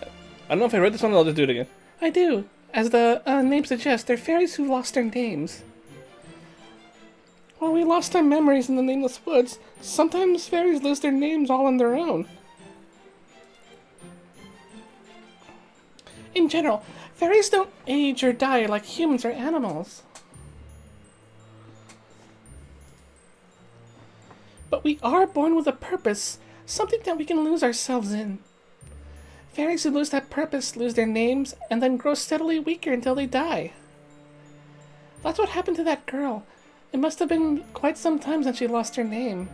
I don't know if I read this one, I'll just do it again. I do. As the name suggests, they're fairies who lost their names. While we lost our memories in the nameless woods, sometimes fairies lose their names all on their own. In general, fairies don't age or die like humans or animals. But we are born with a purpose, something that we can lose ourselves in. Fairies who lose that purpose lose their names and then grow steadily weaker until they die. That's what happened to that girl. It must have been quite some time since she lost her name.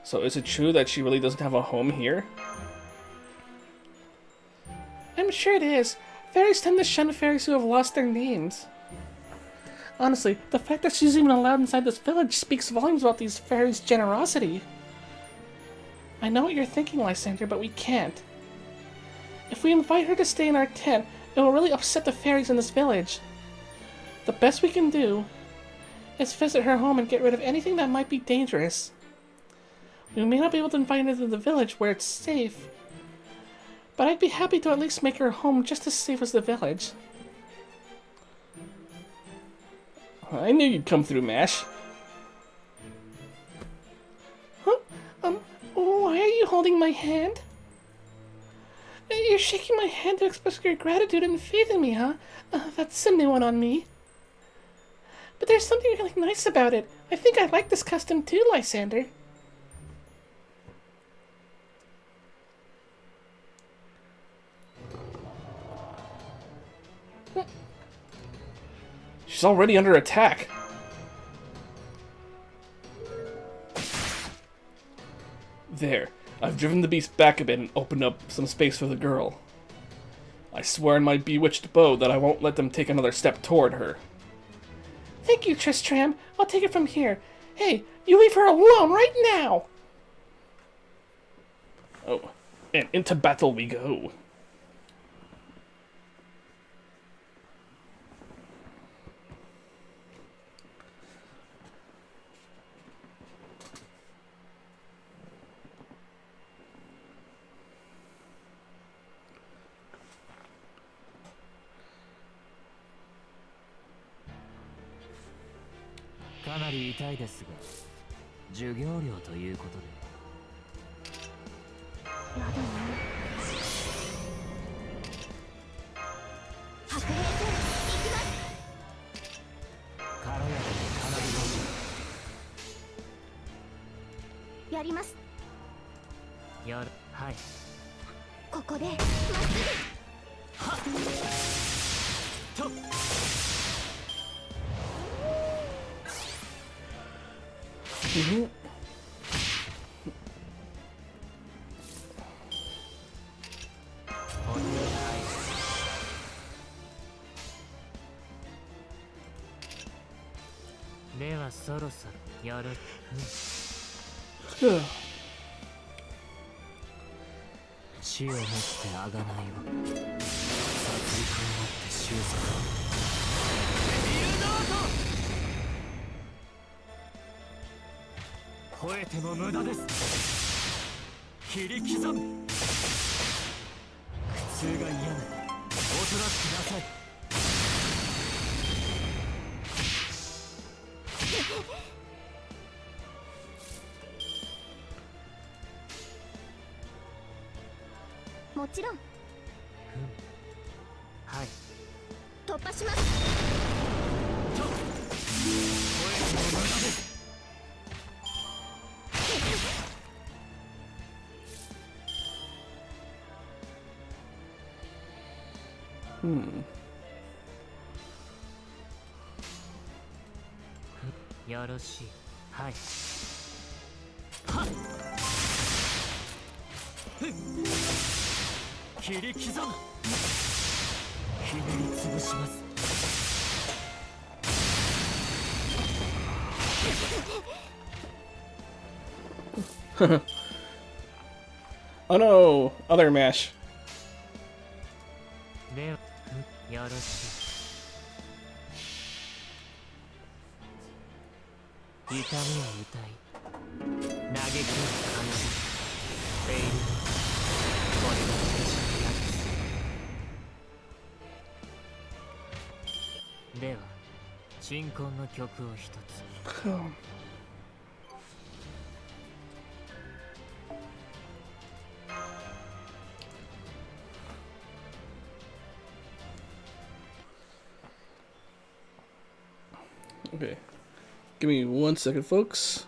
So is it true that she really doesn't have a home here? I'm sure it is. Fairies tend to shun fairies who have lost their names. Honestly, the fact that she's even allowed inside this village speaks volumes about these fairies' generosity. I know what you're thinking, Lysander, but we can't. If we invite her to stay in our tent, it will really upset the fairies in this village. The best we can do is visit her home and get rid of anything that might be dangerous. We may not be able to invite her to the village where it's safe, but I'd be happy to at least make her home just as safe as the village. I knew you'd come through, Mash. Huh? Why are you holding my hand? You're shaking my hand to express your gratitude and faith in me, huh? That's a new one on me. But there's something really nice about it. I think I like this custom too, Lysander. She's already under attack. There. I've driven the beast back a bit and opened up some space for the girl. I swear in my bewitched bow that I won't let them take another step toward her. Thank you, Tristram. I'll take it from here. Hey, you leave her alone right now! Oh, and into battle we go. Kaなり痛いですが、授業料ということで。やだね。白兵戦、行きます。軽やかに花火やります。をやる。はい。ここでまっすぐ。と。ではそろそろやる。死をもってあがないを。殺戮をもって収束。吠えても無駄です。切り刻む。苦痛が嫌ならおとなしくなさい。もちろん。はい。突破します。と。吠えても無駄です。よろしい。はい。はっ。切り刻む。ひねり潰します。Oh no! Other Mash. では、よろしい。痛みを歌い、げ切る可能性フェイルこれが正式なですでは鎮魂の曲を一つ Okay. Give me 1 second, folks.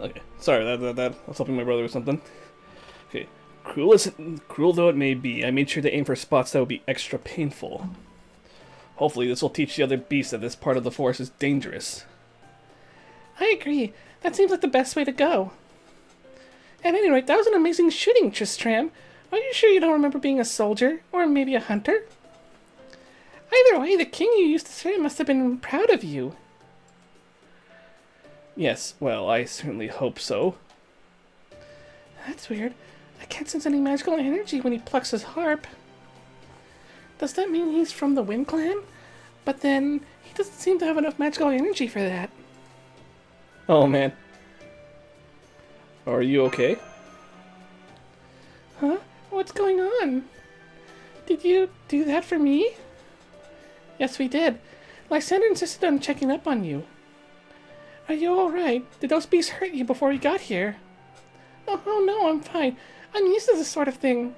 Okay, sorry, that I was helping my brother with something. Okay, cruel though it may be, I made sure to aim for spots that would be extra painful. Hopefully, this will teach the other beasts that this part of the forest is dangerous. I agree. That seems like the best way to go. At any rate, that was an amazing shooting, Tristram. Are you sure you don't remember being a soldier? Or maybe a hunter? Either way, the king you used to serve must have been proud of you. Yes, well, I certainly hope so. That's weird. I can't sense any magical energy when he plucks his harp. Does that mean he's from the Wind Clan? But then, he doesn't seem to have enough magical energy for that. Oh man. Are you okay? Huh? What's going on? Did you do that for me? Yes, we did. Lysander insisted on checking up on you. Are you alright? Did those beasts hurt you before we got here? Oh no, I'm fine. I'm used to this sort of thing.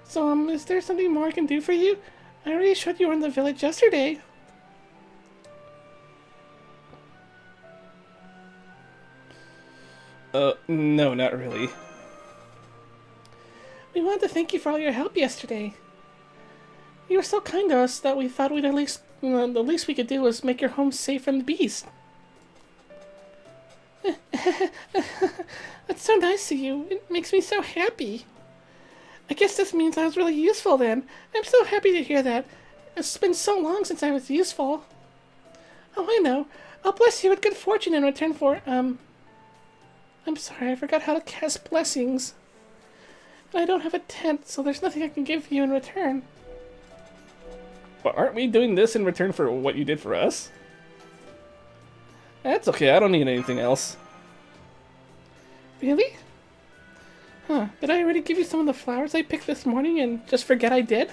So, is there something more I can do for you? I already showed you around the village yesterday. No, not really. We wanted to thank you for all your help yesterday. You were so kind to us that we thought we'd the least we could do was make your home safe from the beast. That's so nice of you. It makes me so happy. I guess this means I was really useful then. I'm so happy to hear that. It's been so long since I was useful. Oh, I know. I'll bless you with good fortune in return for, I'm sorry, I forgot how to cast blessings. And I don't have a tent, so there's nothing I can give you in return. But aren't we doing this in return for what you did for us? That's okay, I don't need anything else. Really? Huh, did I already give you some of the flowers I picked this morning and just forget I did?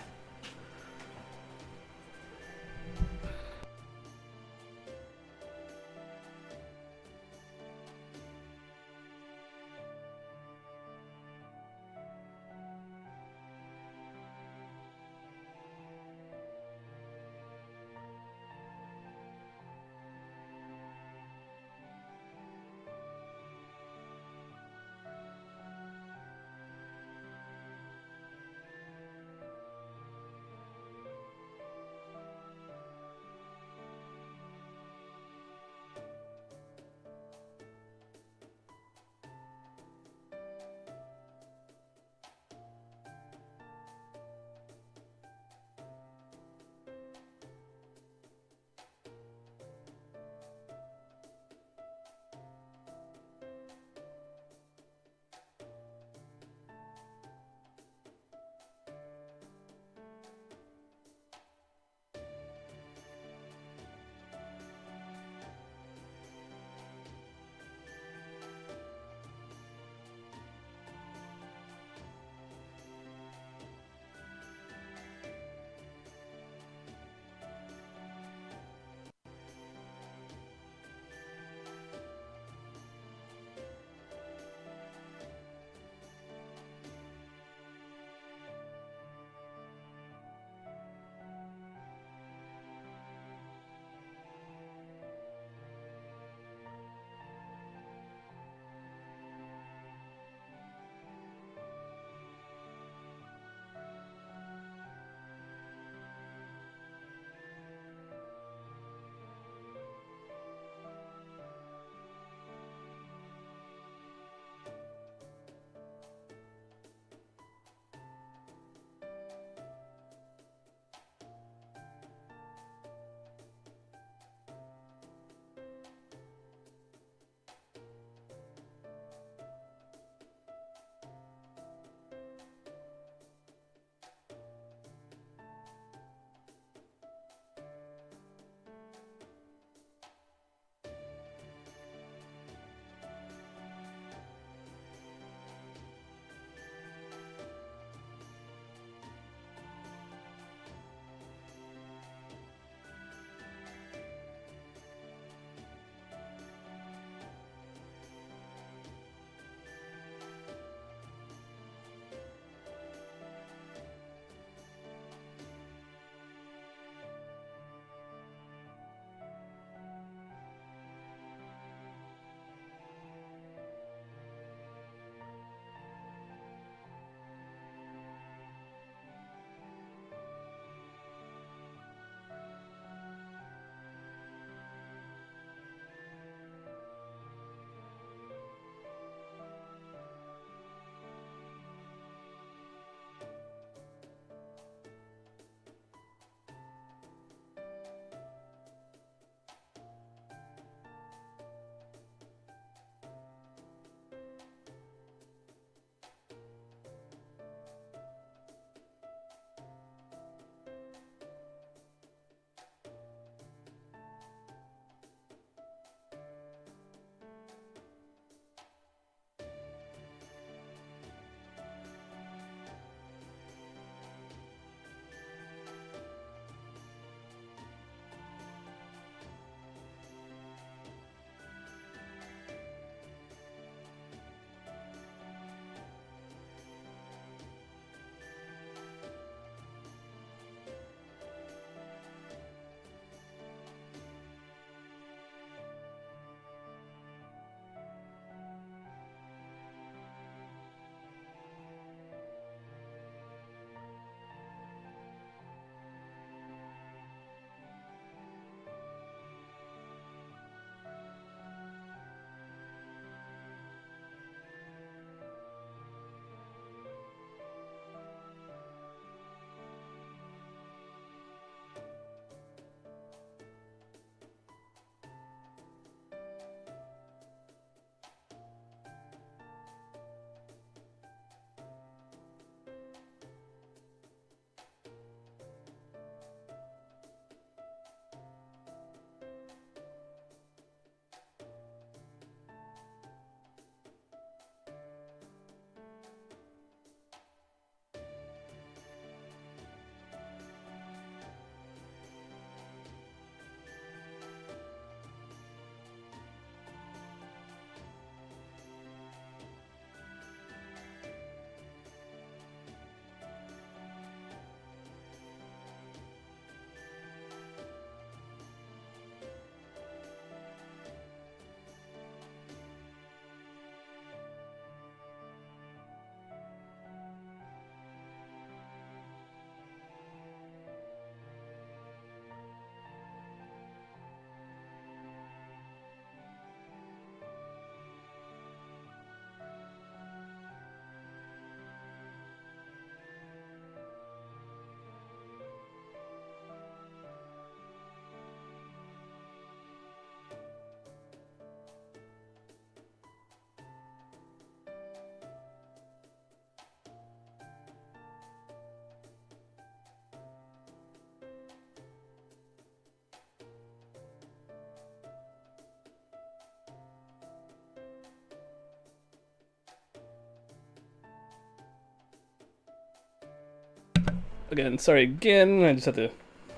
Again, sorry again. I just had to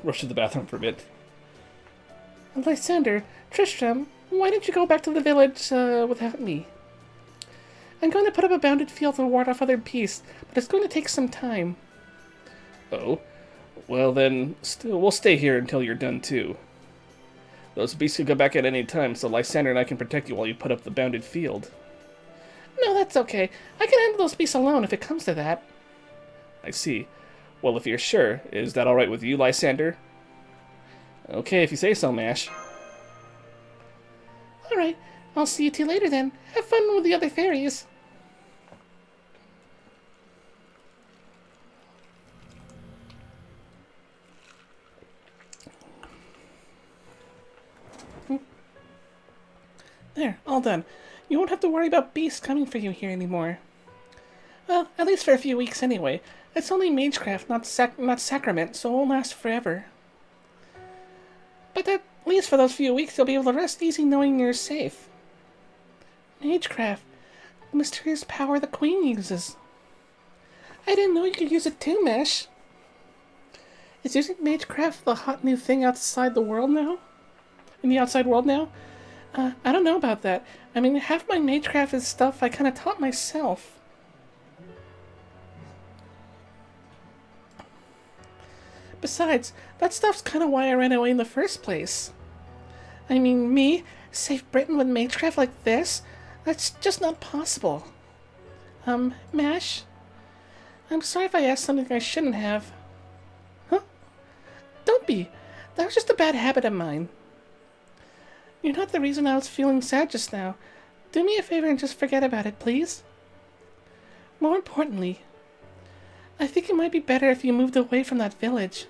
rush to the bathroom for a bit. Lysander, Tristram, why didn't you go back to the village without me? I'm going to put up a bounded field to ward off other beasts, but it's going to take some time. Oh? Well then, we'll stay here until you're done too. Those beasts can go back at any time, so Lysander and I can protect you while you put up the bounded field. No, that's okay. I can handle those beasts alone if it comes to that. I see. Well, if you're sure, is that alright with you, Lysander? Okay, if you say so, Mash. Alright, I'll see you two later then. Have fun with the other fairies. There, all done. You won't have to worry about beasts coming for you here anymore. Well, at least for a few weeks anyway. It's only magecraft, not sacrament, so it won't last forever. But at least for those few weeks, you'll be able to rest easy knowing you're safe. Magecraft, the mysterious power the Queen uses. I didn't know you could use it too, Mesh. Is using magecraft the hot new thing outside the world now? In the outside world now? I don't know about that. I mean, half my magecraft is stuff I kind of taught myself. Besides, that stuff's kind of why I ran away in the first place. I mean, me, save Britain with magecraft like this? That's just not possible. Mash? I'm sorry if I asked something I shouldn't have. Huh? Don't be. That was just a bad habit of mine. You're not the reason I was feeling sad just now. Do me a favor and just forget about it, please. More importantly, I think it might be better if you moved away from that village.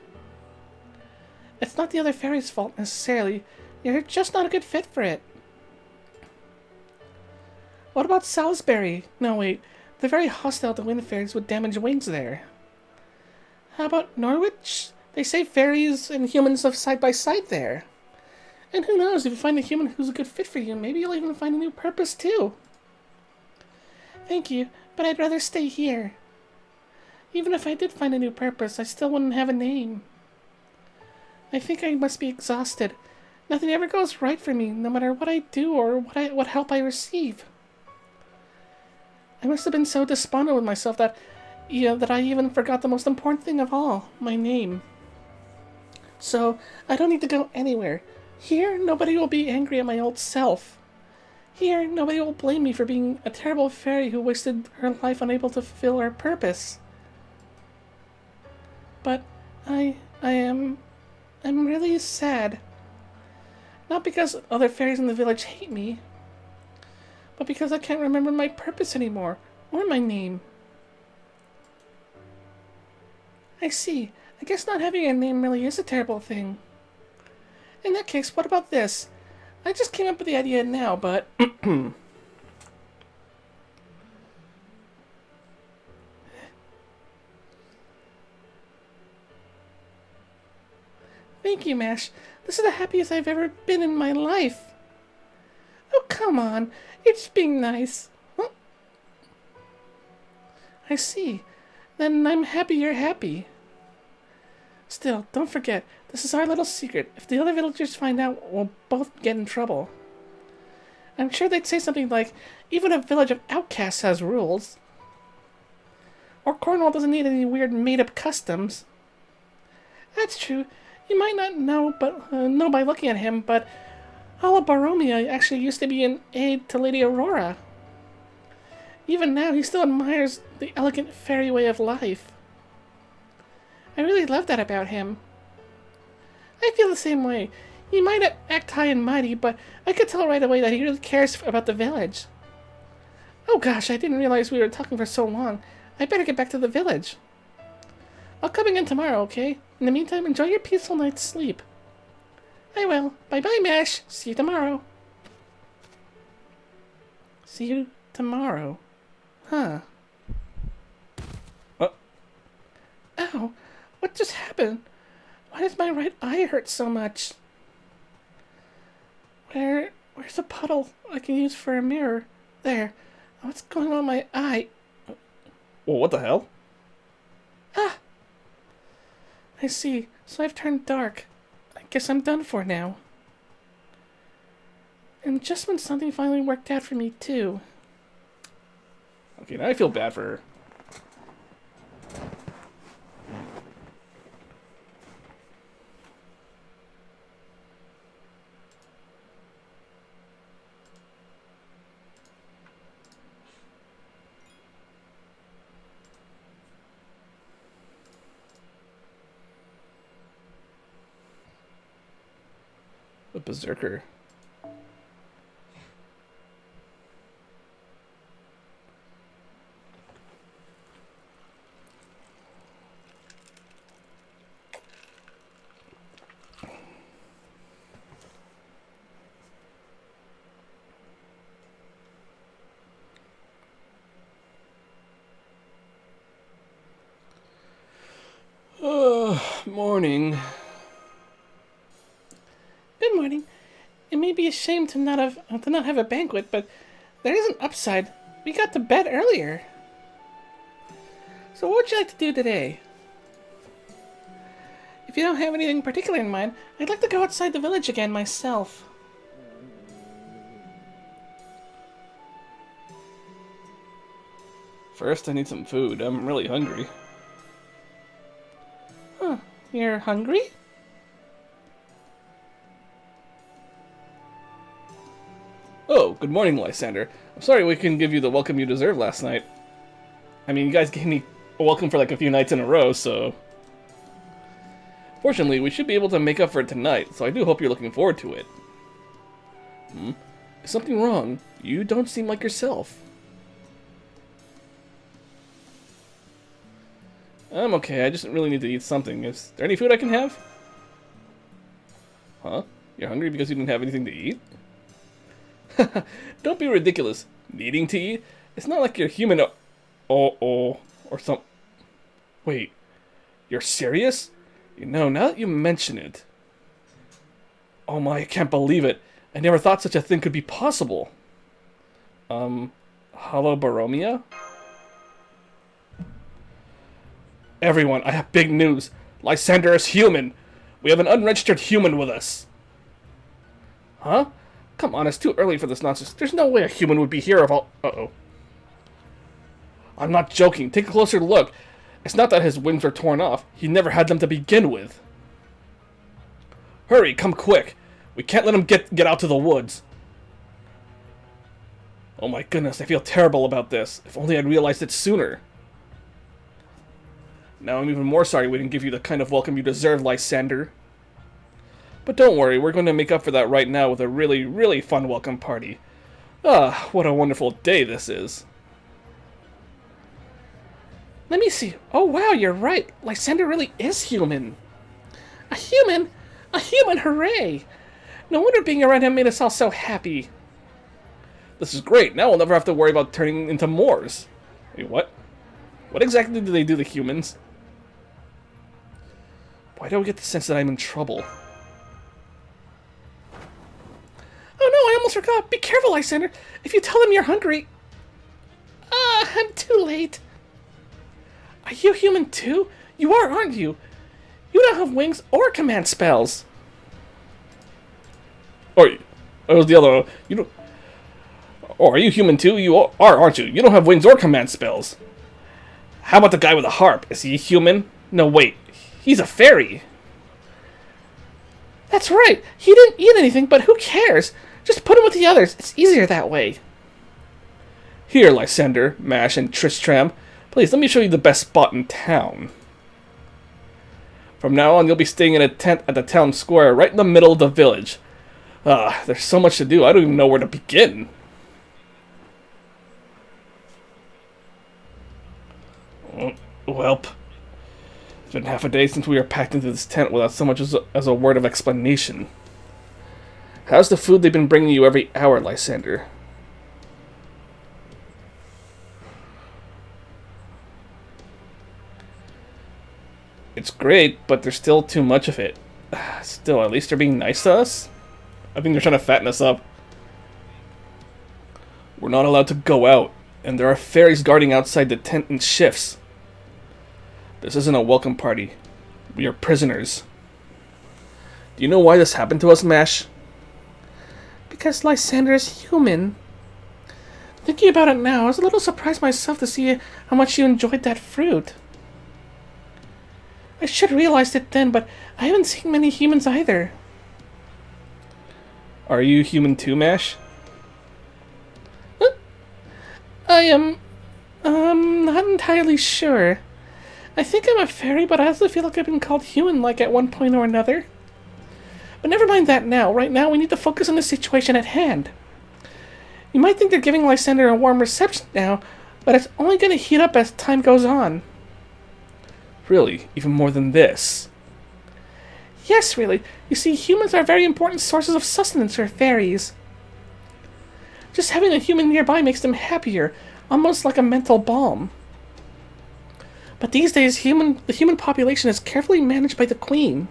It's not the other fairies' fault necessarily. You're just not a good fit for it. What about Salisbury? No, wait. They're very hostile to wind fairies with damaged wings there. How about Norwich? They say fairies and humans live side by side there. And who knows, if you find a human who's a good fit for you, maybe you'll even find a new purpose too. Thank you, but I'd rather stay here. Even if I did find a new purpose, I still wouldn't have a name. I think I must be exhausted. Nothing ever goes right for me, no matter what I do or what help I receive. I must have been so despondent with myself that I even forgot the most important thing of all, my name. So, I don't need to go anywhere. Here, nobody will be angry at my old self. Here, nobody will blame me for being a terrible fairy who wasted her life unable to fulfill her purpose. But I'm really sad. Not because other fairies in the village hate me, but because I can't remember my purpose anymore, or my name. I see. I guess not having a name really is a terrible thing. In that case, what about this? I just came up with the idea now, but... Thank you, Mash. This is the happiest I've ever been in my life. Oh, come on. You're just being nice. Huh? I see. Then I'm happy you're happy. Still, don't forget, this is our little secret. If the other villagers find out, we'll both get in trouble. I'm sure they'd say something like, even a village of outcasts has rules. Or Cornwall doesn't need any weird made-up customs. That's true. You might not know, know by looking at him, but Hala Baromia actually used to be an aide to Lady Aurora. Even now, he still admires the elegant fairy way of life. I really love that about him. I feel the same way. He might act high and mighty, but I could tell right away that he really cares about the village. Oh gosh, I didn't realize we were talking for so long. I better get back to the village. I'll come again tomorrow, okay? In the meantime, enjoy your peaceful night's sleep. I will. Bye-bye, Mash. See you tomorrow. See you tomorrow. Huh. Ow. What just happened? Why does my right eye hurt so much? Where's a puddle I can use for a mirror? There. What's going on in my eye? Well, what the hell? Ah! I see. So I've turned dark. I guess I'm done for now. And just when something finally worked out for me, too. Okay, now I feel bad for her. A berserker. Morning. Good morning. It may be a shame to not have a banquet, but there is an upside. We got to bed earlier. So what would you like to do today? If you don't have anything particular in mind, I'd like to go outside the village again myself. First, I need some food. I'm really hungry. Huh. You're hungry? Oh, good morning, Lysander. I'm sorry we couldn't give you the welcome you deserved last night. I mean, you guys gave me a welcome for like a few nights in a row, so... Fortunately, we should be able to make up for it tonight, so I do hope you're looking forward to it. Is something wrong? You don't seem like yourself. I'm okay, I just really need to eat something. Is there any food I can have? Huh? You're hungry because you didn't have anything to eat? Don't be ridiculous. Needing to eat? It's not like you're human or some... Wait. You're serious? You know, now that you mention it... Oh my, I can't believe it. I never thought such a thing could be possible. Hello, Boromia? Everyone, I have big news. Lysander is human. We have an unregistered human with us. Huh? Come on, it's too early for this nonsense. There's no way a human would be here if all... Uh-oh. I'm not joking. Take a closer look. It's not that his wings are torn off. He never had them to begin with. Hurry, come quick. We can't let him get out to the woods. Oh my goodness, I feel terrible about this. If only I'd realized it sooner. Now I'm even more sorry we didn't give you the kind of welcome you deserve, Lysander. But don't worry, we're going to make up for that right now with a really, really fun welcome party. Ah, what a wonderful day this is. Let me see. Oh wow, you're right. Lysander really is human. A human? A human, hooray! No wonder being around him made us all so happy. This is great. Now we'll never have to worry about turning into Moors. Wait, what? What exactly do they do to humans? Why do I get the sense that I'm in trouble? Oh no, I almost forgot. Be careful, Lysander. If you tell them you're hungry... I'm too late. Are you human too? You are, aren't you? You don't have wings or command spells. Or, it was the other one. You don't... Oh, are you human too? You are, aren't you? You don't have wings or command spells. How about the guy with the harp? Is he human? No, wait. He's a fairy. That's right. He didn't eat anything, but who cares? Just put him with the others. It's easier that way. Here, Lysander, Mash, and Tristram. Please, let me show you the best spot in town. From now on, you'll be staying in a tent at the town square, right in the middle of the village. There's so much to do, I don't even know where to begin. Welp. It's been half a day since we were packed into this tent without so much as a word of explanation. How's the food they've been bringing you every hour, Lysander? It's great, but there's still too much of it. Still, at least they're being nice to us? I think they're trying to fatten us up. We're not allowed to go out, and there are fairies guarding outside the tent in shifts. This isn't a welcome party. We are prisoners. Do you know why this happened to us, Mash? Because Lysander is human. Thinking about it now, I was a little surprised myself to see how much you enjoyed that fruit. I should have realized it then, but I haven't seen many humans either. Are you human too, Mash? I am, not entirely sure. I think I'm a fairy, but I also feel like I've been called human-like at one point or another. But never mind that now. Right now, we need to focus on the situation at hand. You might think they're giving Lysander a warm reception now, but it's only going to heat up as time goes on. Really? Even more than this? Yes, really. You see, humans are very important sources of sustenance for fairies. Just having a human nearby makes them happier, almost like a mental balm. But these days, the human population is carefully managed by the Queen,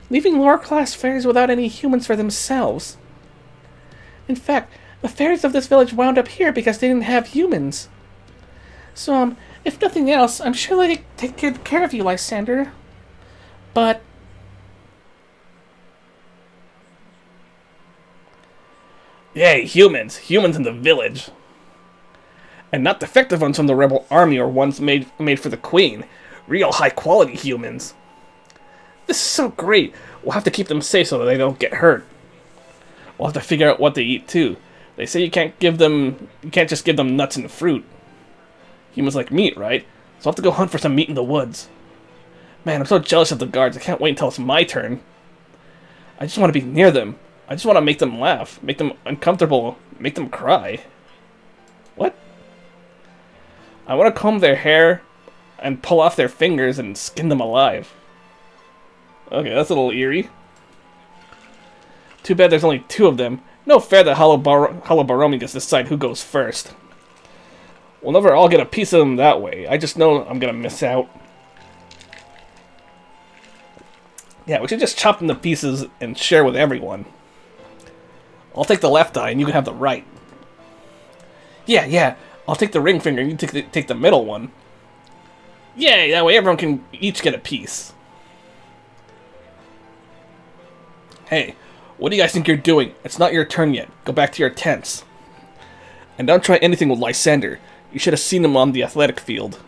leaving lower-class fairies without any humans for themselves. In fact, the fairies of this village wound up here because they didn't have humans. So, if nothing else, I'm sure they take good care of you, Lysander. But... Yay, humans! Humans in the village! And not defective ones from the rebel army or ones made for the Queen. Real high-quality humans. This is so great! We'll have to keep them safe so that they don't get hurt. We'll have to figure out what they eat, too. They say you can't just give them nuts and fruit. Humans like meat, right? So I'll have to go hunt for some meat in the woods. Man, I'm so jealous of the guards. I can't wait until it's my turn. I just want to be near them. I just want to make them laugh, make them uncomfortable, make them cry. What? I want to comb their hair and pull off their fingers and skin them alive. Okay, that's a little eerie. Too bad there's only 2 of them. No fair that Holobaromi gets to decide who goes first. We'll never all get a piece of them that way. I just know I'm gonna miss out. Yeah, we should just chop them to pieces and share with everyone. I'll take the left eye and you can have the right. Yeah. I'll take the ring finger and you take the middle one. Yay, that way everyone can each get a piece. Hey, what do you guys think you're doing? It's not your turn yet. Go back to your tents. And don't try anything with Lysander. You should have seen him on the athletic field.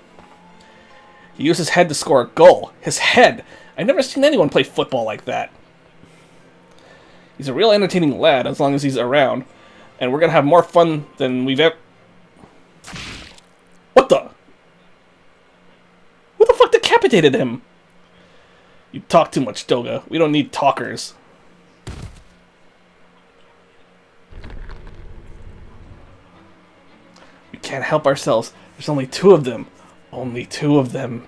He used his head to score a goal. His head! I've never seen anyone play football like that. He's a real entertaining lad as long as he's around. And we're gonna have more fun than we've ever... What the? Who the fuck decapitated him? You talk too much, Doga. We don't need talkers. We can't help ourselves. There's only 2 of them. Only 2 of them.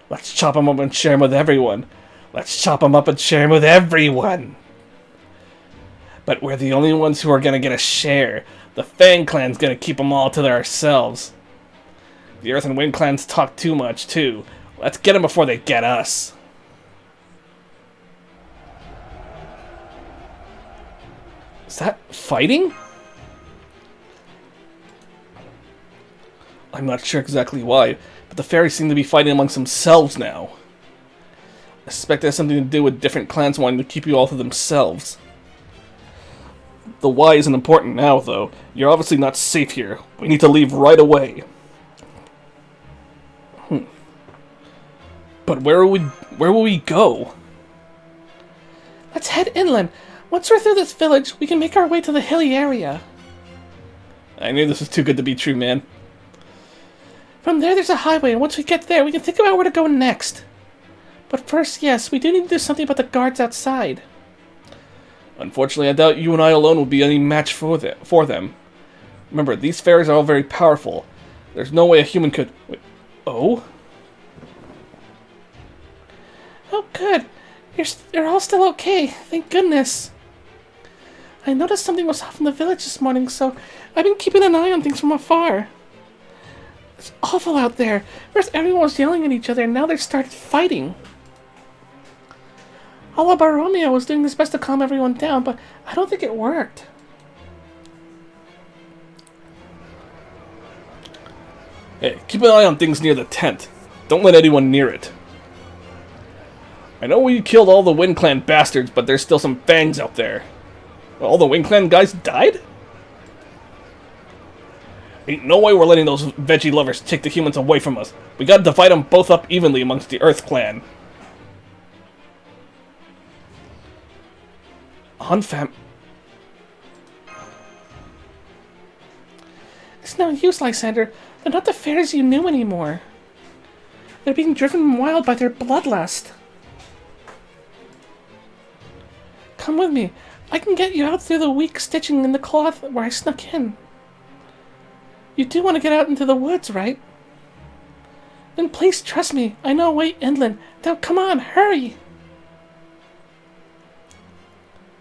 Let's chop them up and share them with everyone. Let's chop them up and share them with everyone. But we're the only ones who are gonna get a share. The Fang clan's gonna keep them all to ourselves. The Earth and Wind clans talk too much, too. Let's get them before they get us. Is that fighting? I'm not sure exactly why, but the fairies seem to be fighting amongst themselves now. I suspect it has something to do with different clans wanting to keep you all to themselves. The why isn't important now, though. You're obviously not safe here. We need to leave right away. But where will we go? Let's head inland. Once we're through this village, we can make our way to the hilly area. I knew this was too good to be true, man. From there's a highway, and once we get there, we can think about where to go next. But first, yes, we do need to do something about the guards outside. Unfortunately, I doubt you and I alone will be any match for them. Remember, these fairies are all very powerful. There's no way a human could... Wait, oh? Oh, good. You're all still okay. Thank goodness. I noticed something was off in the village this morning, so I've been keeping an eye on things from afar. It's awful out there. First everyone was yelling at each other, and now they've started fighting. Alabaromia was doing his best to calm everyone down, but I don't think it worked. Hey, keep an eye on things near the tent. Don't let anyone near it. I know we killed all the Wind Clan bastards, but there's still some fangs out there. All the Wind Clan guys died? Ain't no way we're letting those veggie lovers take the humans away from us. We gotta divide them both up evenly amongst the Earth Clan. It's no use, Lysander. They're not the Faeries you knew anymore. They're being driven wild by their bloodlust. Come with me. I can get you out through the weak stitching in the cloth where I snuck in. You do want to get out into the woods, right? Then please trust me. I know a way inland. Now come on, hurry!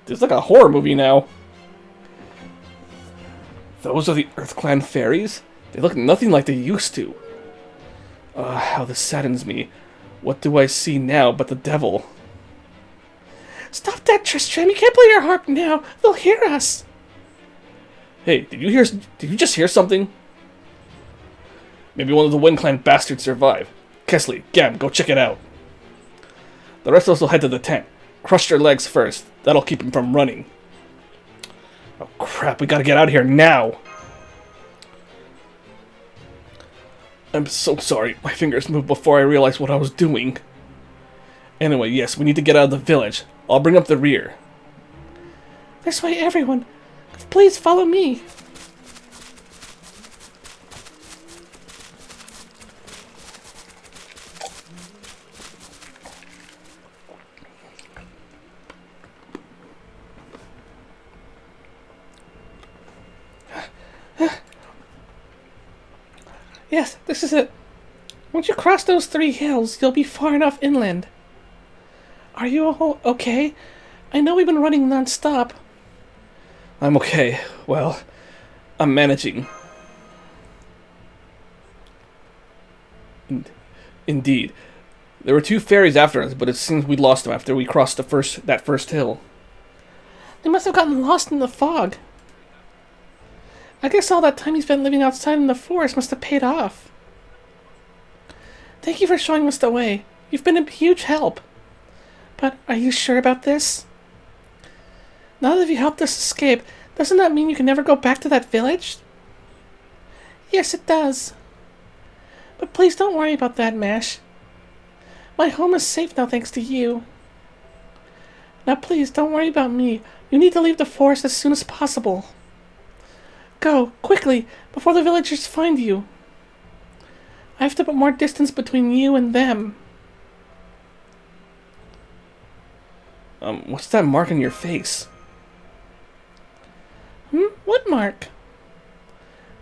It's like a horror movie now. Those are the Earth Clan Faeries? They look nothing like they used to. How this saddens me. What do I see now but the devil? Stop that, Tristram! You can't play your harp now! They'll hear us! Hey, did you just hear something? Maybe one of the Wind Clan bastards survived. Kesley, Gam, go check it out. The rest of us will head to the tent. Crush their legs first. That'll keep them from running. Oh crap, we gotta get out of here now! I'm so sorry. My fingers moved before I realized what I was doing. Anyway, yes, we need to get out of the village. I'll bring up the rear. This way, everyone. Please follow me. Yes, this is it. Once you cross those 3 hills, you'll be far enough inland. Are you all okay? I know we've been running non-stop. I'm okay. Well, I'm managing. Indeed. There were 2 fairies after us, but it seems we lost them after we crossed that first hill. They must have gotten lost in the fog. I guess all that time he spent living outside in the forest must have paid off. Thank you for showing us the way. You've been a huge help. But are you sure about this? Now that you helped us escape, doesn't that mean you can never go back to that village? Yes, it does. But please don't worry about that, Mash. My home is safe now thanks to you. Now please, don't worry about me. You need to leave the forest as soon as possible. Go, quickly, before the villagers find you. I have to put more distance between you and them. What's that mark on your face? What mark?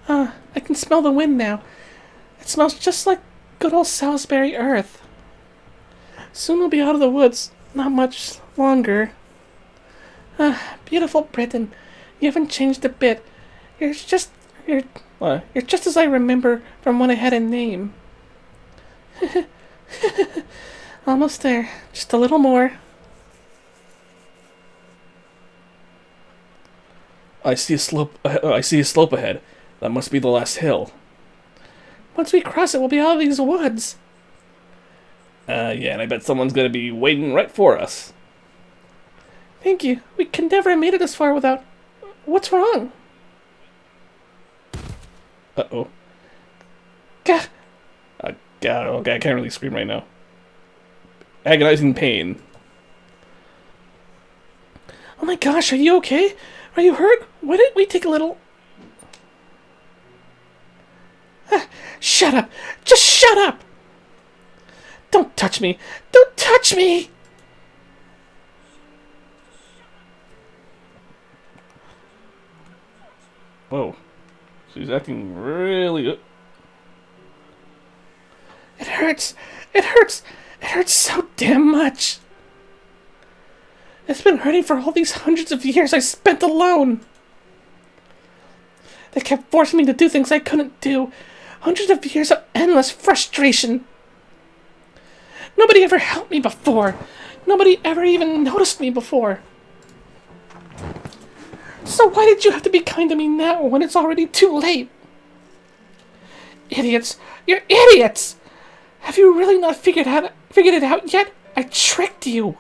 I can smell the wind now. It smells just like good old Salisbury earth. Soon we'll be out of the woods. Not much longer. Beautiful Britain. You haven't changed a bit. You're just as I remember from when I had a name. Almost there. Just a little more. I see a slope ahead. That must be the last hill. Once we cross it, we'll be out of these woods. Yeah, and I bet someone's gonna be waiting right for us. Thank you. We can never have made it this far without... What's wrong? Uh-oh. Gah! Okay, I can't really scream right now. Agonizing pain. Oh my gosh, are you okay? Are you hurt? Why didn't we take a little... Shut up! Just shut up! Don't touch me! Don't touch me! Whoa. She's acting really... It hurts! It hurts! It hurts so damn much! It's been hurting for all these hundreds of years I spent alone! They kept forcing me to do things I couldn't do. Hundreds of years of endless frustration. Nobody ever helped me before. Nobody ever even noticed me before. So why did you have to be kind to me now when it's already too late? Idiots! You're idiots! Have you really not figured it out yet? I tricked you.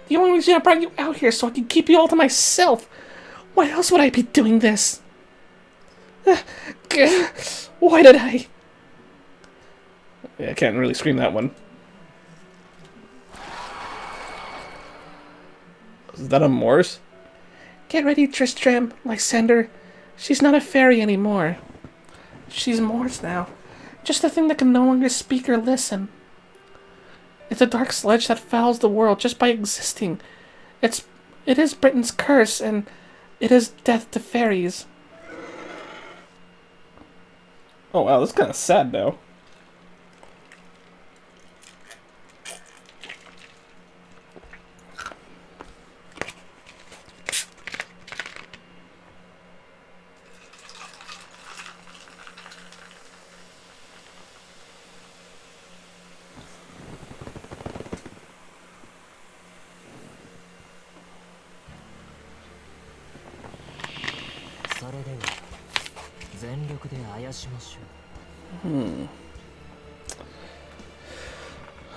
The only reason I brought you out here is so I can keep you all to myself. Why else would I be doing this? Why did I? Yeah, I can't really scream that one. Is that a Morse? Get ready, Tristram, Lysander. She's not a fairy anymore. She's Morse now. Just a thing that can no longer speak or listen. It's a dark sledge that fouls the world just by existing. It is Britain's curse, and it is death to fairies. Oh wow, that's kind of sad though.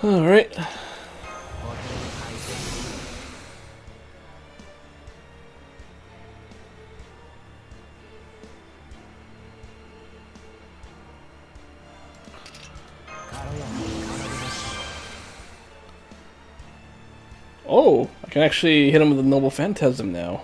All right. Oh, I can actually hit him with a noble phantasm now.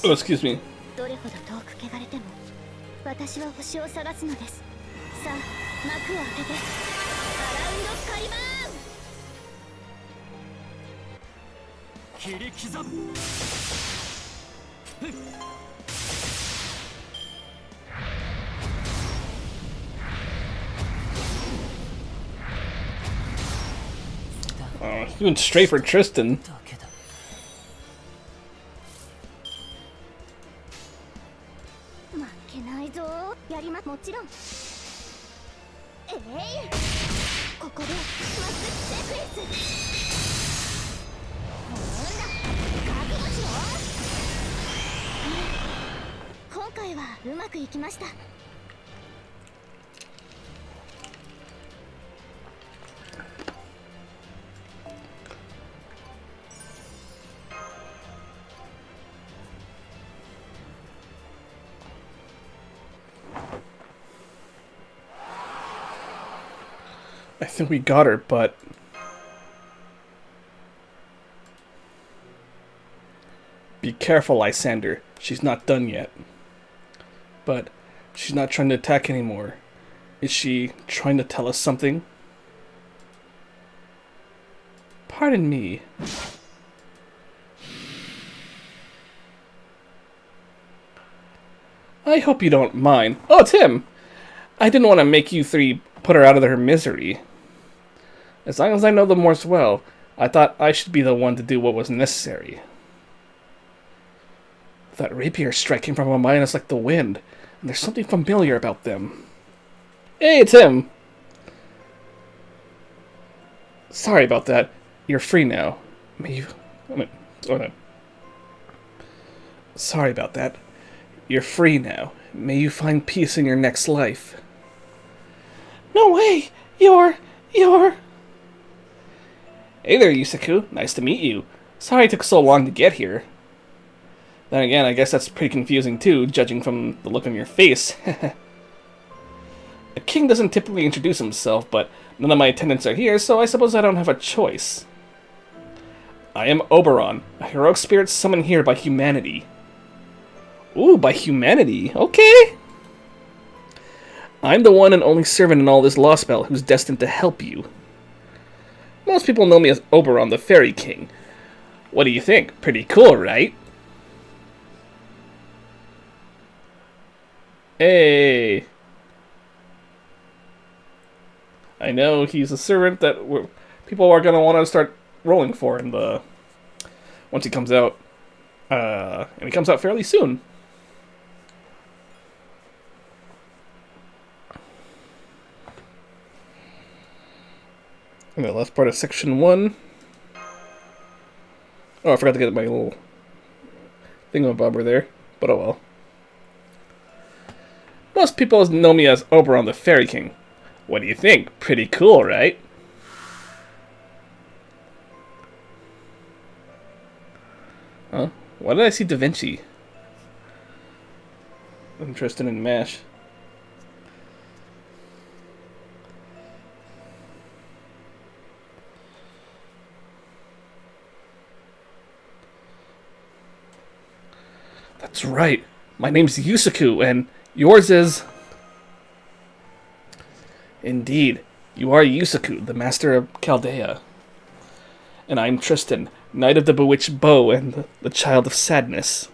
Oh, excuse me. どれほど遠く汚れても私は星を探すのです。さあ幕を開けてアラウンドカリバーン。切り刻む。Oh, he's going straight for Tristan. もちろん。ここでマスセクレス。ほら、覚悟しろ。今回はうまくいきました。I think we got her, but... Be careful, Lysander. She's not done yet. But she's not trying to attack anymore. Is she trying to tell us something? Pardon me. I hope you don't mind. Oh, it's him! I didn't want to make you three put her out of her misery. As long as I know the Morse well, I thought I should be the one to do what was necessary. That rapier striking from my mind is like the wind, and there's something familiar about them. Hey, it's him! Sorry about that. You're free now. May you... Oh, no. Sorry about that. You're free now. May you find peace in your next life. No way! You're... Hey there, Yusaku. Nice to meet you. Sorry it took so long to get here. Then again, I guess that's pretty confusing too, judging from the look on your face. A king doesn't typically introduce himself, but none of my attendants are here, so I suppose I don't have a choice. I am Oberon, a heroic spirit summoned here by humanity. Ooh, by humanity. Okay. I'm the one and only servant in all this Lostbelt who's destined to help you. Most people know me as Oberon, the Fairy King. What do you think? Pretty cool, right? Hey. I know he's a servant that people are going to want to start rolling for in the... once he comes out. And he comes out fairly soon. And the last part of section 1. Oh, I forgot to get my little thingamabobber there. But oh well. Most people know me as Oberon the Fairy King. What do you think? Pretty cool, right? Huh? Why did I see Da Vinci? Interested in MASH. That's right. My name's Yusaku, and yours is... Indeed, you are Yusaku, the master of Chaldea. And I'm Tristan, knight of the bewitched bow and the child of sadness.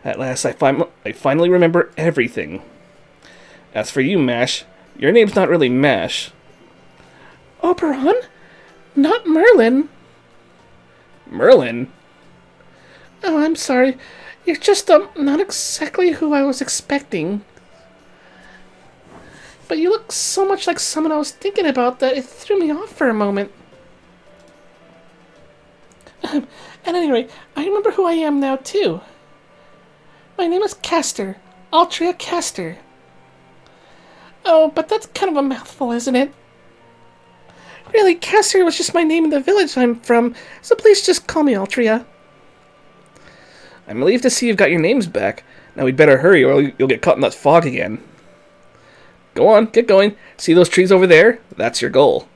At last, I finally remember everything. As for you, Mash, your name's not really Mash. Oberon? Not Merlin. Merlin? Oh, I'm sorry. You're just, not exactly who I was expecting. But you look so much like someone I was thinking about that it threw me off for a moment. At any rate, I remember who I am now, too. My name is Castor. Altria Castor. Oh, but that's kind of a mouthful, isn't it? Really, Castor was just my name in the village I'm from, so please just call me Altria. I'm relieved to see you've got your names back. Now we'd better hurry or you'll get caught in that fog again. Go on, get going. See those trees over there? That's your goal.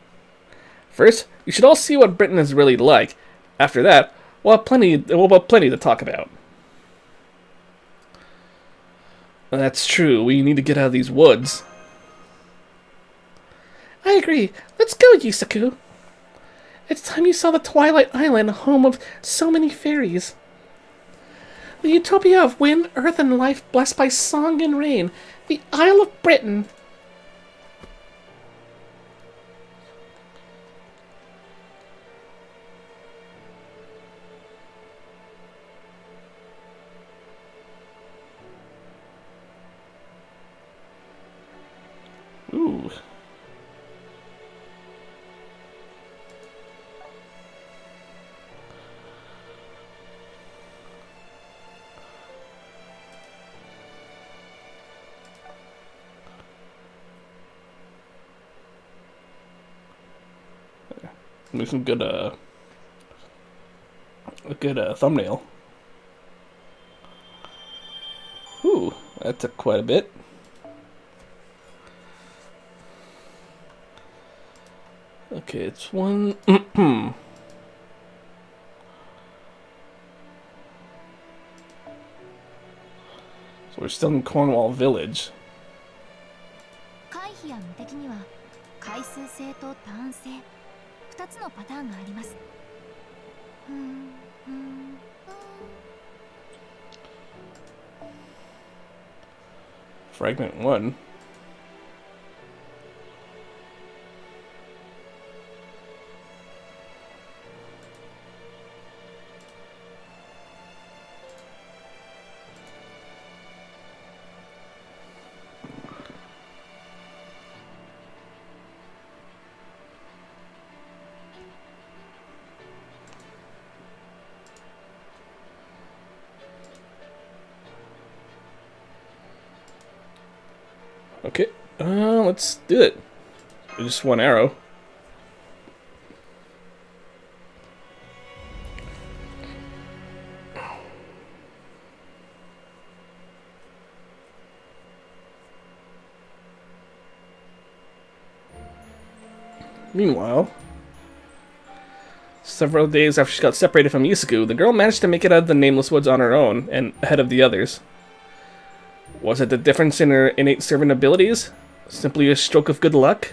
First, you should all see what Britain is really like. After that, we'll have plenty to talk about. That's true. We need to get out of these woods. I agree. Let's go, Yusaku. It's time you saw the Twilight Island, home of so many fairies. The utopia of wind, earth, and life blessed by song and rain. The Isle of Britain. Ooh. Make some good, a good thumbnail. Ooh, that took quite a bit. Okay, it's one. So we're still in Cornwall Village. 回避や無敵には回数制とターン制2つのパターンがあります。Fragment 1. Okay, let's do it. Just one arrow. Meanwhile, several days after she got separated from Yusaku, the girl managed to make it out of the Nameless Woods on her own, and ahead of the others. Was it the difference in her innate servant abilities? Simply a stroke of good luck?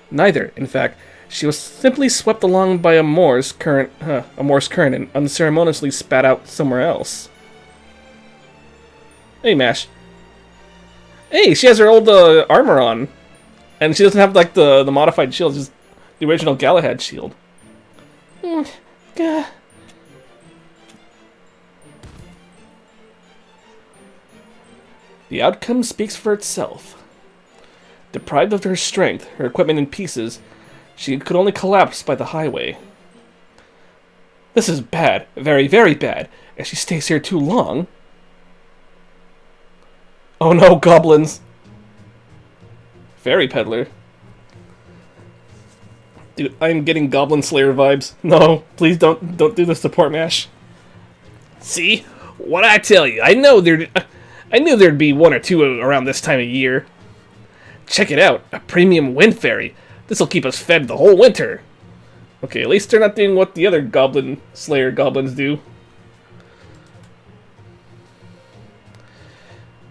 Neither, in fact. She was simply swept along by a Morse current and unceremoniously spat out somewhere else. Hey, Mash. Hey, she has her old armor on. And she doesn't have, like, the modified shield, just the original Galahad shield. Gah. The outcome speaks for itself. Deprived of her strength, her equipment in pieces, she could only collapse by the highway. This is bad, very, very bad. If she stays here too long... Oh no, goblins! Fairy peddler. Dude, I'm getting Goblin Slayer vibes. No, please don't do this to poor Mash. See? What'd I tell you? I knew there'd be one or two around this time of year. Check it out, a premium wind fairy. This'll keep us fed the whole winter. Okay, at least they're not doing what the other Goblin Slayer goblins do.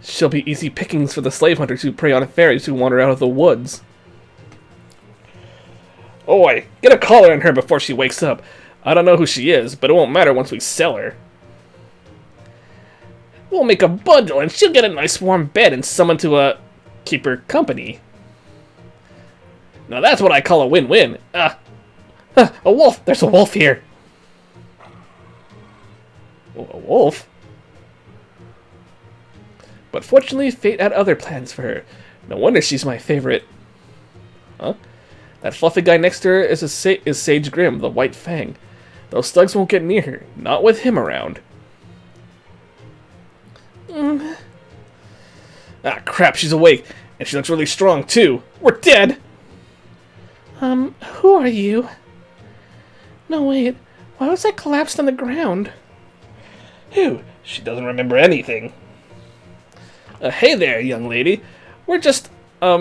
She'll be easy pickings for the slave hunters who prey on fairies who wander out of the woods. Oi, get a collar on her before she wakes up. I don't know who she is, but it won't matter once we sell her. We'll make a bundle and she'll get a nice warm bed and someone to, keep her company. Now that's what I call a win-win. A wolf! There's a wolf here! A wolf? But fortunately, fate had other plans for her. No wonder she's my favorite. Huh? That fluffy guy next to her is Sage Grim, the White Fang. Those thugs won't get near her, not with him around. Ah, crap, she's awake. And she looks really strong, too. We're dead! Who are you? No, wait. Why was I collapsed on the ground? Phew, she doesn't remember anything. Hey there, young lady. We're just, a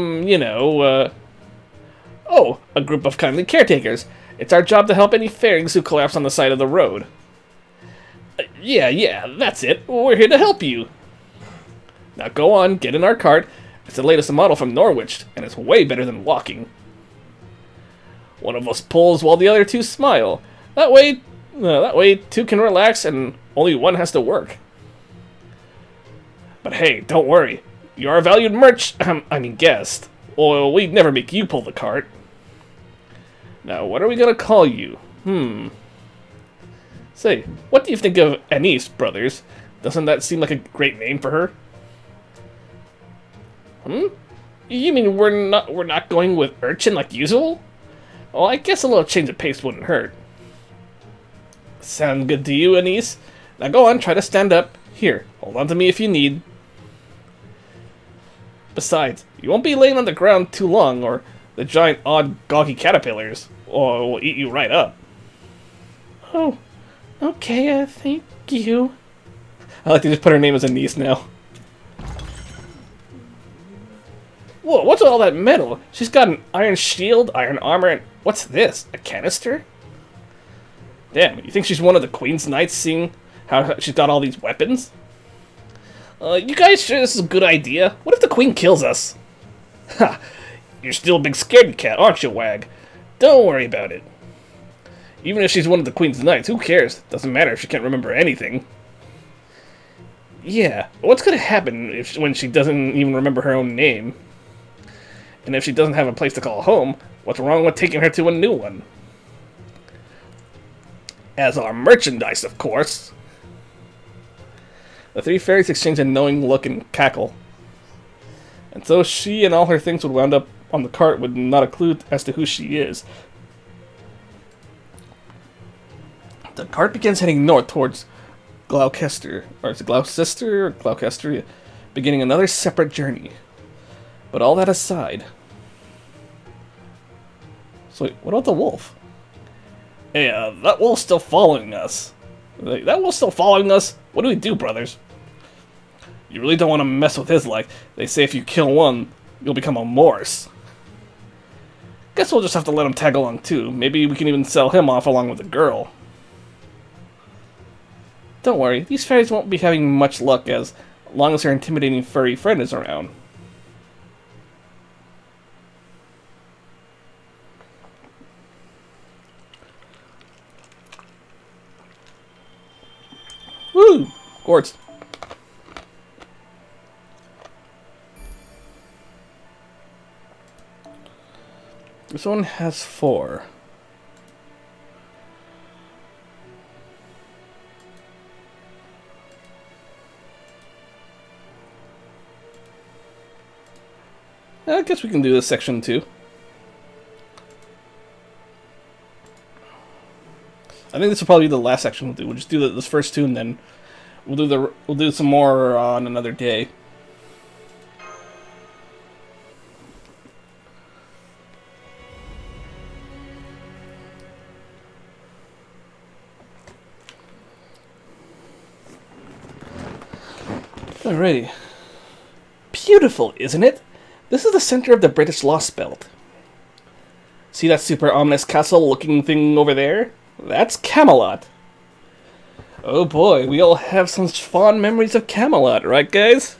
group of kindly caretakers. It's our job to help any fairies who collapse on the side of the road. Yeah, that's it. We're here to help you. Now go on, get in our cart. It's the latest model from Norwich, and it's way better than walking. One of us pulls while the other two smile. That way two can relax and only one has to work. But hey, don't worry. You're our valued guest. Well, we'd never make you pull the cart. Now, what are we gonna call you? Say, what do you think of Anise, brothers? Doesn't that seem like a great name for her? You mean we're not going with Urchin like usual? Well, I guess a little change of pace wouldn't hurt. Sound good to you, Anise? Now go on, try to stand up. Here, hold on to me if you need. Besides, you won't be laying on the ground too long, or the giant, odd, gawky caterpillars will eat you right up. Oh, okay, thank you. I like to just put her name as Anise now. Whoa, what's all that metal? She's got an iron shield, iron armor, and what's this? A canister? Damn, you think she's one of the Queen's Knights, seeing how she's got all these weapons? You guys sure this is a good idea? What if the Queen kills us? Ha! You're still a big scaredy cat, aren't you, Wag? Don't worry about it. Even if she's one of the Queen's Knights, who cares? Doesn't matter if she can't remember anything. Yeah, what's gonna happen when she doesn't even remember her own name? And if she doesn't have a place to call home, what's wrong with taking her to a new one? As our merchandise, of course. The three fairies exchange a knowing look and cackle. And so she and all her things would wound up on the cart with not a clue as to who she is. The cart begins heading north towards Gloucester, or is it Gloucester or Gloucester, beginning another separate journey. But all that aside. So wait, what about the wolf? Hey, that wolf's still following us. Like, that wolf's still following us? What do we do, brothers? You really don't want to mess with his life. They say if you kill one, you'll become a Morse. Guess we'll just have to let him tag along too. Maybe we can even sell him off along with the girl. Don't worry, these fairies won't be having much luck as long as her intimidating furry friend is around. Woo! Gourds. This one has 4. I guess we can do this section too. I think this will probably be the last section we'll do. We'll just do this first 2, and then we'll do some more on another day. Alrighty. Beautiful, isn't it? This is the center of the British Lostbelt. See that super ominous castle-looking thing over there? That's Camelot. Oh boy, we all have some fond memories of Camelot, right guys?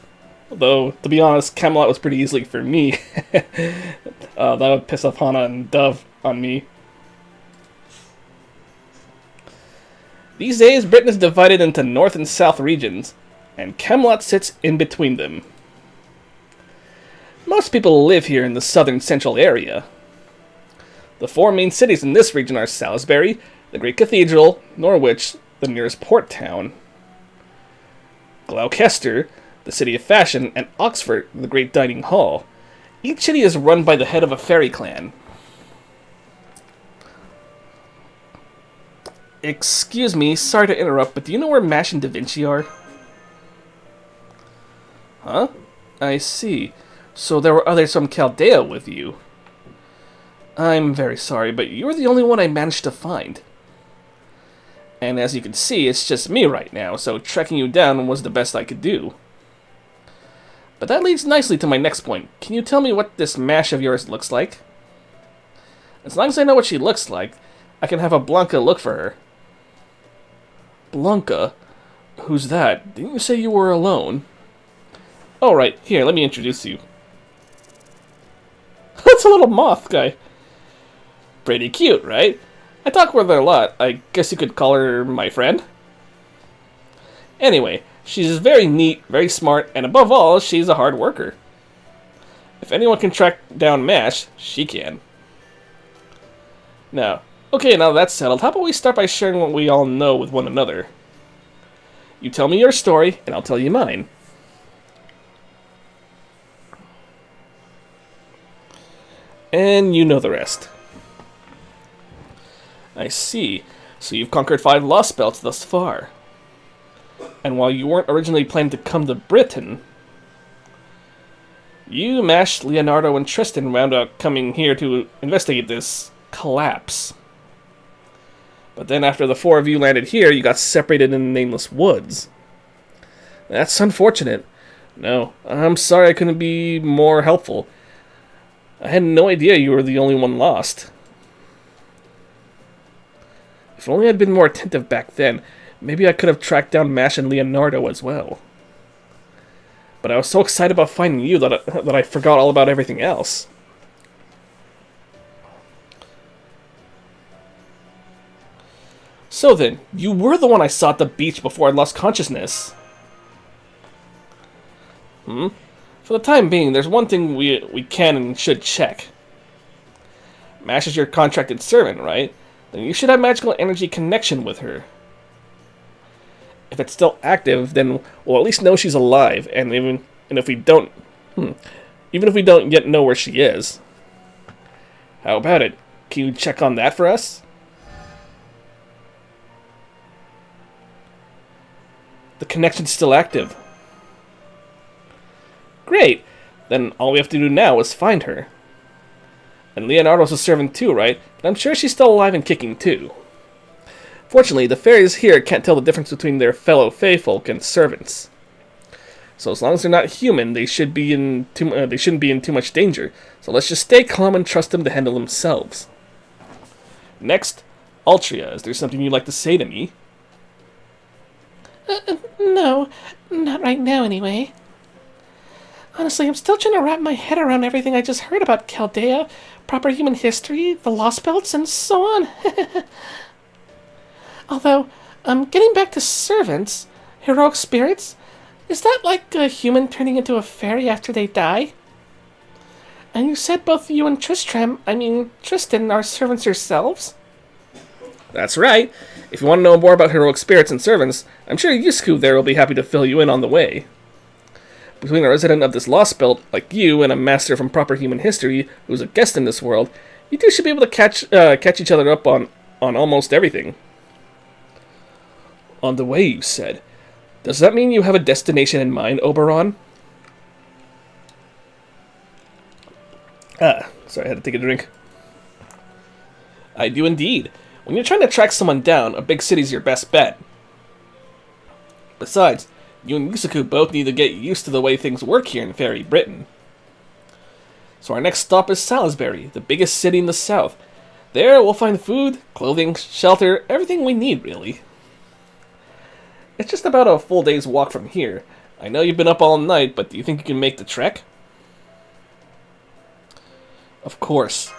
Although, to be honest, Camelot was pretty easily for me. That would piss off Hana and Dove on me. These days, Britain is divided into north and south regions, and Camelot sits in between them. Most people live here in the southern central area. The 4 main cities in this region are Salisbury, the Great Cathedral, Norwich, the nearest port town, Gloucester, the city of fashion, and Oxford, the great dining hall. Each city is run by the head of a fairy clan. Excuse me, sorry to interrupt, but do you know where Mash and Da Vinci are? Huh? I see. So there were others from Chaldea with you. I'm very sorry, but you're the only one I managed to find. And as you can see, it's just me right now, so tracking you down was the best I could do. But that leads nicely to my next point. Can you tell me what this Mash of yours looks like? As long as I know what she looks like, I can have a Blanca look for her. Blanca? Who's that? Didn't you say you were alone? Oh, right. Here, let me introduce you. That's a little moth guy. Pretty cute, right? I talk with her a lot. I guess you could call her my friend. Anyway, she's very neat, very smart, and above all, she's a hard worker. If anyone can track down Mash, she can. Now that's settled, how about we start by sharing what we all know with one another? You tell me your story, and I'll tell you mine. And you know the rest. I see. So you've conquered 5 Lostbelts thus far. And while you weren't originally planning to come to Britain, you, Mash, Leonardo, and Tristan wound up coming here to investigate this collapse. But then after the 4 of you landed here, you got separated in the nameless woods. That's unfortunate. No, I'm sorry I couldn't be more helpful. I had no idea you were the only one lost. If only I'd been more attentive back then, maybe I could have tracked down Mash and Leonardo as well. But I was so excited about finding you that I forgot all about everything else. So then, you were the one I saw at the beach before I lost consciousness. For the time being, there's one thing we can and should check. Mash is your contracted servant, right? Then you should have magical energy connection with her. If it's still active, then we'll at least know she's alive, and if we don't, even if we don't yet know where she is. How about it? Can you check on that for us? The connection's still active. Great! Then all we have to do now is find her. And Leonardo's a servant too, right? I'm sure she's still alive and kicking too. Fortunately, the fairies here can't tell the difference between their fellow fae folk and servants. So as long as they're not human, they shouldn't be in too much danger. So let's just stay calm and trust them to handle themselves. Next, Altria, is there something you'd like to say to me? No, not right now anyway. Honestly, I'm still trying to wrap my head around everything I just heard about Chaldea, proper human history, the Lostbelts, and so on. Although, getting back to servants, heroic spirits, is that like a human turning into a fairy after they die? And you said both you and Tristan, are servants yourselves? That's right. If you want to know more about heroic spirits and servants, I'm sure Yusku there will be happy to fill you in on the way. Between a resident of this Lostbelt like you and a master from proper human history who's a guest in this world, you two should be able to catch each other up on almost everything. On the way, you said. Does that mean you have a destination in mind, Oberon? Sorry, I had to take a drink. I do indeed. When you're trying to track someone down, a big city's your best bet. Besides, you and Yusaku both need to get used to the way things work here in Fairy Britain. So our next stop is Salisbury, the biggest city in the south. There we'll find food, clothing, shelter, everything we need, really. It's just about a full day's walk from here. I know you've been up all night, but do you think you can make the trek? Of course.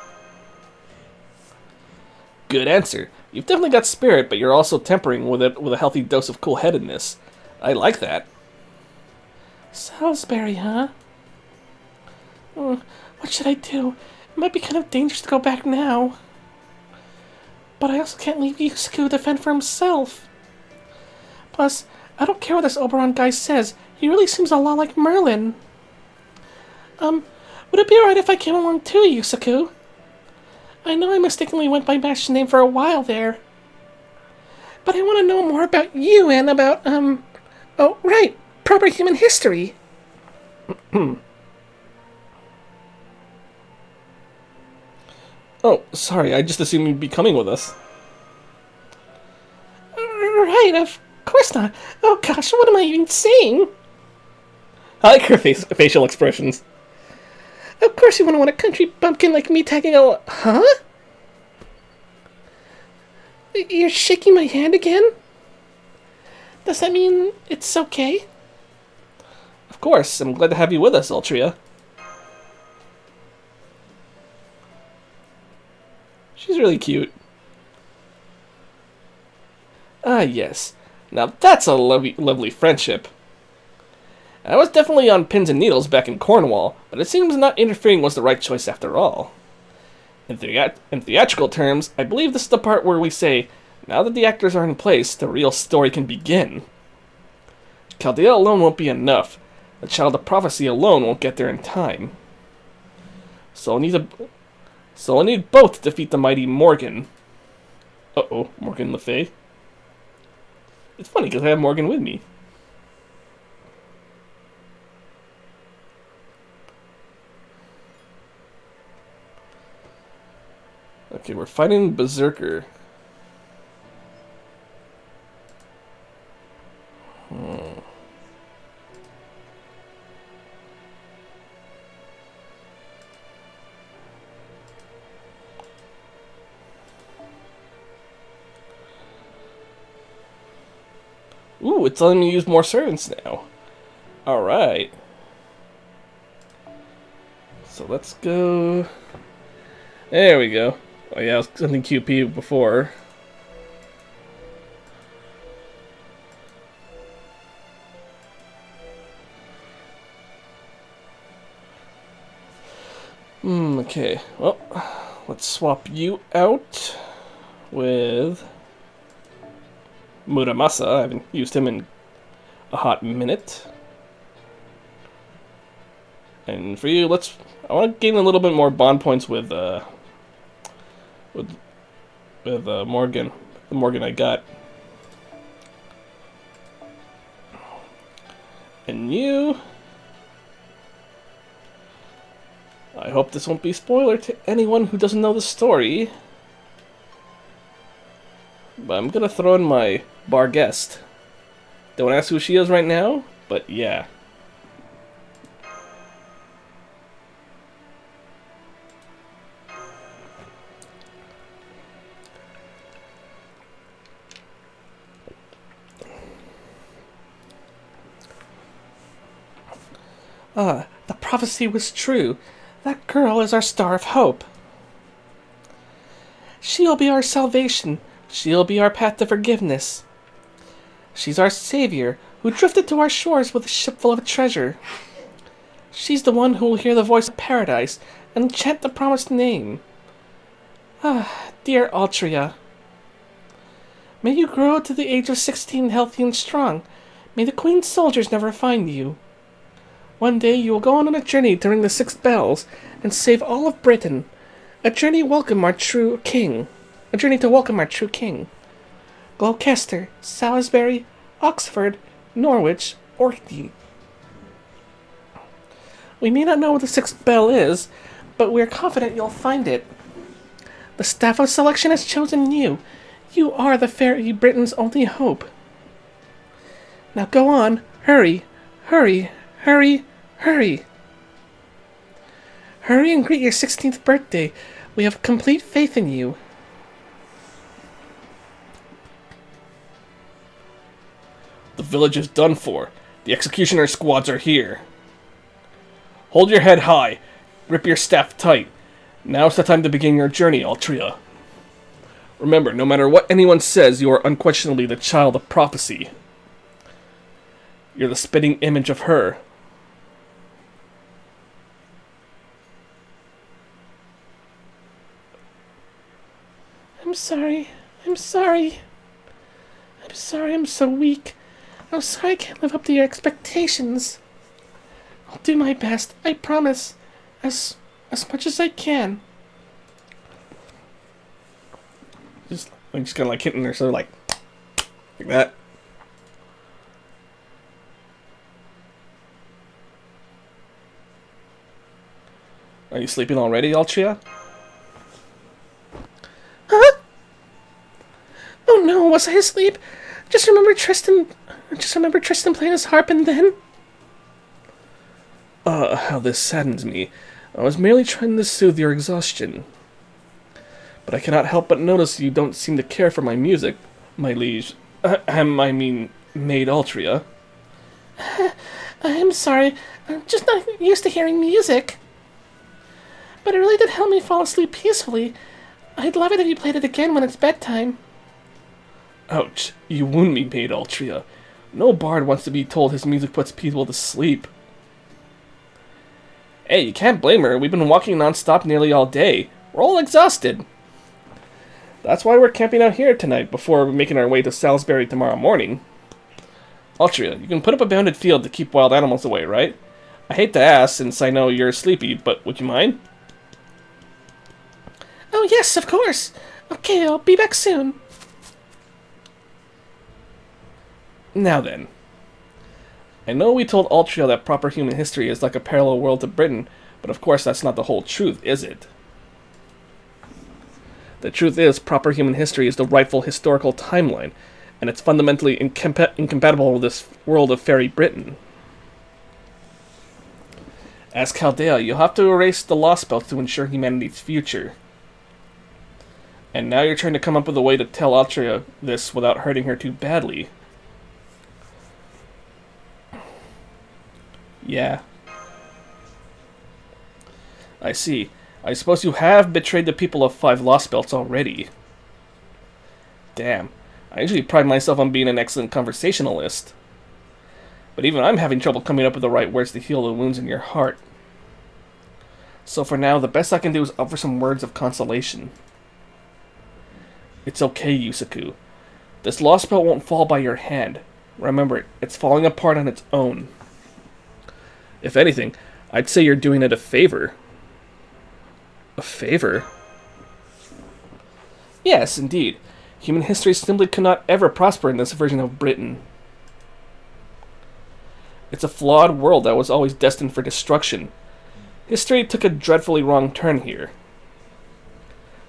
Good answer. You've definitely got spirit, but you're also tempering with it with a healthy dose of cool-headedness. I like that. Salisbury, huh? What should I do? It might be kind of dangerous to go back now. But I also can't leave Yusuke to fend for himself. Plus, I don't care what this Oberon guy says. He really seems a lot like Merlin. Would it be alright if I came along too, Yusaku? I know I mistakenly went by Mash's name for a while there. But I want to know more about you and about, oh, right, proper human history. Oh, sorry, I just assumed you'd be coming with us. Right, of course not. Oh gosh, what am I even saying? I like her facial expressions. Of course you wouldn't want a country bumpkin like me tagging a... Huh? You're shaking my hand again? Does that mean it's okay? Of course, I'm glad to have you with us, Altria. She's really cute. Ah, yes. Now that's a lovely friendship. I was definitely on pins and needles back in Cornwall, but it seems not interfering was the right choice after all. In theatrical terms, I believe this is the part where we say, now that the actors are in place, the real story can begin. Chaldea alone won't be enough. The Child of Prophecy alone won't get there in time. So I'll need both to defeat the mighty Morgan. Uh-oh, Morgan Le Fay. It's funny because I have Morgan with me. Okay, we're fighting Berserker. Ooh, it's letting me use more servants now. Alright. So let's go... There we go. Oh yeah, I was sending QP before. Okay. Well, let's swap you out with Muramasa. I haven't used him in a hot minute. And for you, I want to gain a little bit more bond points with Morgan. The Morgan I got. And you... I hope this won't be a spoiler to anyone who doesn't know the story. But I'm gonna throw in my bar guest. Don't ask who she is right now, but yeah. The prophecy was true. That girl is our star of hope. She'll be our salvation. She'll be our path to forgiveness. She's our savior, who drifted to our shores with a ship full of treasure. She's the one who will hear the voice of paradise and chant the promised name. Dear Altria. May you grow to the age of 16 healthy and strong. May the Queen's soldiers never find you. One day you will go on a journey to ring the 6 bells and save all of Britain. A journey to welcome our true king. Gloucester, Salisbury, Oxford, Norwich, Orkney. We may not know what the 6th bell is, but we are confident you'll find it. The staff of selection has chosen you. You are the Fairy Britain's only hope. Now go on. Hurry. Hurry. Hurry. Hurry. Hurry and greet your 16th birthday. We have complete faith in you. The village is done for. The executioner squads are here. Hold your head high. Grip your staff tight. Now's the time to begin your journey, Altria. Remember, no matter what anyone says, you are unquestionably the child of prophecy. You're the spitting image of her. I'm sorry. I'm sorry. I'm sorry I'm so weak. I'm sorry I can't live up to your expectations. I'll do my best, I promise. As much as I can. Just kind of like hitting her, so like that. Are you sleeping already, Altria? Huh? Oh no, was I asleep? Just remember Tristan playing his harp and then... How this saddens me. I was merely trying to soothe your exhaustion. But I cannot help but notice you don't seem to care for my music, my liege. I mean, Maid Altria. I'm sorry. I'm just not used to hearing music. But it really did help me fall asleep peacefully. I'd love it if you played it again when it's bedtime. Ouch, you wound me, Maid Altria. No bard wants to be told his music puts people to sleep. Hey, you can't blame her. We've been walking non-stop nearly all day. We're all exhausted. That's why we're camping out here tonight before making our way to Salisbury tomorrow morning. Altria, you can put up a bounded field to keep wild animals away, right? I hate to ask since I know you're sleepy, but would you mind? Oh yes, of course. Okay, I'll be back soon. Now then. I know we told Altria that proper human history is like a parallel world to Britain, but of course that's not the whole truth, is it? The truth is, proper human history is the rightful historical timeline, and it's fundamentally incompatible with this world of Fairy Britain. As Chaldea, you'll have to erase the Lostbelt to ensure humanity's future. And now you're trying to come up with a way to tell Altria this without hurting her too badly. Yeah. I see. I suppose you have betrayed the people of 5 Lostbelts already. Damn. I usually pride myself on being an excellent conversationalist. But even I'm having trouble coming up with the right words to heal the wounds in your heart. So for now, the best I can do is offer some words of consolation. It's okay, Yusaku. This Lostbelt won't fall by your hand. Remember, it's falling apart on its own. If anything, I'd say you're doing it a favor. A favor? Yes, indeed. Human history simply cannot ever prosper in this version of Britain. It's a flawed world that was always destined for destruction. History took a dreadfully wrong turn here.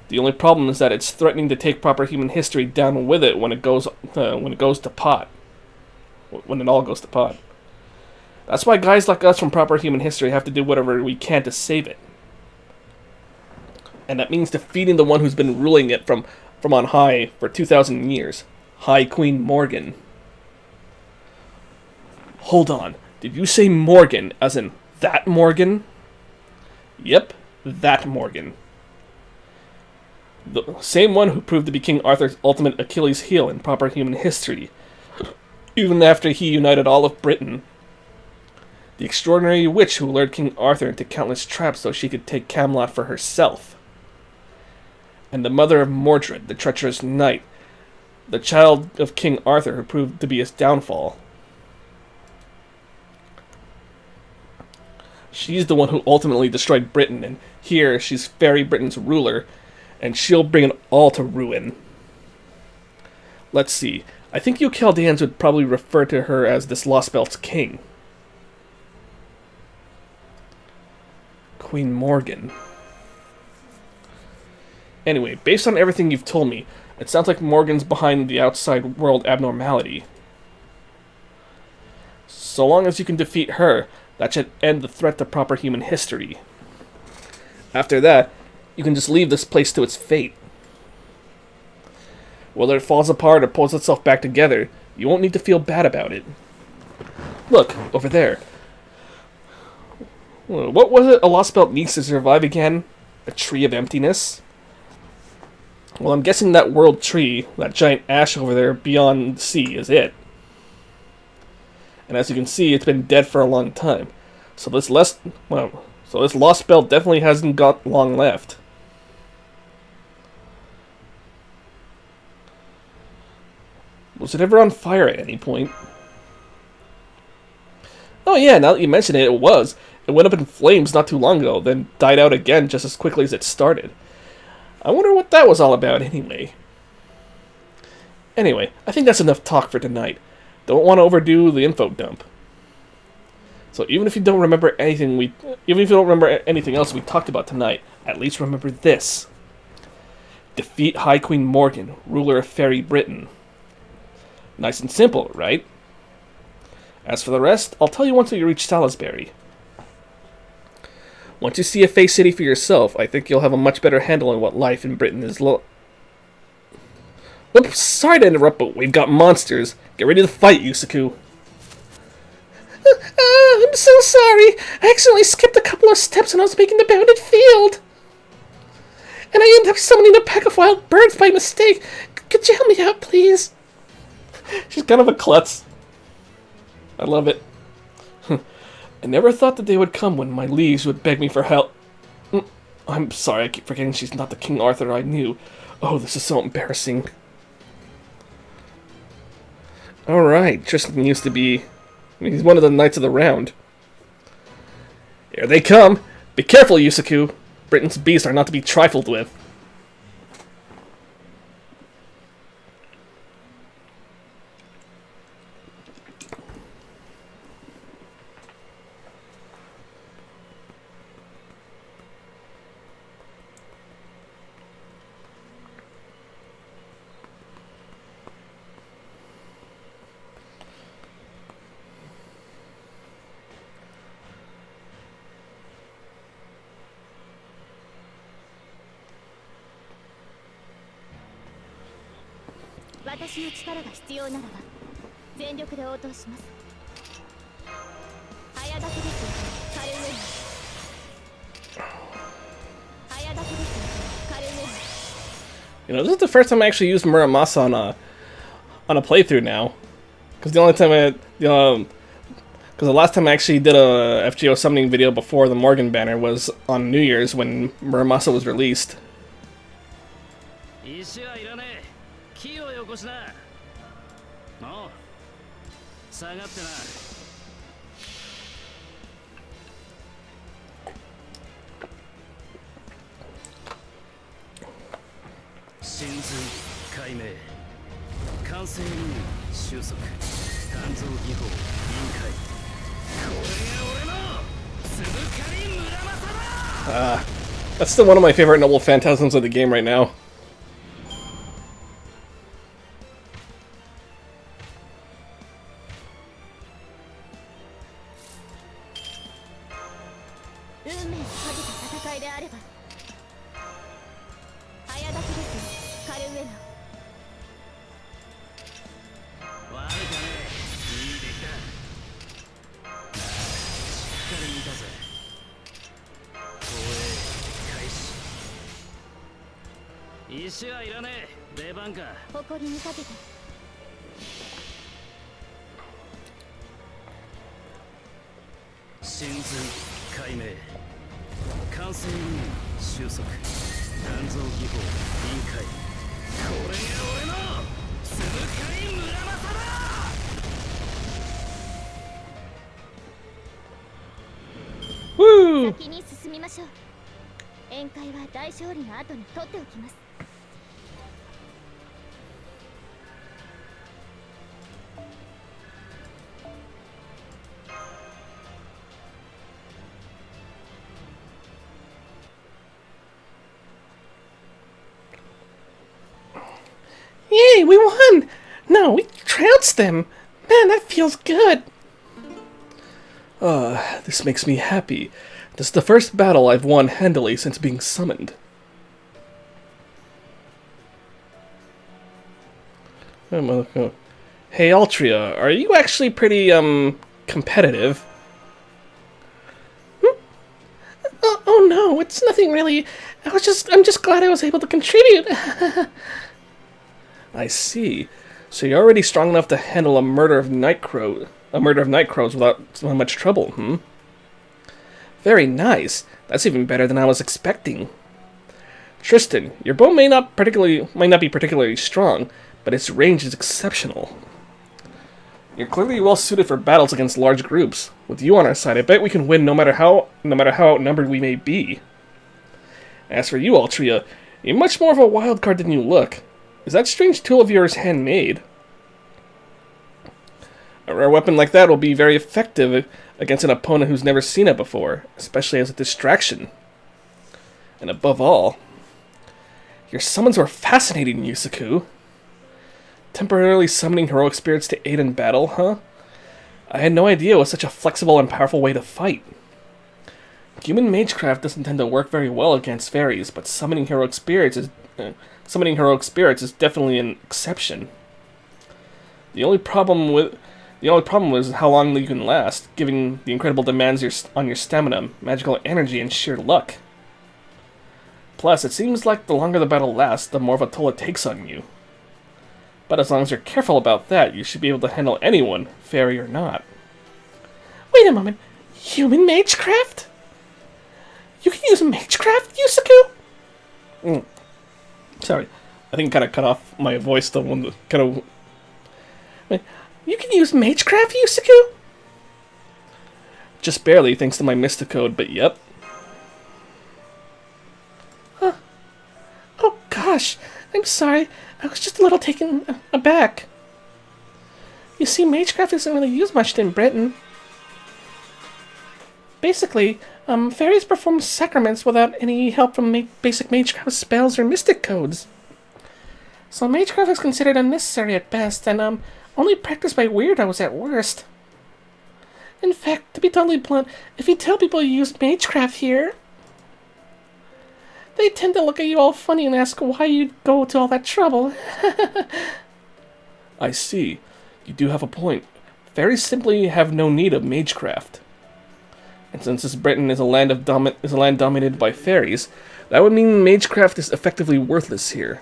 The only problem is that it's threatening to take proper human history down with it when it goes to pot. When it all goes to pot. That's why guys like us from proper human history have to do whatever we can to save it. And that means defeating the one who's been ruling it from on high for 2,000 years. High Queen Morgan. Hold on. Did you say Morgan, as in that Morgan? Yep, that Morgan. The same one who proved to be King Arthur's ultimate Achilles heel in proper human history. Even after he united all of Britain. The extraordinary witch who lured King Arthur into countless traps so she could take Camelot for herself. And the mother of Mordred, the treacherous knight, the child of King Arthur who proved to be his downfall. She's the one who ultimately destroyed Britain, and here she's Fairy Britain's ruler, and she'll bring it all to ruin. Let's see. I think you Chaldeans would probably refer to her as this Lostbelt's king. Queen Morgan. Anyway, based on everything you've told me, it sounds like Morgan's behind the outside world abnormality. So long as you can defeat her, that should end the threat to proper human history. After that, you can just leave this place to its fate. Whether it falls apart or pulls itself back together, you won't need to feel bad about it. Look, over there. What was it a Lostbelt needs to survive again? A tree of emptiness? Well, I'm guessing that world tree, that giant ash over there beyond the sea, is it. And as you can see, it's been dead for a long time. So this Lostbelt definitely hasn't got long left. Was it ever on fire at any point? Oh yeah, now that you mention it, it was. It went up in flames not too long ago, then died out again just as quickly as it started. I wonder what that was all about anyway. Anyway, I think that's enough talk for tonight. Don't want to overdo the info dump. So even if you don't remember anything else we talked about tonight, at least remember this. Defeat High Queen Morgan, ruler of Fairy Britain. Nice and simple, right? As for the rest, I'll tell you once you reach Salisbury. Once you see a Fae City for yourself, I think you'll have a much better handle on what life in Britain is Oops, sorry to interrupt, but we've got monsters. Get ready to fight, Yusaku. I'm so sorry. I accidentally skipped a couple of steps when I was making the bounded field. And I ended up summoning a pack of wild birds by mistake. Could you help me out, please? She's kind of a klutz. I love it. I never thought the day would come when my liege would beg me for help. I'm sorry, I keep forgetting she's not the King Arthur I knew. Oh, this is so embarrassing. Alright, Tristan used to be... he's one of the Knights of the Round. Here they come! Be careful, Yusaku! Britain's beasts are not to be trifled with. だけですカルメラ早だけですカルメラ You know, this is the first time I actually used Muramasa on a playthrough now. Because the only time because the last time I actually did a FGO summoning video before the Morgan banner was on New Year's when Muramasa was released. 石はいらねえ。木をよこしな。おう。下がってな。真髄解明。完成に収束。鍛造技法臨界。これが俺の鈴狩り村正だ。 That's still one of my favorite noble phantasms of the game right now. 運命をかけた戦いであれば早だけですカルメラ悪かねえ。いい出来だ。しっかり見たぜ。投影開始。石はいらねえ。出番か。誇りにかけて真髄解明。完成に収束。鍛造技法臨界。これが俺の鈴狩り村正だ。 Woo! 先に進みましょう宴会は大勝利の後に取っておきます Yay, we won! No, we trounced them! Man, that feels good! This makes me happy. This is the first battle I've won handily since being summoned. Hey, Altria, are you actually pretty, competitive? Oh no, it's nothing really. I'm just glad I was able to contribute. I see. So you're already strong enough to handle a murder of nightcrows without so much trouble, hmm? Very nice. That's even better than I was expecting. Tristan, your bow might not be particularly strong, but its range is exceptional. You're clearly well suited for battles against large groups. With you on our side, I bet we can win no matter how outnumbered we may be. As for you, Altria, you're much more of a wild card than you look. Is that strange tool of yours handmade? A rare weapon like that will be very effective against an opponent who's never seen it before, especially as a distraction. And above all, your summons were fascinating, Yusaku. Temporarily summoning heroic spirits to aid in battle, huh? I had no idea it was such a flexible and powerful way to fight. Human magecraft doesn't tend to work very well against fairies, but summoning heroic spirits is definitely an exception. The only problem is how long you can last, given the incredible demands on your stamina, magical energy, and sheer luck. Plus, it seems like the longer the battle lasts, the more of a toll it takes on you. But as long as you're careful about that, you should be able to handle anyone, fairy or not. Wait a moment. Human magecraft? You can use magecraft, Yusaku? Sorry, I think it kind of cut off my voice. The one that kind of. Wait, you can use magecraft, Yusaku? Just barely, thanks to my Mysticode, but yep. Huh. Oh gosh, I'm sorry. I was just a little taken aback. You see, magecraft isn't really used much in Britain. Basically, fairies perform sacraments without any help from basic magecraft spells or mystic codes. So magecraft is considered unnecessary at best, and only practiced by weirdos at worst. In fact, to be totally blunt, if you tell people you use magecraft here, they tend to look at you all funny and ask why you'd go to all that trouble. I see. You do have a point. Fairies simply have no need of magecraft. And since this Britain is a land dominated by fairies, that would mean magecraft is effectively worthless here.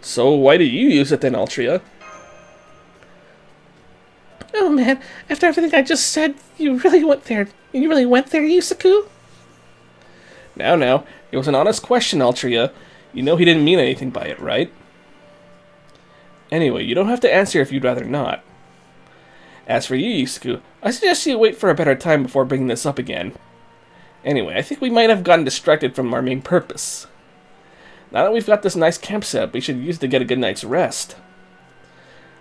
So why do you use it then, Altria? Oh man, after everything I just said, you really went there. You really went there, Yusaku? Now, it was an honest question, Altria. You know he didn't mean anything by it, right? Anyway, you don't have to answer if you'd rather not. As for you, Yusaku, I suggest you wait for a better time before bringing this up again. Anyway, I think we might have gotten distracted from our main purpose. Now that we've got this nice camp set up, we should use it to get a good night's rest.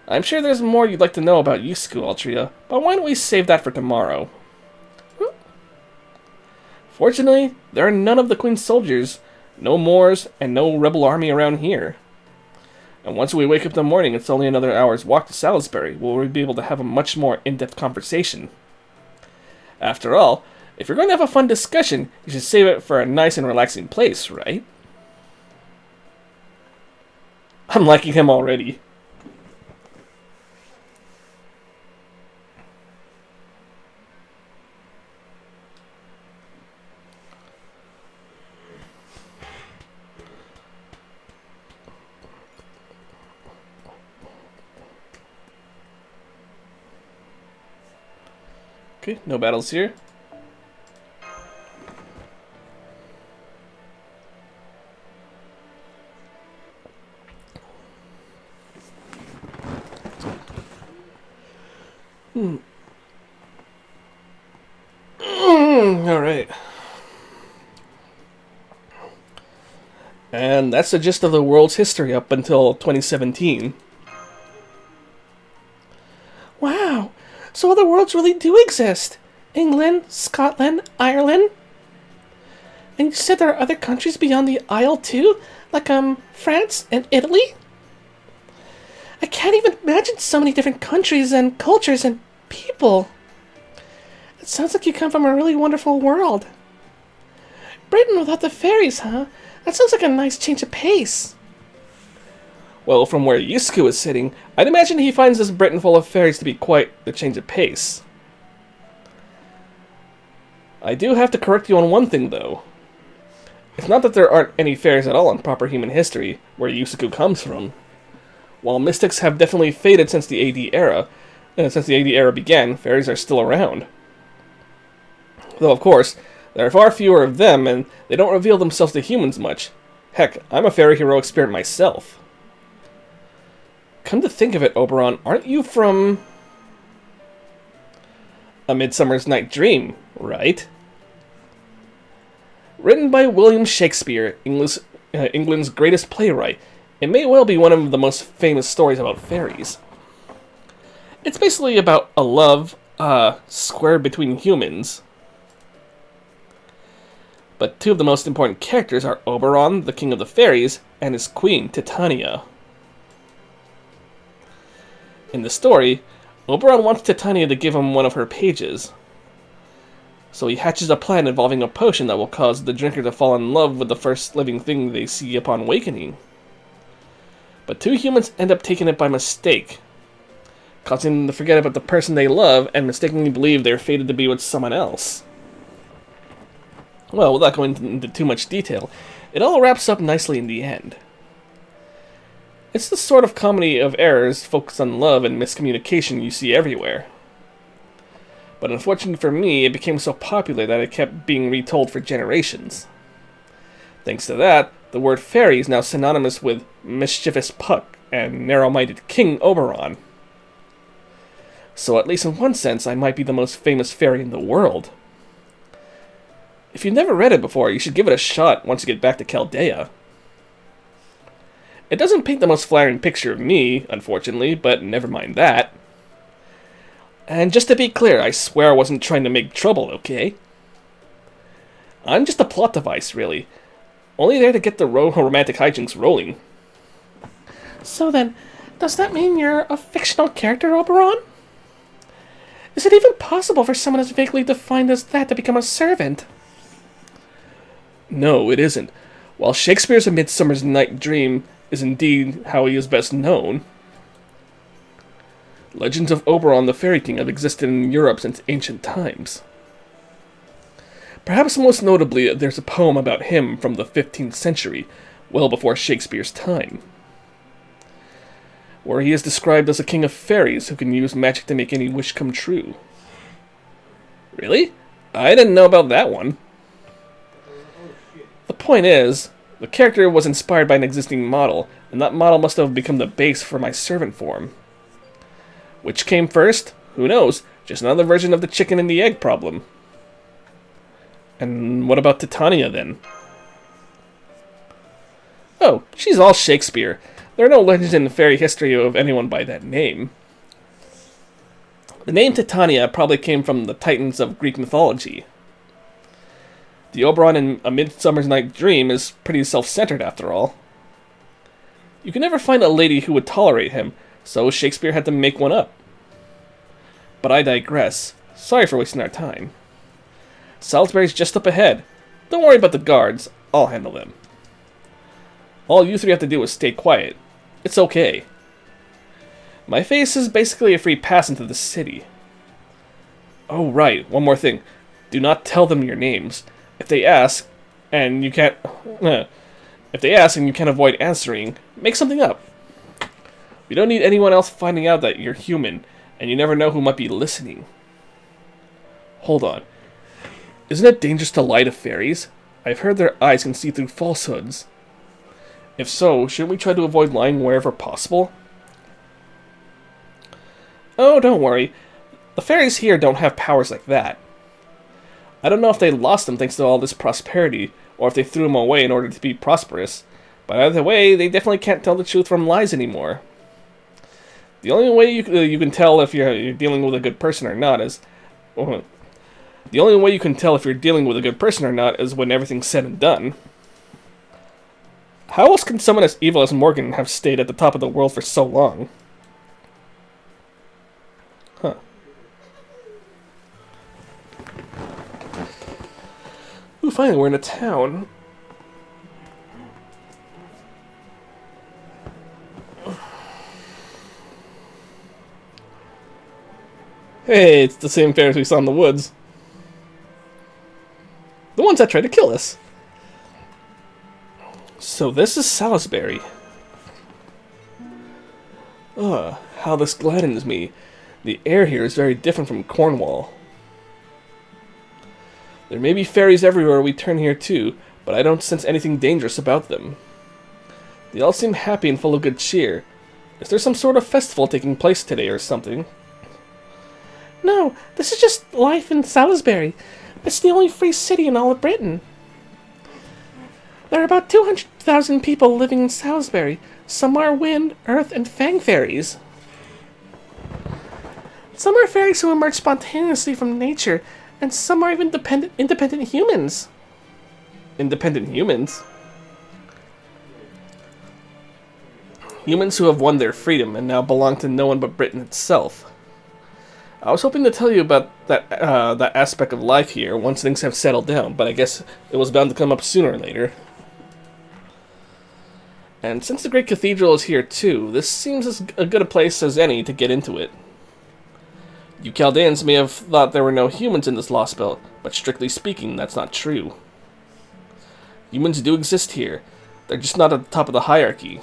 I'm sure there's more you'd like to know about Yusaku, Altria, but why don't we save that for tomorrow? Fortunately, there are none of the Queen's soldiers, no Moors, and no rebel army around here. And once we wake up in the morning, it's only another hour's walk to Salisbury, where we'll be able to have a much more in-depth conversation. After all, if you're going to have a fun discussion, you should save it for a nice and relaxing place, right? I'm liking him already. Okay, no battles here. Alright. And that's the gist of the world's history up until 2017. Wow, so other worlds really do exist. England, Scotland, Ireland. And you said there are other countries beyond the Isle too? Like, France and Italy? I can't even imagine so many different countries and cultures and people. It sounds like you come from a really wonderful world. Britain without the fairies, huh? That sounds like a nice change of pace. Well, from where Yusaku is sitting, I'd imagine he finds this Britain full of fairies to be quite the change of pace. I do have to correct you on one thing, though. It's not that there aren't any fairies at all in proper human history, where Yusaku comes from. While mystics have definitely faded since the AD era, began, fairies are still around. Though, of course, there are far fewer of them, and they don't reveal themselves to humans much. Heck, I'm a fairy heroic spirit myself. Come to think of it, Oberon, aren't you from A Midsummer's Night Dream, right? Written by William Shakespeare, England's greatest playwright, it may well be one of the most famous stories about fairies. It's basically about a love squared between humans. But two of the most important characters are Oberon, the king of the fairies, and his queen, Titania. In the story, Oberon wants Titania to give him one of her pages. So he hatches a plan involving a potion that will cause the drinker to fall in love with the first living thing they see upon awakening. But two humans end up taking it by mistake, causing them to forget about the person they love and mistakenly believe they're fated to be with someone else. Well, without going into too much detail, it all wraps up nicely in the end. It's the sort of comedy of errors focused on love and miscommunication you see everywhere. But unfortunately for me, it became so popular that it kept being retold for generations. Thanks to that, the word fairy is now synonymous with mischievous Puck and narrow-minded King Oberon. So at least in one sense, I might be the most famous fairy in the world. If you've never read it before, you should give it a shot once you get back to Chaldea. It doesn't paint the most flattering picture of me, unfortunately, but never mind that. And just to be clear, I swear I wasn't trying to make trouble, okay? I'm just a plot device, really. Only there to get the romantic hijinks rolling. So then, does that mean you're a fictional character, Oberon? Is it even possible for someone as vaguely defined as that to become a servant? No, it isn't. While Shakespeare's A Midsummer's Night Dream is indeed how he is best known, legends of Oberon the Fairy King have existed in Europe since ancient times. Perhaps most notably, there's a poem about him from the 15th century, well before Shakespeare's time, where he is described as a king of fairies who can use magic to make any wish come true. Really? I didn't know about that one. The point is, the character was inspired by an existing model, and that model must have become the base for my servant form. Which came first? Who knows? Just another version of the chicken and the egg problem. And what about Titania, then? Oh, she's all Shakespeare. There are no legends in the fairy history of anyone by that name. The name Titania probably came from the Titans of Greek mythology. The Oberon in A Midsummer's Night Dream is pretty self-centered after all. You can never find a lady who would tolerate him, so Shakespeare had to make one up. But I digress. Sorry for wasting our time. Salisbury's just up ahead. Don't worry about the guards. I'll handle them. All you three have to do is stay quiet. It's okay. My face is basically a free pass into the city. Oh right, one more thing. Do not tell them your names. If they ask, and you can't avoid answering, make something up. We don't need anyone else finding out that you're human, and you never know who might be listening. Hold on. Isn't it dangerous to lie to fairies? I've heard their eyes can see through falsehoods. If so, shouldn't we try to avoid lying wherever possible? Oh, don't worry. The fairies here don't have powers like that. I don't know if they lost them thanks to all this prosperity, or if they threw them away in order to be prosperous, but either way, they definitely can't tell the truth from lies anymore. The only way you can tell if you're dealing with a good person or not is... the only way you can tell if you're dealing with a good person or not is when everything's said and done. How else can someone as evil as Morgan have stayed at the top of the world for so long? Huh. Ooh, finally, we're in a town. Hey, it's the same fairies we saw in the woods. The ones that tried to kill us. So this is Salisbury. Ugh, how this gladdens me. The air here is very different from Cornwall. There may be fairies everywhere we turn here too, but I don't sense anything dangerous about them. They all seem happy and full of good cheer. Is there some sort of festival taking place today or something? No, this is just life in Salisbury. It's the only free city in all of Britain. There are about 200,000 people living in Salisbury. Some are wind, earth, and fang fairies. Some are fairies who emerge spontaneously from nature, and some are even independent humans. Independent humans? Humans who have won their freedom and now belong to no one but Britain itself. I was hoping to tell you about that aspect of life here once things have settled down, but I guess it was bound to come up sooner or later. And since the Great Cathedral is here too, this seems as good a place as any to get into it. You Chaldeans may have thought there were no humans in this Lostbelt, but strictly speaking, that's not true. Humans do exist here. They're just not at the top of the hierarchy.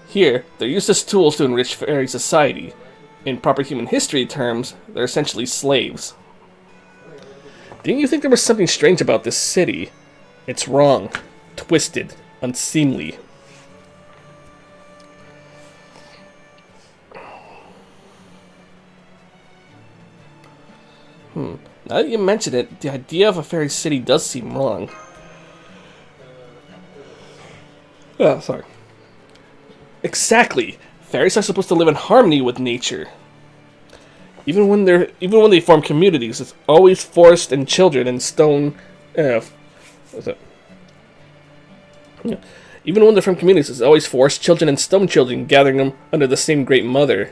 Here, they're used as tools to enrich fairy society. In proper human history terms, they're essentially slaves. Didn't you think there was something strange about this city? It's wrong. Twisted. Unseemly. Now that you mention it, the idea of a fairy city does seem wrong. Oh, sorry. Exactly. Fairies are supposed to live in harmony with nature. Even when they form communities, it's always forest and children and stone. What's that? Yeah. Even when they're from communities, it's always forest children and stone children gathering them under the same great mother.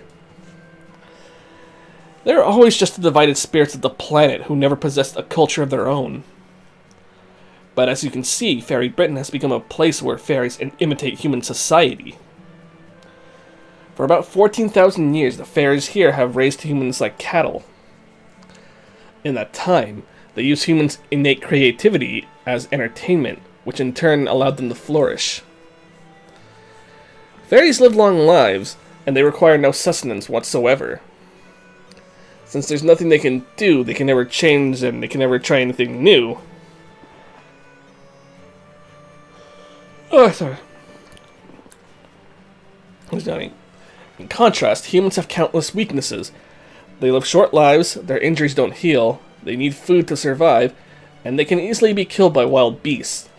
They're always just the divided spirits of the planet who never possessed a culture of their own. But as you can see, Fairy Britain has become a place where fairies imitate human society. For about 14,000 years, the fairies here have raised humans like cattle. In that time, they used humans' innate creativity as entertainment, which in turn allowed them to flourish. Fairies live long lives, and they require no sustenance whatsoever. Since there's nothing they can do, they can never change and they can never try anything new. Oh, sorry. In contrast, humans have countless weaknesses. They live short lives, their injuries don't heal, they need food to survive, and they can easily be killed by wild beasts.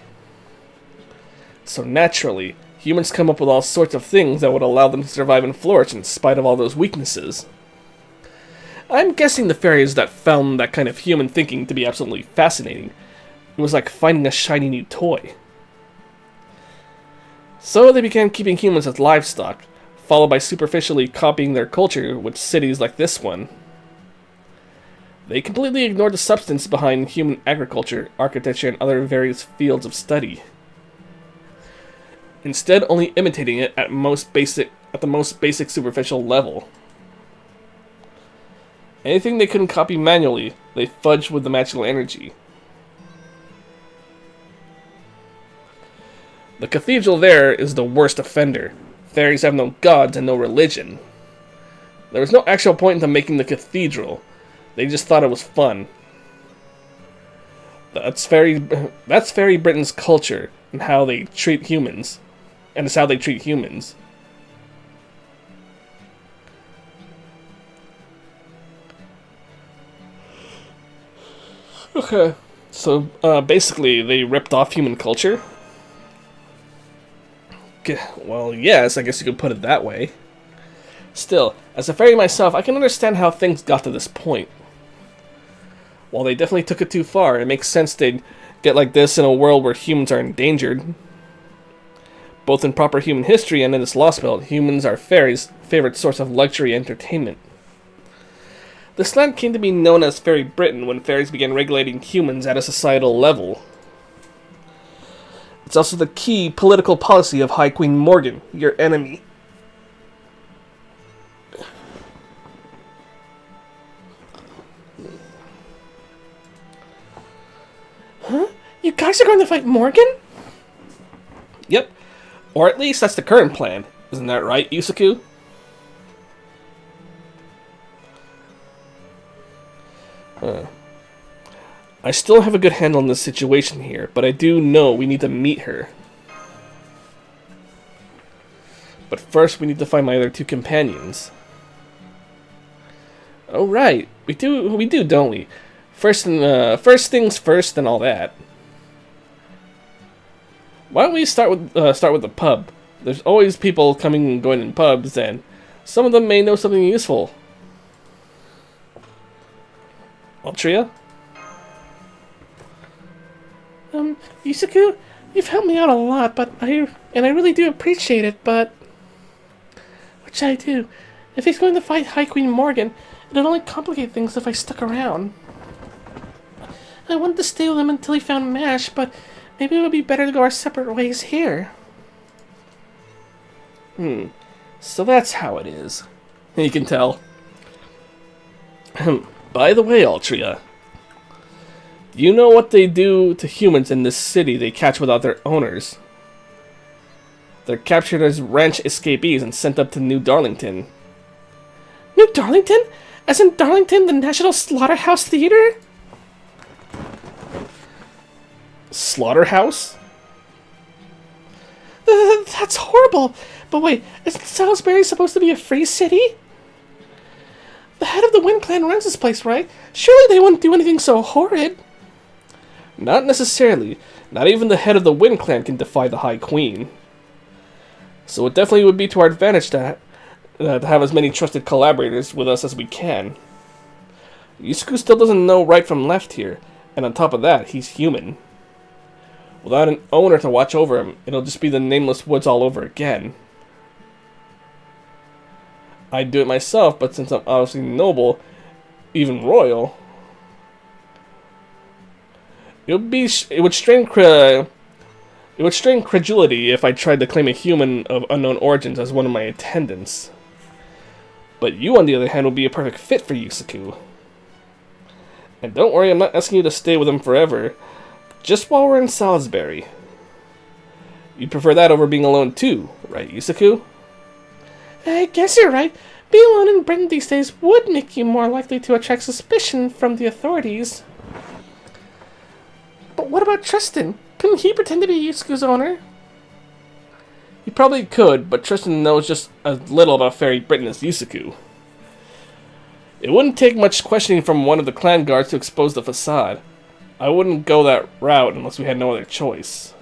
So naturally, humans come up with all sorts of things that would allow them to survive and flourish in spite of all those weaknesses. I'm guessing the fairies that found that kind of human thinking to be absolutely fascinating. It was like finding a shiny new toy. So they began keeping humans as livestock, followed by superficially copying their culture with cities like this one. They completely ignored the substance behind human agriculture, architecture, and other various fields of study. Instead, only imitating it at the most basic superficial level. Anything they couldn't copy manually, they fudged with the magical energy. The cathedral there is the worst offender. Fairies have no gods and no religion. There was no actual point into making the cathedral. They just thought it was fun. That's Fairy Britain's culture and how they treat humans. And it's how they treat humans. Okay, so basically they ripped off human culture. Well, yes, I guess you could put it that way. Still, as a fairy myself, I can understand how things got to this point. While they definitely took it too far, it makes sense they'd get like this in a world where humans are endangered. Both in proper human history and in this Lostbelt, humans are fairies' favorite source of luxury entertainment. This land came to be known as Fairy Britain when fairies began regulating humans at a societal level. It's also the key political policy of High Queen Morgan, your enemy. Huh? You guys are going to fight Morgan? Yep. Or at least that's the current plan. Isn't that right, Yusaku? I still have a good handle on this situation here, but I do know we need to meet her. But first we need to find my other two companions. Oh right, we do, don't we? First things first and all that. Why don't we start with the pub? There's always people coming and going in pubs, and some of them may know something useful. Altria? Yusaku, you've helped me out a lot, I really do appreciate it, but what should I do? If he's going to fight High Queen Morgan, it'd only complicate things if I stuck around. I wanted to stay with him until he found Mash, but maybe it would be better to go our separate ways here. So that's how it is. You can tell. By the way, Altria, you know what they do to humans in this city they catch without their owners? They're captured as ranch escapees and sent up to New Darlington. New Darlington? As in Darlington, the National Slaughterhouse Theater? Slaughterhouse? That's horrible! But wait, isn't Salisbury supposed to be a free city? The head of the Wind Clan runs this place, right? Surely they wouldn't do anything so horrid. Not necessarily. Not even the head of the Wind Clan can defy the High Queen. So it definitely would be to our advantage to have as many trusted collaborators with us as we can. Yusuke still doesn't know right from left here, and on top of that, he's human. Without an owner to watch over him, it'll just be the nameless woods all over again. I'd do it myself, but since I'm obviously noble, even royal, it would strain credulity if I tried to claim a human of unknown origins as one of my attendants. But you, on the other hand, would be a perfect fit for Yusaku. And don't worry, I'm not asking you to stay with him forever. Just while we're in Salisbury. You'd prefer that over being alone too, right, Yusaku? I guess you're right. Being alone in Britain these days would make you more likely to attract suspicion from the authorities. But what about Tristan? Couldn't he pretend to be Yusaku's owner? He probably could, but Tristan knows just as little about Fairy Britain as Yusaku. It wouldn't take much questioning from one of the clan guards to expose the facade. I wouldn't go that route unless we had no other choice.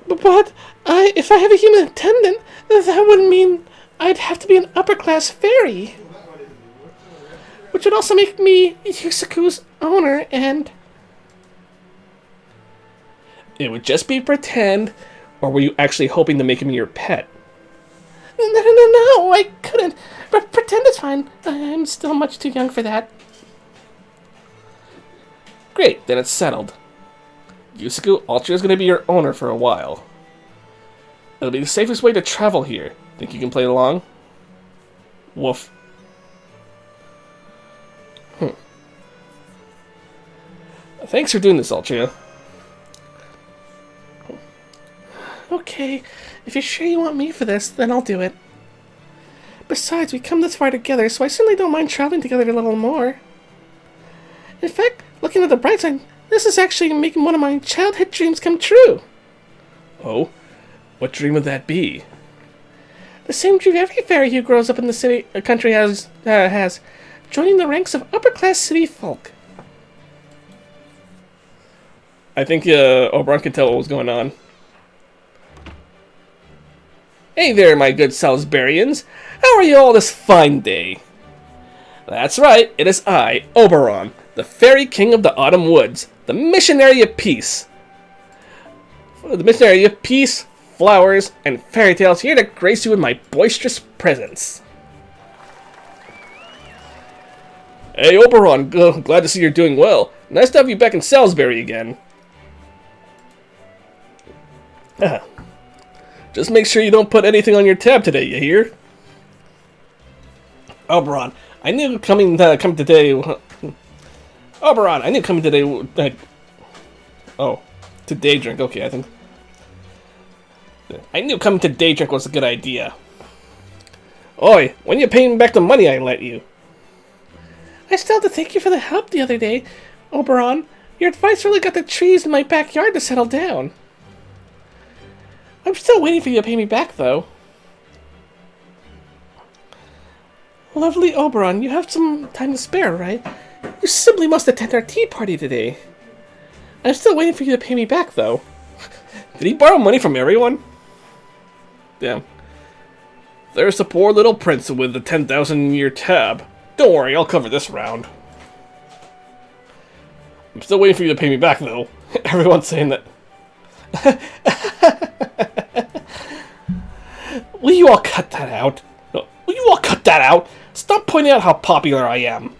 But if I have a human attendant, that would mean I'd have to be an upper-class fairy. Which would also make me Yusaku's owner, and... It would just be pretend, or were you actually hoping to make him your pet? No, I couldn't. But pretend is fine. I'm still much too young for that. Great, then it's settled. Yusaku, Ultra is going to be your owner for a while. It'll be the safest way to travel here. Think you can play along? Woof. Thanks for doing this, Ultra. Okay, if you're sure you want me for this, then I'll do it. Besides, we come this far together, so I certainly don't mind traveling together a little more. In fact, looking at the bright side, this is actually making one of my childhood dreams come true. Oh? What dream would that be? The same dream every fairy who grows up in the country has, joining the ranks of upper-class city folk. I think Oberon could tell what was going on. Hey there, my good Salisburyans. How are you all this fine day? That's right, it is I, Oberon, the Fairy King of the Autumn Woods, the Missionary of Peace. The Missionary of Peace, Flowers, and Fairy Tales, here to grace you with my boisterous presence. Hey Oberon, glad to see you're doing well. Nice to have you back in Salisbury again. Just make sure you don't put anything on your tab today, you hear? Oberon, I knew coming today... Oberon, I knew coming today... oh, to day drink, okay, I think... I knew coming to day drink was a good idea. Oi, when you paying back the money I lent you? I still have to thank you for the help the other day, Oberon. Your advice really got the trees in my backyard to settle down. I'm still waiting for you to pay me back, though. Lovely Oberon, you have some time to spare, right? You simply must attend our tea party today. I'm still waiting for you to pay me back, though. Did he borrow money from everyone? Damn. There's the poor little prince with the 10,000-year tab. Don't worry, I'll cover this round. I'm still waiting for you to pay me back, though. Everyone's saying that. Will you all cut that out? No, will you all cut that out? Stop pointing out how popular I am.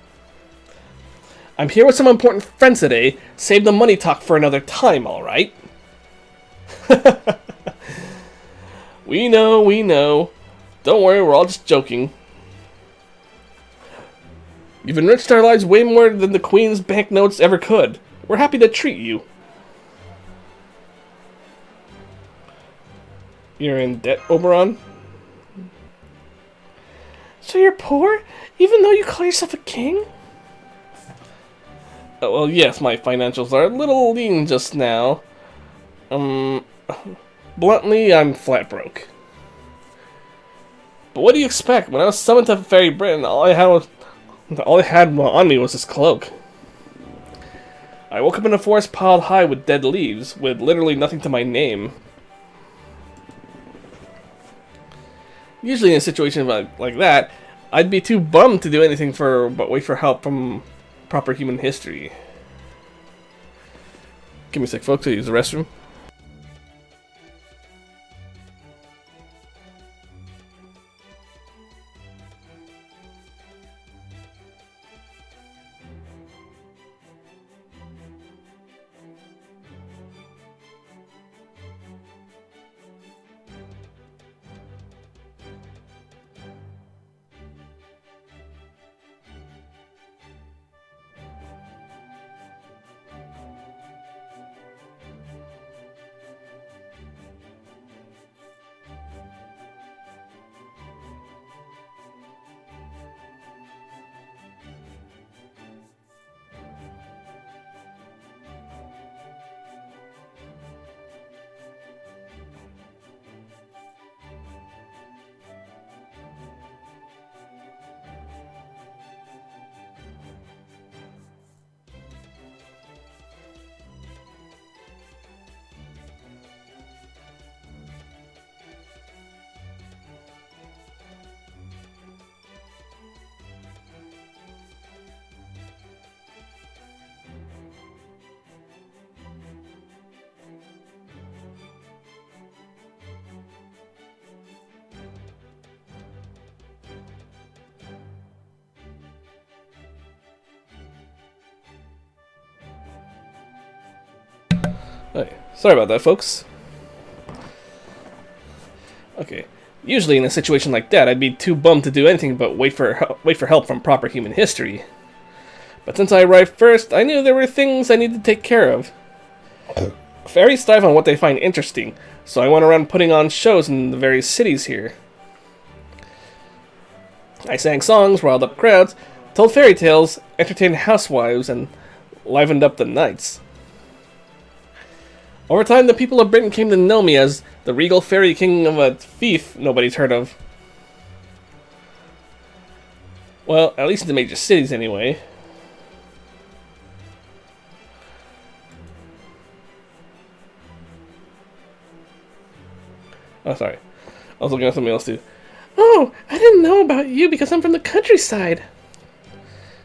I'm here with some important friends today. Save the money talk for another time, alright? We know, we know. Don't worry, we're all just joking. You've enriched our lives way more than the Queen's banknotes ever could. We're happy to treat you. You're in debt, Oberon? So you're poor, even though you call yourself a king? Well, yes, my financials are a little lean just now. Bluntly, I'm flat broke. But what do you expect? When I was summoned to Fairy Britain, all I had on me was this cloak. I woke up in a forest piled high with dead leaves, with literally nothing to my name. Usually in a situation like that, I'd be too bummed to do anything but wait for help from proper human history. Give me a sec, folks, I'll use the restroom. Okay, sorry about that, folks. Okay, usually in a situation like that, I'd be too bummed to do anything but wait for help from proper human history. But since I arrived first, I knew there were things I needed to take care of. Fairies thrive on what they find interesting, so I went around putting on shows in the various cities here. I sang songs, riled up crowds, told fairy tales, entertained housewives, and livened up the nights. Over time, the people of Britain came to know me as the regal fairy king of a fief nobody's heard of. Well, at least in the major cities, anyway. Oh, sorry. I was looking at something else, too. Oh, I didn't know about you because I'm from the countryside.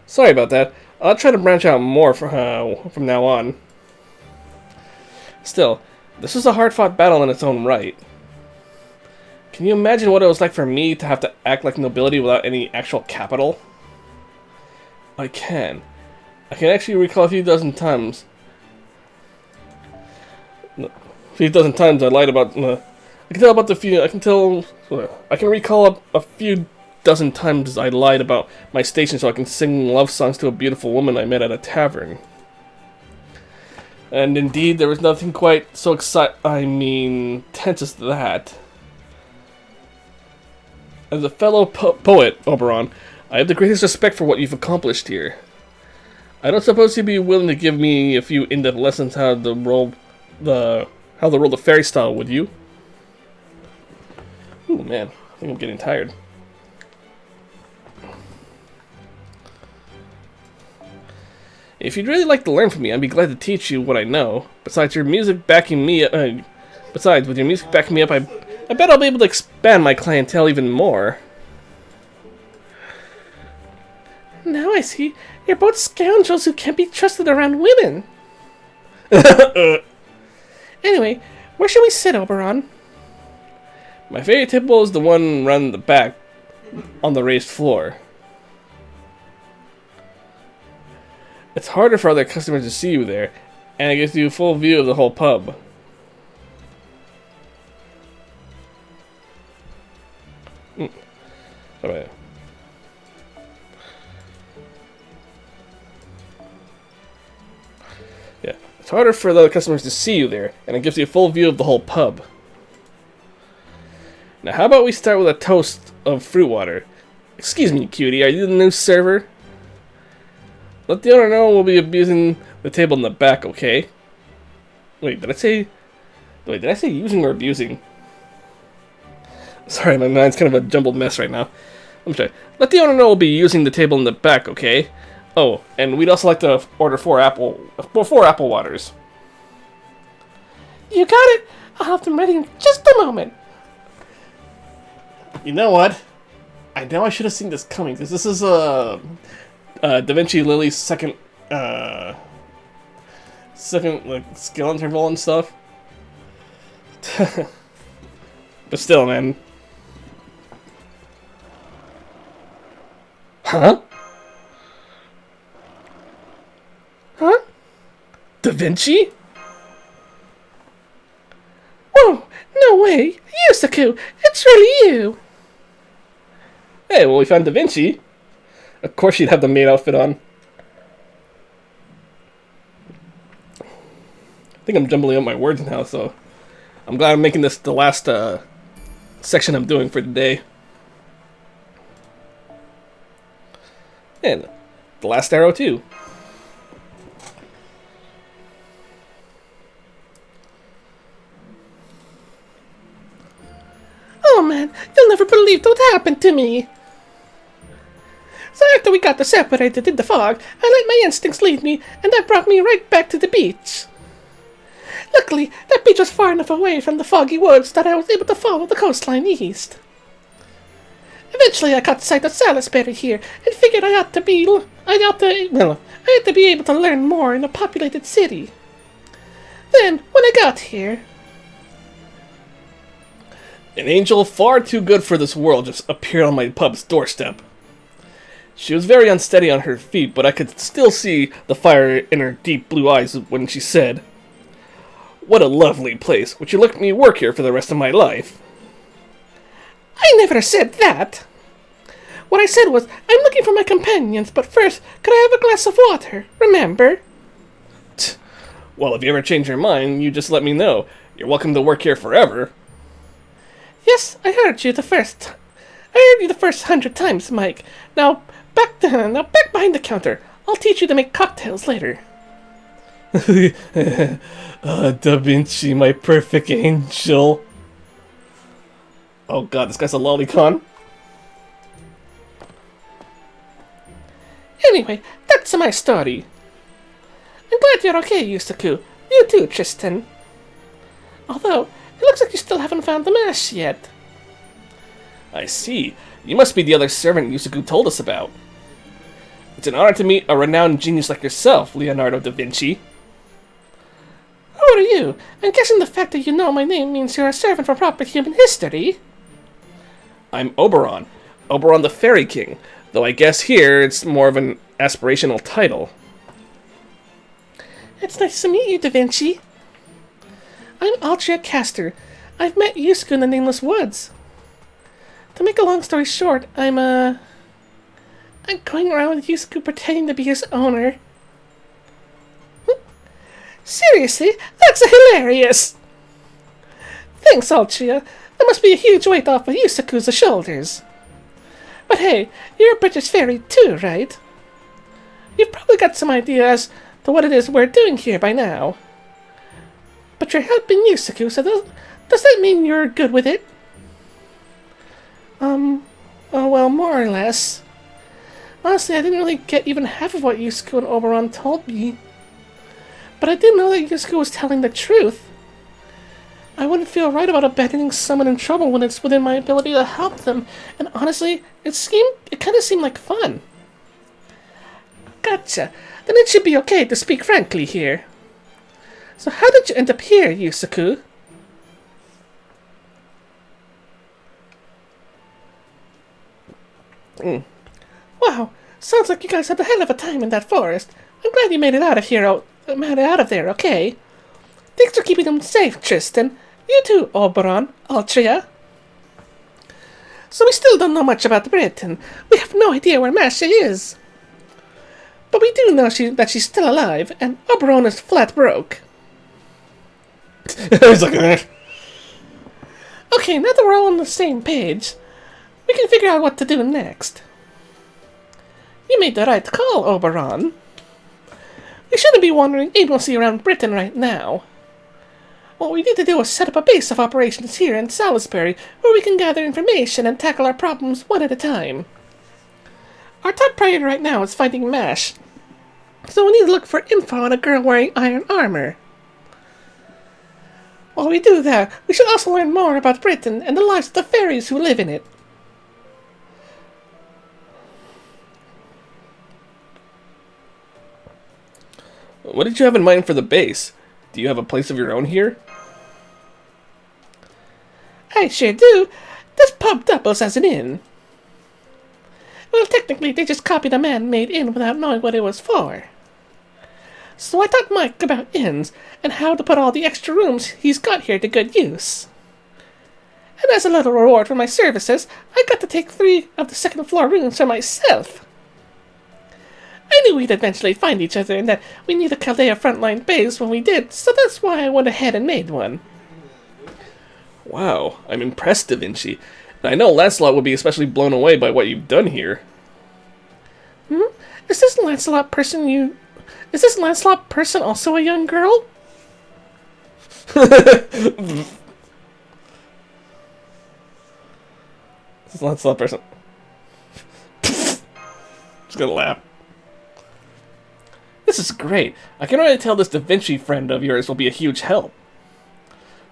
Sorry about that. I'll try to branch out more from now on. Still, this was a hard-fought battle in its own right. Can you imagine what it was like for me to have to act like nobility without any actual capital? I can. I can actually recall a few dozen times. I lied about. I can tell about the few. I can recall a few dozen times I lied about my station so I can sing love songs to a beautiful woman I met at a tavern. And indeed, there was nothing quite so tense as that. As a fellow poet, Oberon, I have the greatest respect for what you've accomplished here. I don't suppose you'd be willing to give me a few in-depth lessons how to roll the fairy style, would you? Ooh, man, I think I'm getting tired. If you'd really like to learn from me, I'd be glad to teach you what I know. Besides, with your music backing me up, I bet I'll be able to expand my clientele even more. Now I see. You're both scoundrels who can't be trusted around women. Anyway, where should we sit, Oberon? My favorite table is the one around the back, on the raised floor. It's harder for other customers to see you there, and it gives you a full view of the whole pub. Sorry. Yeah, it's harder for the other customers to see you there, and it gives you a full view of the whole pub. Now, how about we start with a toast of fruit water? Excuse me, cutie, are you the new server? Let the owner know we'll be abusing the table in the back, okay? Wait, did I say using or abusing? Sorry, my mind's kind of a jumbled mess right now. Let me try. Let the owner know we'll be using the table in the back, okay? Oh, and we'd also like to order four apple waters. You got it. I'll have them ready in just a moment. You know what? I know I should have seen this coming, because this is Da Vinci Lily's second skill interval and stuff. But still, man. Huh? Huh? Da Vinci? Whoa! No way! Yusaku! It's really you! Hey, well, we found Da Vinci. Of course she'd have the maid outfit on. I think I'm jumbling up my words now, so I'm glad I'm making this the last section I'm doing for today. And the last arrow, too. Oh man, you'll never believe what happened to me! So after we got separated in the fog, I let my instincts lead me, and that brought me right back to the beach. Luckily, that beach was far enough away from the foggy woods that I was able to follow the coastline east. Eventually, I caught sight of Salisbury here, and figured I had to be able to learn more in a populated city. Then, when I got here, an angel far too good for this world just appeared on my pub's doorstep. She was very unsteady on her feet, but I could still see the fire in her deep blue eyes when she said, What a lovely place. Would you let me work here for the rest of my life? I never said that. What I said was, I'm looking for my companions, but first, could I have a glass of water? Remember? Well, if you ever change your mind, you just let me know. You're welcome to work here forever. Yes, I heard you the first 100 times, Mike. Now back behind the counter. I'll teach you to make cocktails later. Da Vinci, my perfect angel. Oh god, this guy's a lolicon. Anyway, that's my story. I'm glad you're okay, Yusaku. You too, Tristan. Although, it looks like you still haven't found the mash yet. I see. You must be the other servant Yusaku told us about. It's an honor to meet a renowned genius like yourself, Leonardo da Vinci. Who are you? I'm guessing the fact that you know my name means you're a servant for proper human history. I'm Oberon. Oberon the Fairy King. Though I guess here it's more of an aspirational title. It's nice to meet you, Da Vinci. I'm Altria Castor. I've met Yusuke in the Nameless Woods. To make a long story short, I'm going around with Yusuke pretending to be his owner. Seriously, that's hilarious! Thanks, Altria. That must be a huge weight off of Yusaku's shoulders. But hey, you're a British fairy too, right? You've probably got some idea as to what it is we're doing here by now. But you're helping Yusaku, so does that mean you're good with it? Oh, well, more or less. Honestly, I didn't really get even half of what Yusaku and Oberon told me. But I did know that Yusaku was telling the truth. I wouldn't feel right about abandoning someone in trouble when it's within my ability to help them, and honestly, it kind of seemed like fun. Gotcha. Then it should be okay to speak frankly here. So how did you end up here, Yusaku? Wow, sounds like you guys had a hell of a time in that forest. I'm glad you made it out of here. Made it out of there, okay? Thanks for keeping them safe, Tristan. You too, Oberon, Altria. So we still don't know much about Britain. We have no idea where Masha is. But we do know that she's still alive, and Oberon is flat broke. He's like, Okay, now that we're all on the same page, we can figure out what to do next. You made the right call, Oberon. We shouldn't be wandering aimlessly around Britain right now. What we need to do is set up a base of operations here in Salisbury where we can gather information and tackle our problems one at a time. Our top priority right now is finding Mash, so we need to look for info on a girl wearing iron armor. While we do that, we should also learn more about Britain and the lives of the fairies who live in it. what did you have in mind for the base? Do you have a place of your own here? I sure do. This pub doubles as an inn. Well, technically, they just copied a man-made inn without knowing what it was for. So I taught Mike about inns and how to put all the extra rooms he's got here to good use. And as a little reward for my services, I got to take 3 of the second-floor rooms for myself. I knew we'd eventually find each other and that we need a Chaldea frontline base when we did, so that's why I went ahead and made one. Wow, I'm impressed, Da Vinci. And I know Lancelot would be especially blown away by what you've done here. Is this Lancelot person also a young girl? This is Lancelot person. Just gonna laugh. This is great. I can already tell this Da Vinci friend of yours will be a huge help.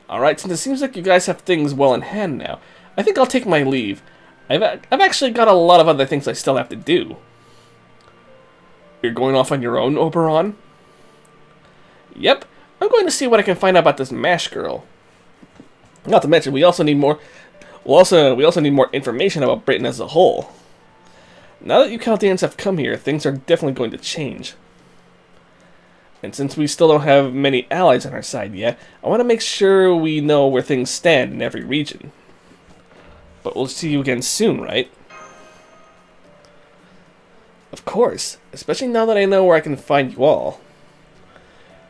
Alright, since it seems like you guys have things well in hand now, I think I'll take my leave. I've actually got a lot of other things I still have to do. You're going off on your own, Oberon? Yep, I'm going to see what I can find out about this Mash girl. Not to mention, we also need more. We also need more information about Britain as a whole. Now that you Chaldeans have come here, things are definitely going to change. And since we still don't have many allies on our side yet, I want to make sure we know where things stand in every region. But we'll see you again soon, right? Of course, especially now that I know where I can find you all.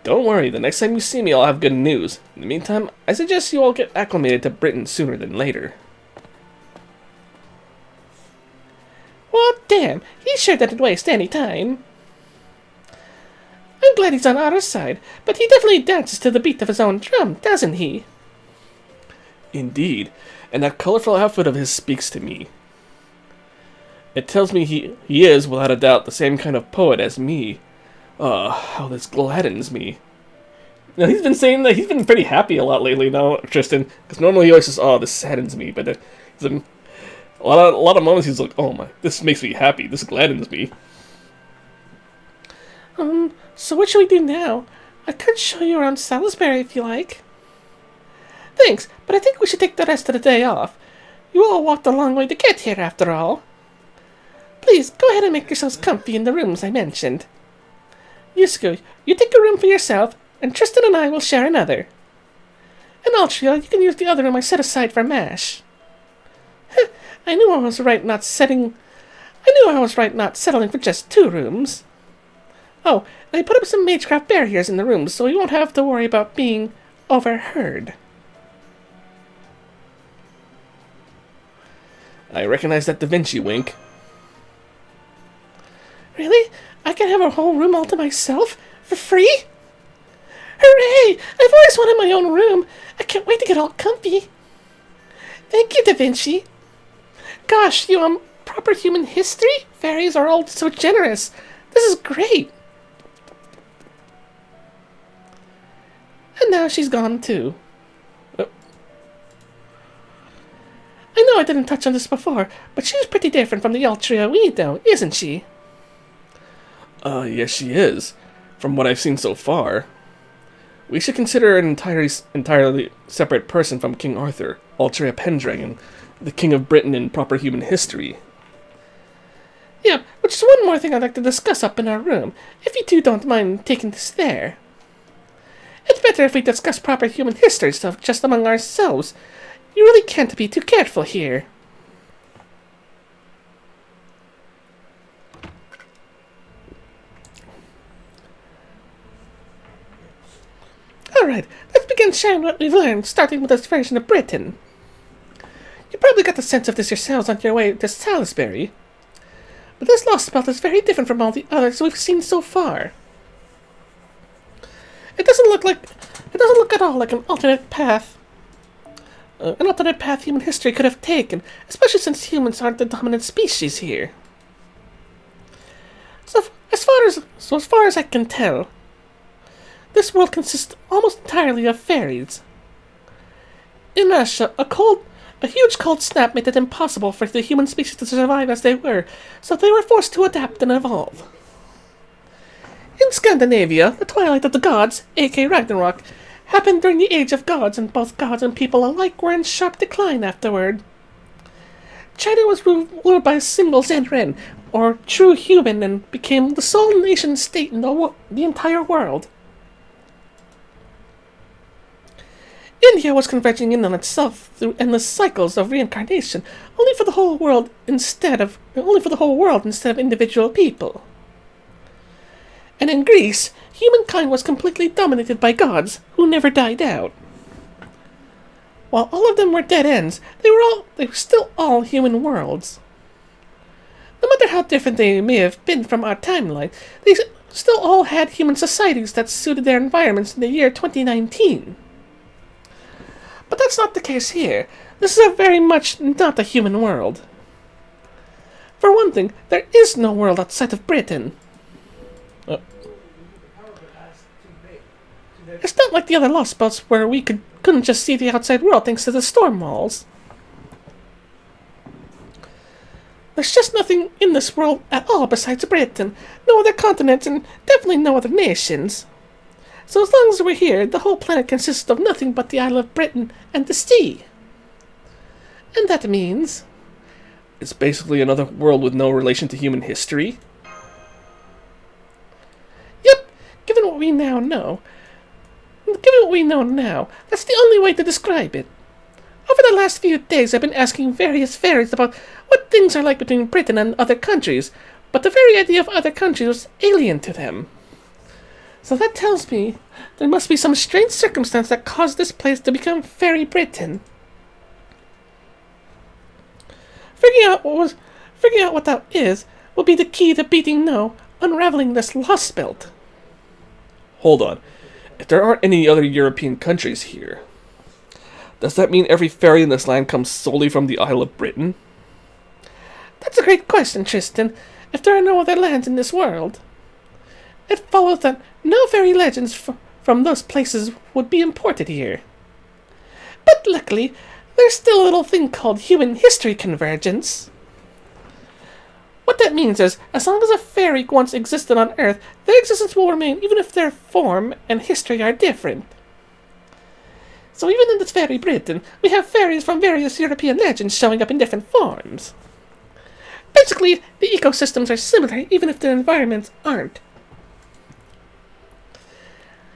Don't worry, the next time you see me I'll have good news. In the meantime, I suggest you all get acclimated to Britain sooner than later. Well, damn, he sure didn't waste any time. I'm glad he's on our side, but he definitely dances to the beat of his own drum, doesn't he? Indeed, and that colorful outfit of his speaks to me. It tells me he is, without a doubt, the same kind of poet as me. How this gladdens me. Now, he's been saying that he's been pretty happy a lot lately now, Tristan, because normally he always says, oh, this saddens me, but he's in a lot of moments he's like, oh my, this makes me happy, this gladdens me. So what should we do now? I could show you around Salisbury if you like. Thanks, but I think we should take the rest of the day off. You all walked a long way to get here, after all. Please, go ahead and make yourselves comfy in the rooms I mentioned. Yusuke, you take a room for yourself, and Tristan and I will share another. And Altria, you can use the other room I set aside for MASH. I knew I was right not settling for just 2 rooms. Oh, and I put up some magecraft barriers in the rooms, so you won't have to worry about being overheard. I recognize that Da Vinci wink. Really? I can have a whole room all to myself? For free? Hooray! I've always wanted my own room. I can't wait to get all comfy. Thank you, Da Vinci. Gosh, you, proper human history? Fairies are all so generous. This is great. And now she's gone too. Oh. I know I didn't touch on this before, but she's pretty different from the Altria we know, isn't she? Yes she is. From what I've seen so far. We should consider her an entirely separate person from King Arthur, Altria Pendragon, the King of Britain in proper human history. Yeah, which is one more thing I'd like to discuss up in our room, if you two don't mind taking this there. It's better if we discuss proper human history stuff just among ourselves. You really can't be too careful here. Alright, let's begin sharing what we've learned, starting with this version of Britain. You probably got the sense of this yourselves on your way to Salisbury. But this Lostbelt is very different from all the others we've seen so far. It doesn't look at all like an alternate path human history could have taken, especially since humans aren't the dominant species here. So as far as I can tell, this world consists almost entirely of fairies. In Russia, a huge cold snap made it impossible for the human species to survive as they were, so they were forced to adapt and evolve. In Scandinavia, the twilight of the gods, aka Ragnarok, happened during the Age of Gods, and both gods and people alike were in sharp decline afterward. China was ruled by a single Zenren, or true human, and became the sole nation-state in the entire world. India was converging in on itself through endless cycles of reincarnation, only for the whole world instead of individual people. And in Greece, humankind was completely dominated by gods who never died out. While all of them were dead ends, they were still all human worlds. No matter how different they may have been from our timeline, they still all had human societies that suited their environments in the year 2019. But that's not the case here. This is very much not a human world. For one thing, there is no world outside of Britain. It's not like the other Lostbelts where we couldn't just see the outside world thanks to the storm walls. There's just nothing in this world at all besides Britain, no other continents, and definitely no other nations. So as long as we're here, the whole planet consists of nothing but the Isle of Britain and the sea. And that means... It's basically another world with no relation to human history? Yep, given what we now know, that's the only way to describe it. Over the last few days, I've been asking various fairies about what things are like between Britain and other countries, but the very idea of other countries was alien to them. So that tells me there must be some strange circumstance that caused this place to become Fairy Britain. Figuring out what that is will be the key to beating No, unraveling this Lostbelt. Hold on. If there aren't any other European countries here, does that mean every fairy in this land comes solely from the Isle of Britain? That's a great question, Tristan. If there are no other lands in this world, it follows that no fairy legends from those places would be imported here. But luckily, there's still a little thing called human history convergence. What that means is, as long as a fairy once existed on Earth, their existence will remain even if their form and history are different. So even in this Fairy Britain, we have fairies from various European legends showing up in different forms. Basically, the ecosystems are similar even if their environments aren't.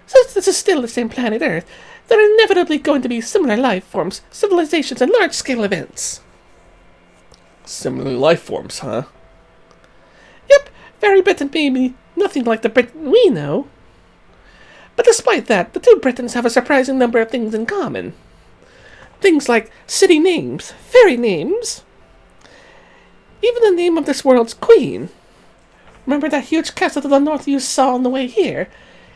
Since this is still the same planet Earth, there are inevitably going to be similar life forms, civilizations, and large-scale events. Similar life forms, huh? Yep, Fairy Britain may be nothing like the Britain we know. But despite that, the two Britons have a surprising number of things in common. Things like city names, fairy names, even the name of this world's queen. Remember that huge castle to the north you saw on the way here?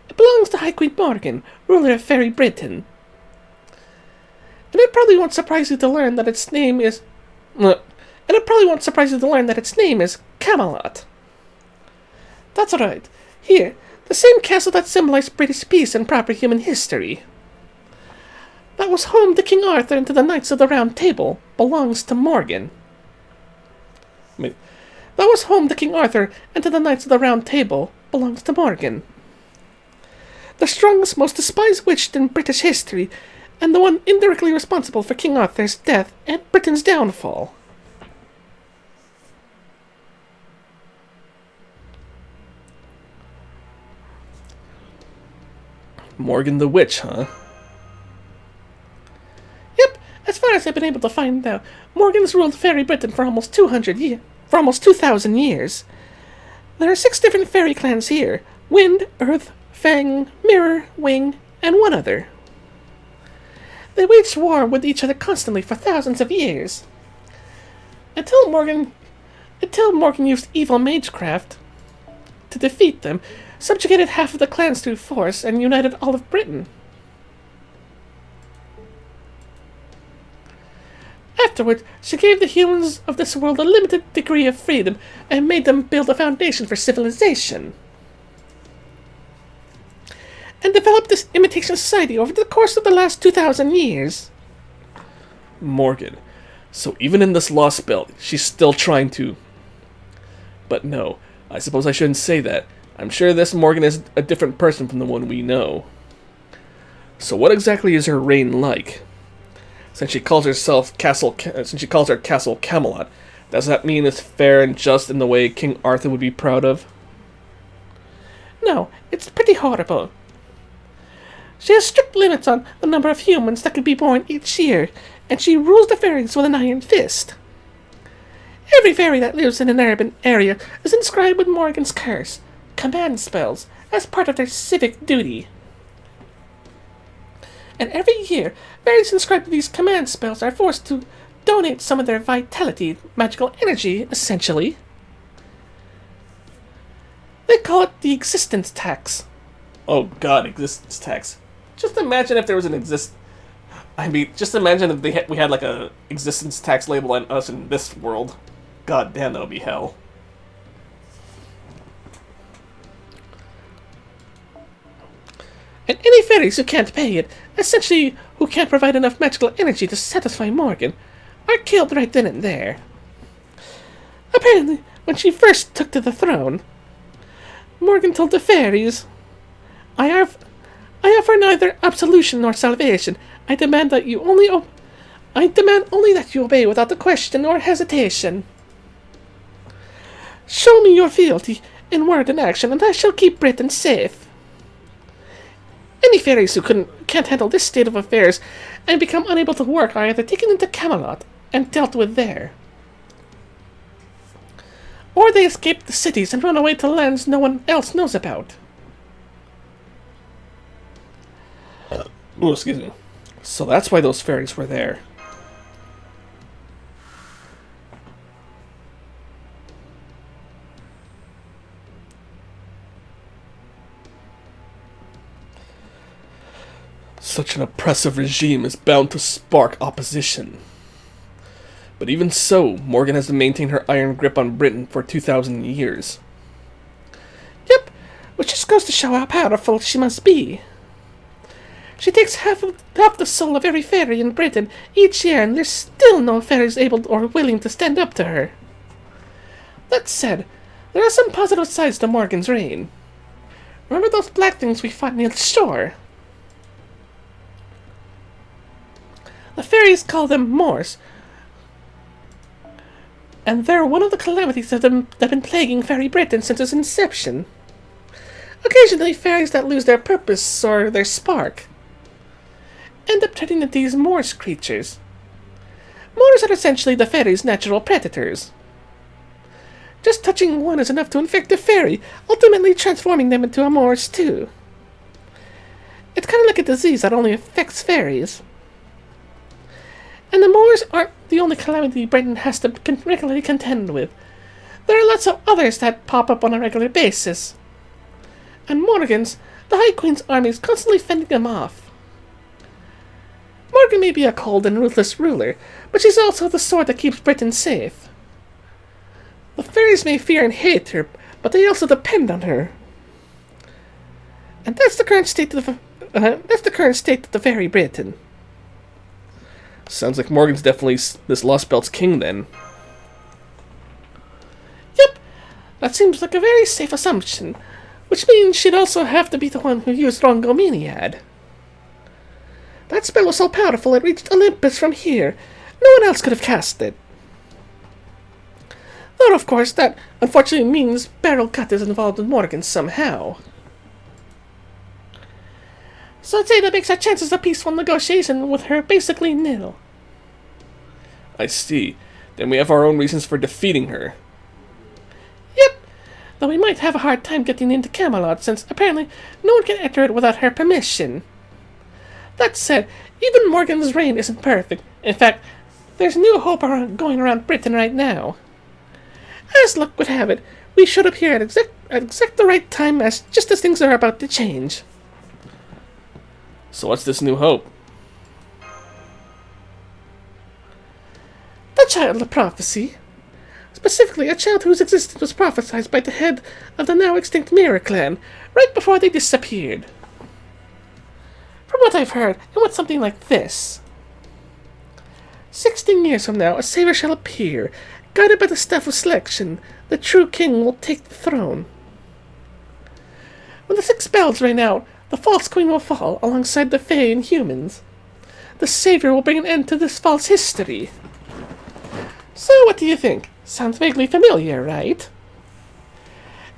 It belongs to High Queen Morgan, ruler of Fairy Britain. And it probably won't surprise you to learn that its name is Camelot. That's right. Here, the same castle that symbolized British peace and proper human history. That was home to King Arthur and to the Knights of the Round Table, belongs to Morgan. The strongest, most despised witch in British history, and the one indirectly responsible for King Arthur's death and Britain's downfall. Morgan the Witch, huh? Yep, as far as I've been able to find out, Morgan's ruled Fairy Britain for almost 2,000 years. There are 6 different fairy clans here: Wind, Earth, Fang, Mirror, Wing, and one other. They waged war with each other constantly for thousands of years. Until Morgan used evil magecraft to defeat them, subjugated half of the clans through force, and united all of Britain. Afterward, she gave the humans of this world a limited degree of freedom and made them build a foundation for civilization. And developed this imitation society over the course of the last 2,000 years. Morgan. So even in this Lostbelt, she's still trying to... But no, I suppose I shouldn't say that. I'm sure this Morgan is a different person from the one we know. So what exactly is her reign like? Since she calls her Castle Camelot, does that mean it's fair and just in the way King Arthur would be proud of? No, it's pretty horrible. She has strict limits on the number of humans that can be born each year, and she rules the fairies with an iron fist. Every fairy that lives in an urban area is inscribed with Morgan's curse, command spells, as part of their civic duty. And every year, fairies inscribed with these command spells are forced to donate some of their vitality, magical energy, essentially. They call it the existence tax. Oh god, existence tax. Just imagine if there was just imagine if we had like a existence tax label on us in this world. God damn, that would be hell. And any fairies who can't pay it, essentially who can't provide enough magical energy to satisfy Morgan, are killed right then and there. Apparently, when she first took to the throne, Morgan told the fairies, I offer neither absolution nor salvation. I demand only that you obey without a question or hesitation. Show me your fealty in word and action, and I shall keep Britain safe. Many fairies who can't handle this state of affairs and become unable to work are either taken into Camelot and dealt with there, or they escape the cities and run away to lands no one else knows about. Oh, excuse me. So that's why those fairies were there. Such an oppressive regime is bound to spark opposition. But even so, Morgan has maintained her iron grip on Britain for 2,000 years. Yep, which just goes to show how powerful she must be. She takes half the soul of every fairy in Britain each year, and there's still no fairies able or willing to stand up to her. That said, there are some positive sides to Morgan's reign. Remember those black things we fought near the shore? The fairies call them Moors, and they're one of the calamities that have been plaguing Fairy Britain since its inception. Occasionally, fairies that lose their purpose or their spark end up turning into these Moors creatures. Moors are essentially the fairies' natural predators. Just touching one is enough to infect a fairy, ultimately transforming them into a Moors too. It's kind of like a disease that only affects fairies. And the Moors aren't the only calamity Britain has to regularly contend with. There are lots of others that pop up on a regular basis. And Morgan's, the High Queen's army, is constantly fending them off. Morgan may be a cold and ruthless ruler, but she's also the sword that keeps Britain safe. The fairies may fear and hate her, but they also depend on her. And that's the current state of the Fairy Britain. Sounds like Morgan's definitely this Lostbelt's king then. Yep, that seems like a very safe assumption, which means she'd also have to be the one who used Rongomeniad. That spell was so powerful it reached Olympus from here. No one else could have cast it. Though, of course, that unfortunately means Beryl Cut is involved with Morgan somehow. So I'd say that makes our chances of peaceful negotiation with her basically nil. I see. Then we have our own reasons for defeating her. Yep, though we might have a hard time getting into Camelot since apparently no one can enter it without her permission. That said, even Morgan's reign isn't perfect. In fact, there's new hope going around Britain right now. As luck would have it, we showed up here at exact the right time just as things are about to change. So what's this new hope? The child of prophecy. Specifically, a child whose existence was prophesied by the head of the now extinct Mirror clan, right before they disappeared. From what I've heard, it went something like this. 16 years from now, a savior shall appear. Guided by the staff of selection, the true king will take the throne. When the 6 bells ring out, the false queen will fall alongside the Fae and humans. The savior will bring an end to this false history. So what do you think? Sounds vaguely familiar, right?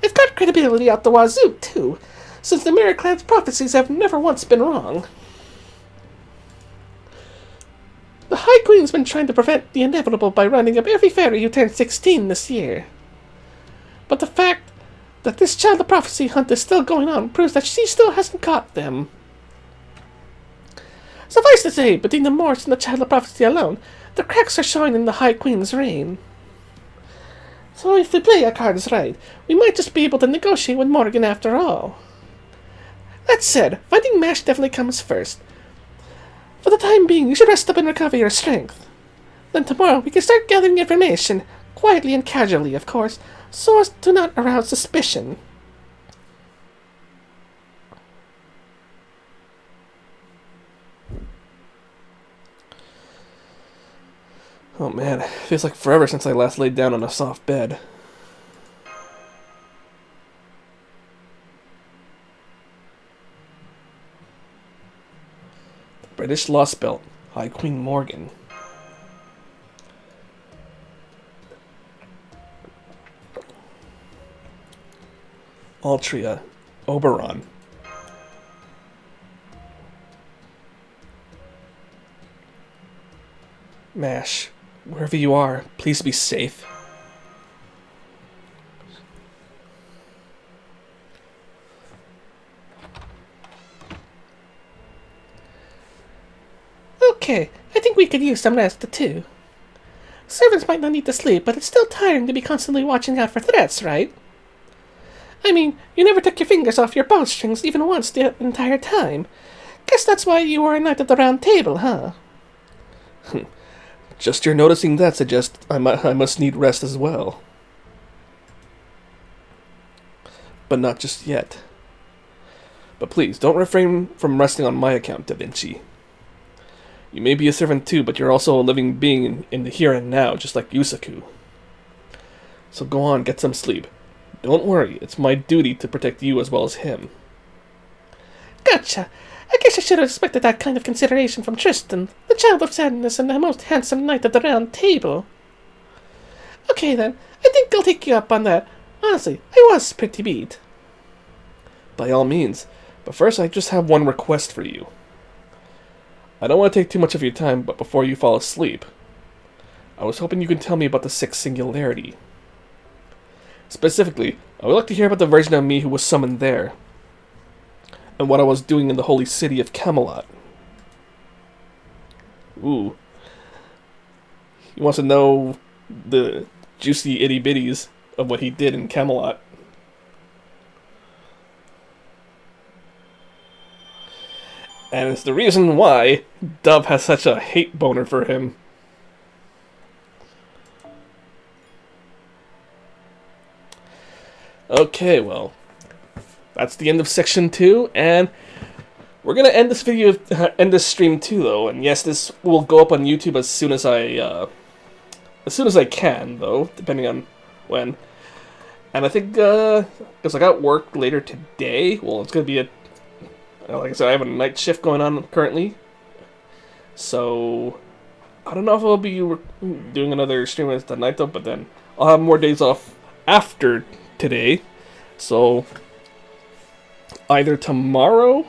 It's got credibility out the wazoo, too, since the Mirror Clan's prophecies have never once been wrong. The High Queen's been trying to prevent the inevitable by rounding up every fairy who turned 16 this year. But the fact that this child of prophecy hunt is still going on proves that she still hasn't caught them. Suffice to say, between the Moors and the child of prophecy alone, the cracks are showing in the High Queen's reign. So if we play our cards right, we might just be able to negotiate with Morgan after all. That said, finding Mash definitely comes first. For the time being, you should rest up and recover your strength. Then tomorrow we can start gathering information, quietly and casually, of course, so as to not arouse suspicion. Oh man, it feels like forever since I last laid down on a soft bed. British Lostbelt, High Queen Morgan. Altria, Oberon. Mash, wherever you are, please be safe. Okay, I think we could use some rest too. Servants might not need to sleep, but it's still tiring to be constantly watching out for threats, right? I mean, you never took your fingers off your bowstrings even once the entire time. Guess that's why you were a knight of the round table, huh? Just your noticing that suggests I must need rest as well. But not just yet. But please, don't refrain from resting on my account, Da Vinci. You may be a servant too, but you're also a living being in the here and now, just like Yusaku. So go on, get some sleep. Don't worry, it's my duty to protect you as well as him. Gotcha. I guess I should have expected that kind of consideration from Tristan, the child of sadness and the most handsome knight of the round table. Okay then, I think I'll take you up on that. Honestly, I was pretty beat. By all means, but first I just have one request for you. I don't want to take too much of your time, but before you fall asleep, I was hoping you could tell me about the sixth singularity. Specifically, I would like to hear about the version of me who was summoned there, and what I was doing in the holy city of Camelot. Ooh. He wants to know the juicy itty-bitties of what he did in Camelot. And it's the reason why Dove has such a hate boner for him. Okay, well, that's the end of section 2, and we're gonna end this video, end this stream too, though. And yes, this will go up on YouTube as soon as I can, though, depending on when. And I think, because I got work later today, well, it's gonna be like I said, I have a night shift going on currently, so I don't know if I'll be doing another stream at the night though. But then I'll have more days off after today, so either tomorrow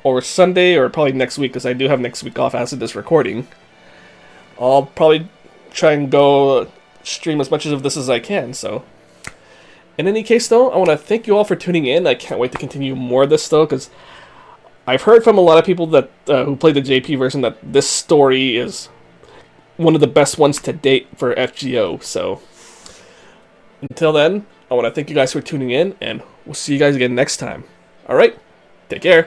or Sunday or probably next week, because I do have next week off after this recording. I'll probably try and go stream as much of this as I can. So in any case though, I want to thank you all for tuning in. I can't wait to continue more of this though, because I've heard from a lot of people that who played the JP version that this story is one of the best ones to date for FGO. So until then, I want to thank you guys for tuning in, and we'll see you guys again next time. Alright, take care.